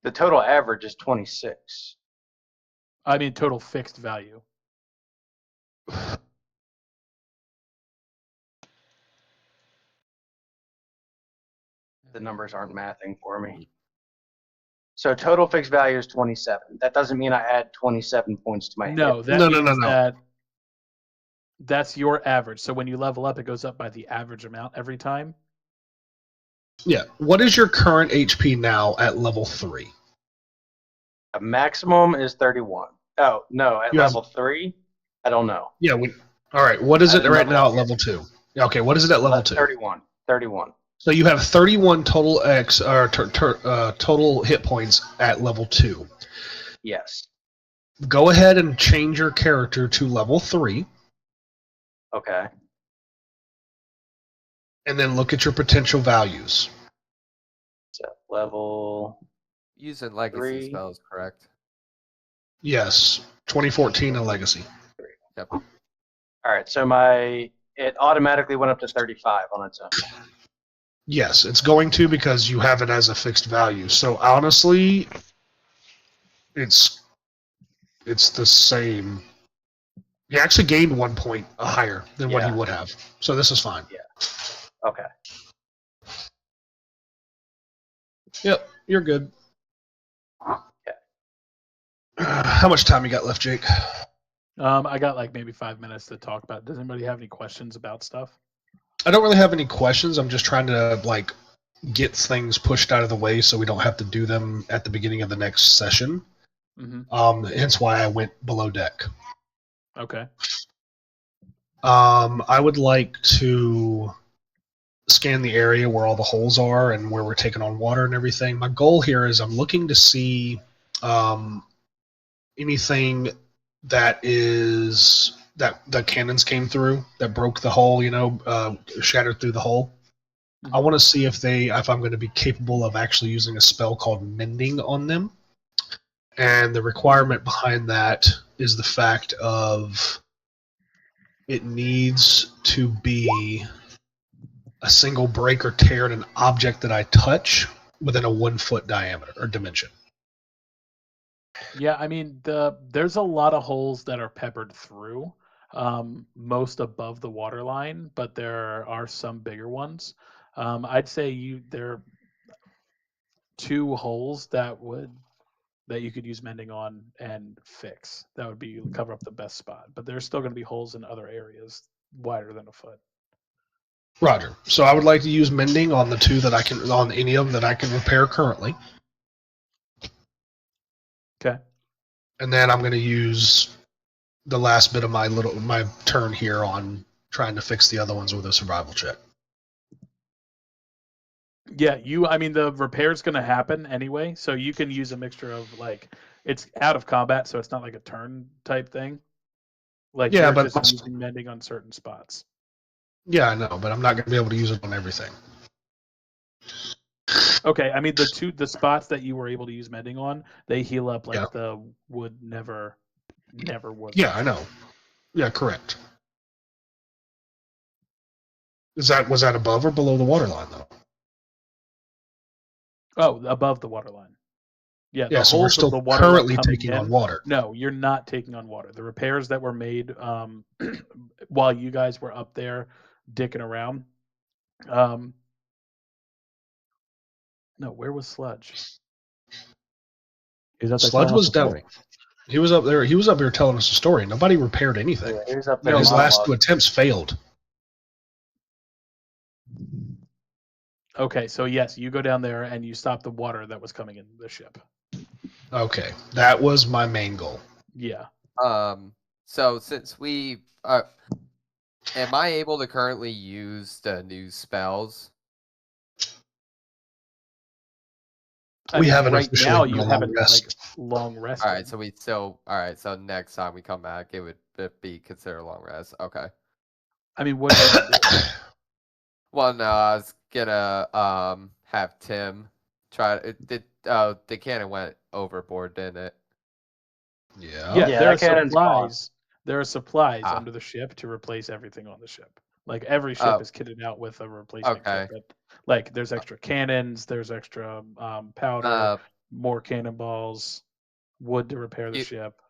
Speaker 4: The total average is 26.
Speaker 1: I mean total fixed value.
Speaker 4: The numbers aren't mathing for me. So total fixed value is 27. That doesn't mean I add 27 points to my
Speaker 1: No,
Speaker 4: hit.
Speaker 1: that
Speaker 5: No,
Speaker 1: means
Speaker 5: no.
Speaker 1: that that's your average. So when you level up, it goes up by the average amount every time.
Speaker 5: Yeah. What is your current HP now at level 3?
Speaker 4: A maximum is 31. Oh, no, at
Speaker 5: You have-
Speaker 4: level 3? I don't know.
Speaker 5: Yeah. All right. What is
Speaker 4: I
Speaker 5: it
Speaker 4: didn't
Speaker 5: right
Speaker 4: level
Speaker 5: now
Speaker 4: up
Speaker 5: at
Speaker 4: yet.
Speaker 5: level 2? Okay. What is it at level 2?
Speaker 4: 31. 31.
Speaker 5: So you have 31 total total hit points at level 2.
Speaker 4: Yes.
Speaker 5: Go ahead and change your character to level 3,
Speaker 4: Okay.
Speaker 5: and then look at your potential values.
Speaker 4: So level.
Speaker 3: Using legacy
Speaker 4: 3.
Speaker 3: spells, correct?
Speaker 5: Yes, 2014 and Legacy.
Speaker 3: Yep.
Speaker 4: All right, so it automatically went up to 35 on its own.
Speaker 5: Yes, it's going to because you have it as a fixed value. So honestly, it's the same. He actually gained 1 point higher than what he
Speaker 4: Yeah.
Speaker 5: would have. So this is fine.
Speaker 4: Okay.
Speaker 5: Yep, you're good.
Speaker 4: Okay.
Speaker 5: How much time you got left, Jake?
Speaker 1: I got like maybe 5 minutes to talk about. Does anybody have any questions about stuff?
Speaker 5: I don't really have any questions. I'm just trying to like get things pushed out of the way so we don't have to do them at the beginning of the next session.
Speaker 1: Mm-hmm.
Speaker 5: Hence why I went below deck.
Speaker 1: Okay.
Speaker 5: I would like to scan the area where all the holes are and where we're taking on water and everything. My goal here is I'm looking to see anything that the cannons came through that broke the hole, shattered through the hole.
Speaker 1: Mm-hmm.
Speaker 5: I want to see if I'm going to be capable of actually using a spell called Mending on them. And the requirement behind that is the fact of it needs to be a single break or tear in an object that I touch within a 1 foot diameter or dimension.
Speaker 1: Yeah, I mean there's a lot of holes that are peppered through, most above the water line, but there are some bigger ones. I'd say there are 2 holes that you could use mending on and fix. That would be cover up the best spot. But there's still going to be holes in other areas wider than a foot.
Speaker 5: Roger. So I would like to use Mending on the 2 that I can, on any of them that I can repair currently.
Speaker 1: Okay.
Speaker 5: And then I'm going to use the last bit of my turn here on trying to fix the other ones with a survival check.
Speaker 1: Yeah, I mean the repair's going to happen anyway, so you can use a mixture of like it's out of combat, so it's not like a turn type thing. Like
Speaker 5: Yeah,
Speaker 1: you're
Speaker 5: but
Speaker 1: just using mending on certain spots.
Speaker 5: yeah, I know, but I'm not going to be able to use it on everything.
Speaker 1: Okay, I mean the spots that you were able to use mending on, they heal up like the wood never was.
Speaker 5: Yeah, I know. Yeah, correct. Was that above or below the water line though?
Speaker 1: Oh, above the water line. Yeah,
Speaker 5: Yeah,
Speaker 1: the
Speaker 5: so we're
Speaker 1: holes of
Speaker 5: still
Speaker 1: the water
Speaker 5: currently
Speaker 1: line coming
Speaker 5: taking
Speaker 1: in.
Speaker 5: on water.
Speaker 1: No, you're not taking on water. The repairs that were made while you guys were up there dicking around. No, where was Sludge?
Speaker 6: Is that
Speaker 5: Sludge was down. He was up there. He was up here telling us a story. Nobody repaired anything.
Speaker 4: Yeah, he was up there.
Speaker 5: His last 2
Speaker 4: monologuing.
Speaker 5: attempts failed.
Speaker 1: Okay, so yes, you go down there and you stop the water that was coming in the ship.
Speaker 5: Okay, that was my main goal.
Speaker 1: Yeah.
Speaker 3: So since we am I able to currently use the new spells?
Speaker 1: I mean,
Speaker 5: haven't
Speaker 1: right
Speaker 5: officially
Speaker 1: now
Speaker 5: been
Speaker 1: you
Speaker 5: on
Speaker 1: haven't
Speaker 5: rest.
Speaker 1: long rested.
Speaker 3: All right, so we still. All right, so next time we come back, it would be considered a long rest. Okay.
Speaker 1: I mean, what do you want to do?
Speaker 3: Well, no, I was gonna have Tim try. The cannon went overboard, didn't it?
Speaker 5: Yeah.
Speaker 1: Yeah,
Speaker 4: Yeah,
Speaker 1: there are
Speaker 4: that cannon's gone.
Speaker 1: supplies. There are supplies
Speaker 3: Ah.
Speaker 1: under the ship to replace everything on the ship. Like every ship
Speaker 3: Oh.
Speaker 1: is kitted out with a replacement
Speaker 3: Okay.
Speaker 1: kit. But like, there's extra cannons, there's extra powder, more cannonballs, wood to repair the
Speaker 3: You-
Speaker 1: ship.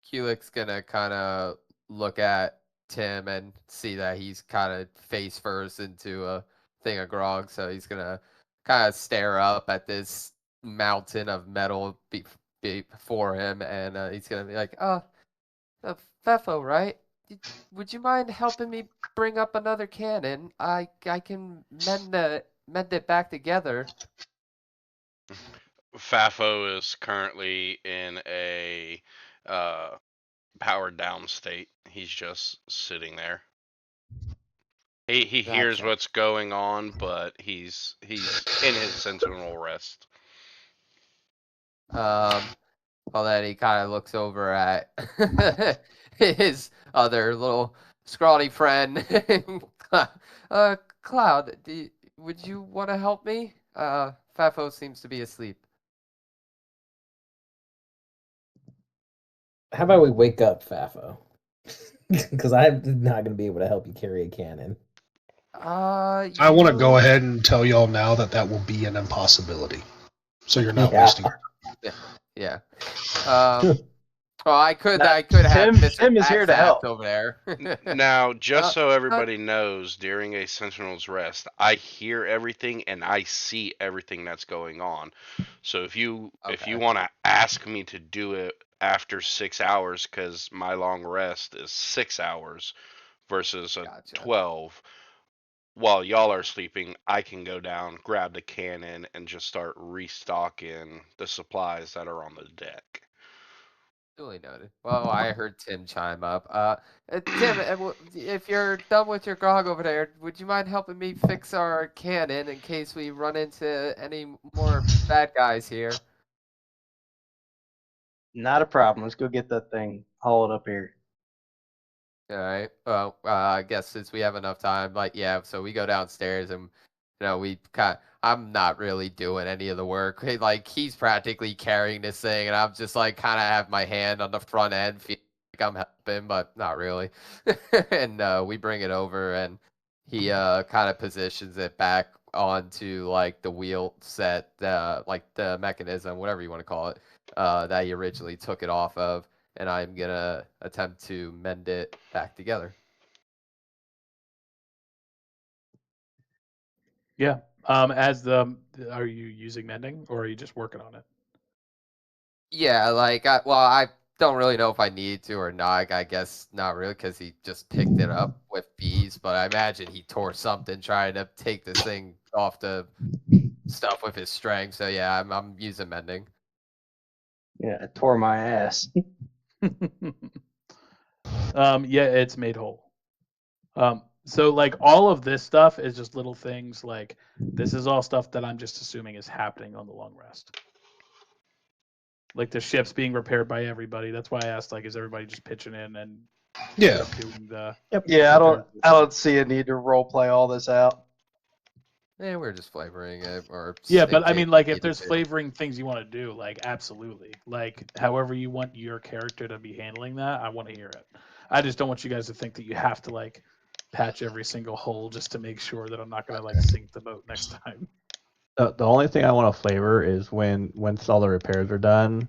Speaker 3: Kulik's gonna kind of look at Tim and see that he's kind of face first into a thing of grog, so he's gonna kind of stare up at this mountain of metal before him, and he's gonna be like, Fefo, right? Would you mind helping me bring up another cannon? I can mend it back together."
Speaker 7: Fafo is currently in a powered down state. He's just sitting there. He hears
Speaker 3: Gotcha.
Speaker 7: what's going on, but he's in his sentinel rest.
Speaker 3: Well, then he kind of looks over at his other little scrawny friend, Cloud. Would you want to help me? Fafo seems to be asleep.
Speaker 2: How about we wake up Fafo? Because I'm not going to be able to help you carry a cannon.
Speaker 5: I want to go ahead and tell y'all now that that will be an impossibility. So you're not
Speaker 2: Yeah.
Speaker 5: wasting.
Speaker 3: Yeah. Well, I could
Speaker 4: Nah,
Speaker 3: have Mr.
Speaker 4: Tim is here to
Speaker 3: Backsaps
Speaker 4: help.
Speaker 3: over there.
Speaker 7: Now, just so everybody knows, during a Sentinel's Rest, I hear everything and I see everything that's going on. So if you
Speaker 3: Okay.
Speaker 7: want to ask me to do it after 6 hours, because my long rest is 6 hours versus a
Speaker 3: Gotcha.
Speaker 7: 12, while y'all are sleeping, I can go down, grab the cannon, and just start restocking the supplies that are on the deck.
Speaker 3: Duly noted. Well, I heard Tim chime up. Tim, if you're done with your grog over there, would you mind helping me fix our cannon in case we run into any more bad guys here?
Speaker 4: Not a problem. Let's go get that thing hauled up here.
Speaker 3: All right. Well, I guess since we have enough time, like, yeah. So we go downstairs and, we I'm not really doing any of the work. Like, he's practically carrying this thing, and I'm just like kind of have my hand on the front end, feel like I'm helping, but not really. And we bring it over, and he kind of positions it back onto like the wheel set, like the mechanism, whatever you want to call it, that he originally took it off of. And I'm gonna attempt to mend it back together.
Speaker 1: Yeah. Are you using mending or are you just working on it?
Speaker 3: Yeah, like, I don't really know if I need to or not. I guess not really, because he just picked it up with bees. But I imagine he tore something trying to take this thing off the stuff with his strength. So yeah, I'm using mending.
Speaker 4: Yeah, I tore my ass.
Speaker 1: Yeah, it's made whole. So like all of this stuff is just little things. Like this is all stuff that I'm just assuming is happening on the long rest. Like the ship's being repaired by everybody. That's why I asked, like, is everybody just pitching in and
Speaker 5: Yeah.
Speaker 1: doing the?
Speaker 4: Yeah, I don't see a need to role play all this out.
Speaker 3: Yeah, we're just flavoring it, or
Speaker 1: Yeah,
Speaker 3: in
Speaker 1: but I
Speaker 3: case
Speaker 1: mean,
Speaker 3: we
Speaker 1: like, if
Speaker 3: needed
Speaker 1: there's
Speaker 3: to.
Speaker 1: flavoring things you want to do, like, absolutely, like, however you want your character to be handling that, I want to hear it. I just don't want you guys to think that you have to like patch every single hole just to make sure that I'm not gonna like sink the boat next time.
Speaker 6: The only thing I want to flavor is once all the repairs are done,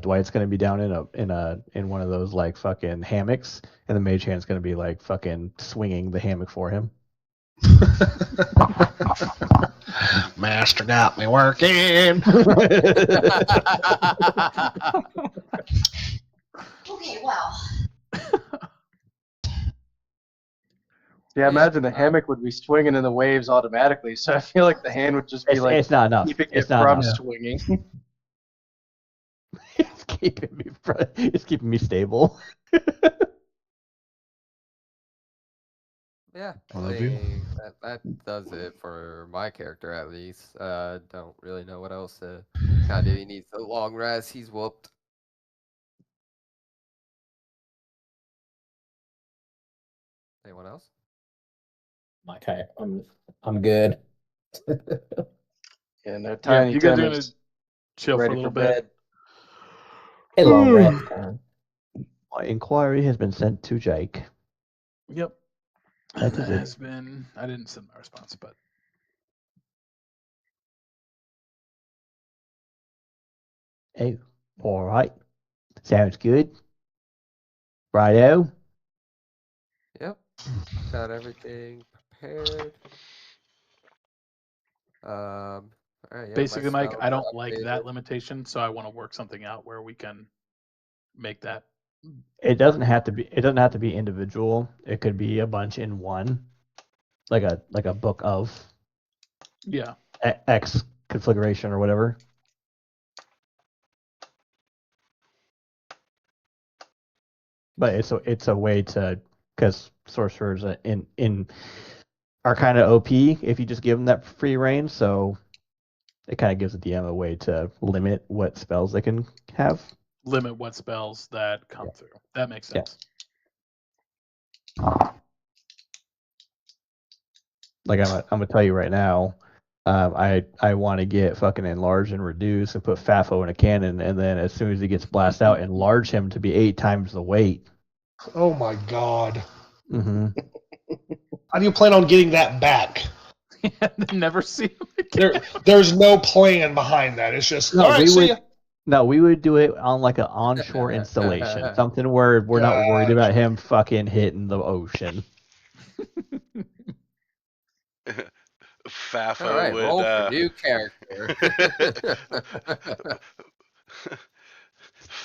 Speaker 6: Dwight's gonna be down in one of those like fucking hammocks, and the mage hand's gonna be like fucking swinging the hammock for him.
Speaker 5: Master got me working.
Speaker 8: Okay, well.
Speaker 4: Yeah, I imagine the hammock would be swinging in the waves automatically, so I feel like the hand would just be
Speaker 6: It's not enough.
Speaker 4: keeping
Speaker 6: It's
Speaker 4: it
Speaker 6: not
Speaker 4: from
Speaker 6: enough.
Speaker 4: swinging.
Speaker 6: It's keeping me stable.
Speaker 3: Yeah, I
Speaker 5: I love you.
Speaker 3: think that does it for my character at least. Don't really know what else to kind of do. He needs a long rest. He's whooped. Anyone else?
Speaker 2: Okay, I'm good.
Speaker 4: Yeah, no, Tiny
Speaker 1: you guys
Speaker 4: Tim
Speaker 1: are gonna
Speaker 4: is
Speaker 1: chill for a
Speaker 4: ready
Speaker 1: little
Speaker 4: for
Speaker 1: bit.
Speaker 4: bed.
Speaker 2: Hey, long rest time.
Speaker 6: My inquiry has been sent to Jake.
Speaker 1: Yep.
Speaker 6: That
Speaker 1: And
Speaker 6: is
Speaker 1: that
Speaker 6: it.
Speaker 1: has been. I didn't send my response, but
Speaker 6: Oh, all right. Sounds good. Righto.
Speaker 3: Yep. Got everything prepared. All right. Yeah.
Speaker 1: basically, Mike,
Speaker 3: spells
Speaker 1: I
Speaker 3: are
Speaker 1: don't like
Speaker 3: updated.
Speaker 1: that limitation, so I want to work something out where we can make that.
Speaker 6: It doesn't have to be. It doesn't have to be individual. It could be a bunch in one, like a book of
Speaker 1: Yeah.
Speaker 6: X configuration or whatever. But it's a way to, because sorcerers in are kind of OP if you just give them that free reign. So it kind of gives the DM a way to limit what spells they can have.
Speaker 1: Limit what spells that come through. That makes
Speaker 6: Yeah.
Speaker 1: sense.
Speaker 6: Like I'm gonna tell you right now, I want to get fucking enlarge and reduce and put FAFO in a cannon, and then as soon as he gets blasted out, enlarge him to be 8 times the weight.
Speaker 5: Oh my god.
Speaker 6: Mm-hmm.
Speaker 5: How do you plan on getting that back?
Speaker 1: Never see him again.
Speaker 5: There's no plan behind that. It's just all right. See ya.
Speaker 6: No, we would do it on like an onshore installation, something where we're not worried about him fucking hitting the ocean.
Speaker 7: Fafo
Speaker 3: All right,
Speaker 7: would.
Speaker 3: roll for new character.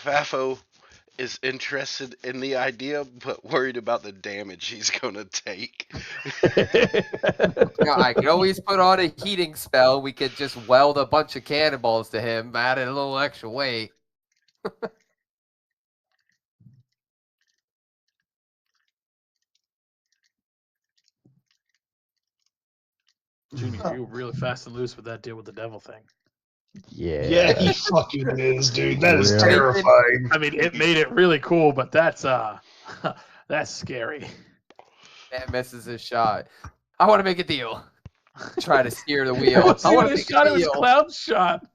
Speaker 7: Fafo is interested in the idea, but worried about the damage he's gonna take.
Speaker 3: Yeah, I could always put on a heating spell. We could just weld a bunch of cannonballs to him, add a little extra weight.
Speaker 1: Junior, you were really fast and loose with that deal with the devil thing.
Speaker 5: Yeah, he fucking is, dude. That is
Speaker 6: Really?
Speaker 5: terrifying.
Speaker 1: I mean, it made it really cool, but that's that's scary.
Speaker 3: Man misses his shot. I want to make a deal. Try to steer the wheel.
Speaker 1: It
Speaker 3: I want
Speaker 1: wasn't
Speaker 3: to
Speaker 1: a
Speaker 3: make
Speaker 1: shot,
Speaker 3: a
Speaker 1: it was
Speaker 3: deal.
Speaker 1: cloud shot.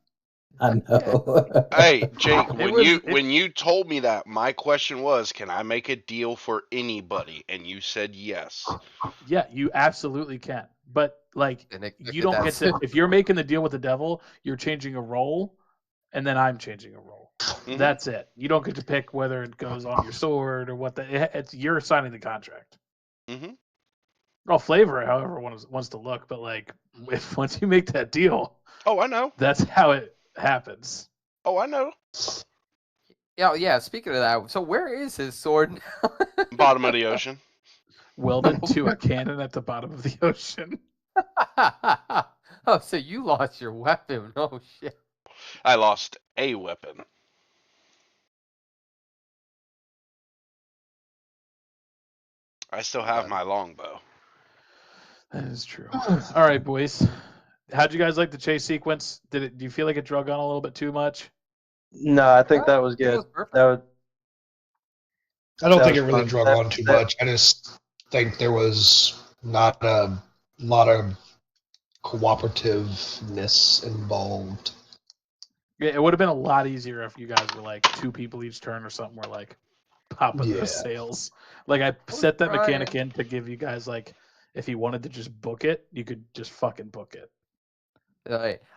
Speaker 2: I know.
Speaker 7: Hey, Jake,
Speaker 1: It
Speaker 7: when you told me that, my question was, can I make a deal for anybody? And you said yes.
Speaker 1: Yeah, you absolutely can. But like
Speaker 3: And it-
Speaker 1: you don't get
Speaker 3: that's-
Speaker 1: to if you're making the deal with the devil, you're changing a role, and then I'm changing a role.
Speaker 7: Mhm.
Speaker 1: That's it. You don't get to pick whether it goes on your sword or what it's you're signing the contract.
Speaker 7: Mhm.
Speaker 1: I'll flavor it however one wants to look, but like if once you make that deal,
Speaker 7: Oh, I know.
Speaker 1: that's how it happens.
Speaker 7: Oh, I know.
Speaker 3: Yeah. Speaking of that, so where is his sword now?
Speaker 7: Bottom of the ocean.
Speaker 1: Welded to a cannon at the bottom of the ocean.
Speaker 3: Oh, so you lost your weapon? Oh shit!
Speaker 7: I lost a weapon. I still have my longbow.
Speaker 1: That is true. All right, boys. How'd you guys like the chase sequence? Do you feel like it drug on a little bit too much?
Speaker 4: No, I think that was
Speaker 3: It
Speaker 4: good.
Speaker 3: was perfect.
Speaker 4: That was
Speaker 5: I don't
Speaker 4: That
Speaker 5: think it
Speaker 4: was
Speaker 5: really
Speaker 4: fun.
Speaker 5: drug
Speaker 4: That-
Speaker 5: on too
Speaker 4: that-
Speaker 5: much. I just think there was not a lot of cooperativeness involved.
Speaker 1: Yeah, it would have been a lot easier if you guys were like 2 people each turn or something. Where like popping
Speaker 5: Yeah.
Speaker 1: those sails. Like I set that mechanic in to give you guys like if you wanted to just book it, you could just fucking book it.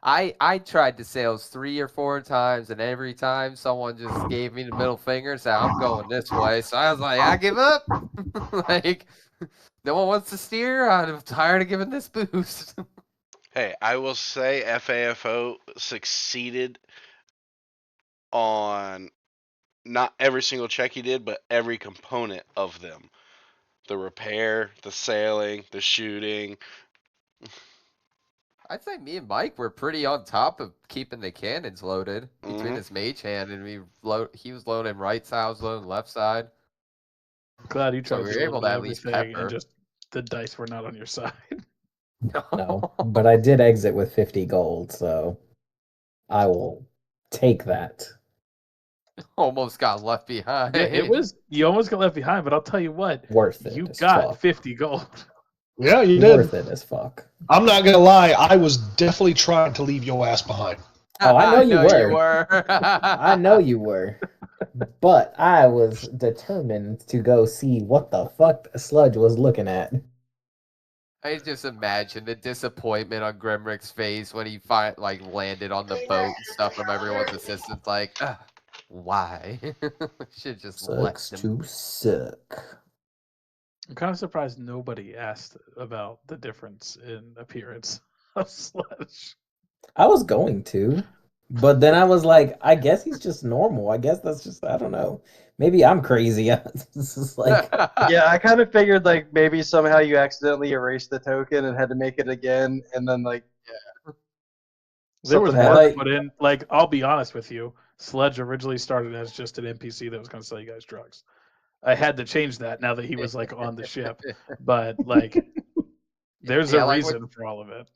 Speaker 3: I tried the sales 3 or 4 times, and every time someone just gave me the middle finger and said, "I'm going this way." So I was like, "I give up." Like, no one wants to steer. I'm tired of giving this boost.
Speaker 7: Hey, I will say FAFO succeeded on not every single check he did, but every component of them. The repair, the sailing, the shooting.
Speaker 3: I'd say me and Mike were pretty on top of keeping the cannons loaded between
Speaker 7: Mhm.
Speaker 3: his mage hand, and he was loading right side, I was loading left side.
Speaker 1: Glad you
Speaker 3: So
Speaker 1: tried
Speaker 3: we
Speaker 1: to
Speaker 3: were able
Speaker 1: load
Speaker 3: to at least
Speaker 1: everything
Speaker 3: pepper.
Speaker 1: and just the dice were not on your side.
Speaker 2: No, but I did exit with 50 gold, so I will take that.
Speaker 3: Almost got left behind.
Speaker 1: Yeah, it was you almost got left behind, but I'll tell you what,
Speaker 2: Worth it.
Speaker 1: you
Speaker 2: as
Speaker 1: got
Speaker 2: fuck.
Speaker 1: 50 gold.
Speaker 5: Yeah, you did.
Speaker 2: Worth it as fuck.
Speaker 5: I'm not gonna lie. I was definitely trying to leave your ass behind.
Speaker 2: Oh, I know you were.
Speaker 3: were.
Speaker 2: I know you were. But I was determined to go see what the fuck Sludge was looking at.
Speaker 3: I just imagine the disappointment on Grimrick's face when he landed on the boat and stuff from everyone's assistance. Like, why? Should just let
Speaker 2: Sucks
Speaker 3: them.
Speaker 2: to suck.
Speaker 1: I'm kind of surprised nobody asked about the difference in appearance of Sludge.
Speaker 2: I was going to, but then I was like, I guess he's just normal. I guess that's just, I don't know. Maybe I'm crazy. This is like,
Speaker 4: yeah, I kind of figured like maybe somehow you accidentally erased the token and had to make it again, and then like
Speaker 1: There was
Speaker 4: something
Speaker 1: work
Speaker 2: like-
Speaker 1: put in. Like, I'll be honest with you, Sledge originally started as just an NPC that was going to sell you guys drugs. I had to change that now that he was like on the ship, but like, there's
Speaker 3: Yeah,
Speaker 1: a
Speaker 3: like
Speaker 1: reason for all of it.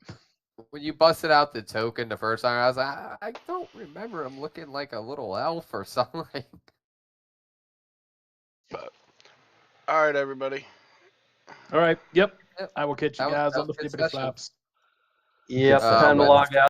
Speaker 3: when you busted out the token the first time, I was like, I don't remember him looking like a little elf or something.
Speaker 7: But all right, everybody.
Speaker 1: All right, yep.
Speaker 3: Yep.
Speaker 1: I will catch you
Speaker 3: That was-
Speaker 1: guys
Speaker 3: that
Speaker 1: on the
Speaker 3: was a good
Speaker 1: flippity
Speaker 3: session.
Speaker 1: flaps.
Speaker 4: Yep,
Speaker 2: Good
Speaker 4: time to
Speaker 3: stuff.
Speaker 4: log out.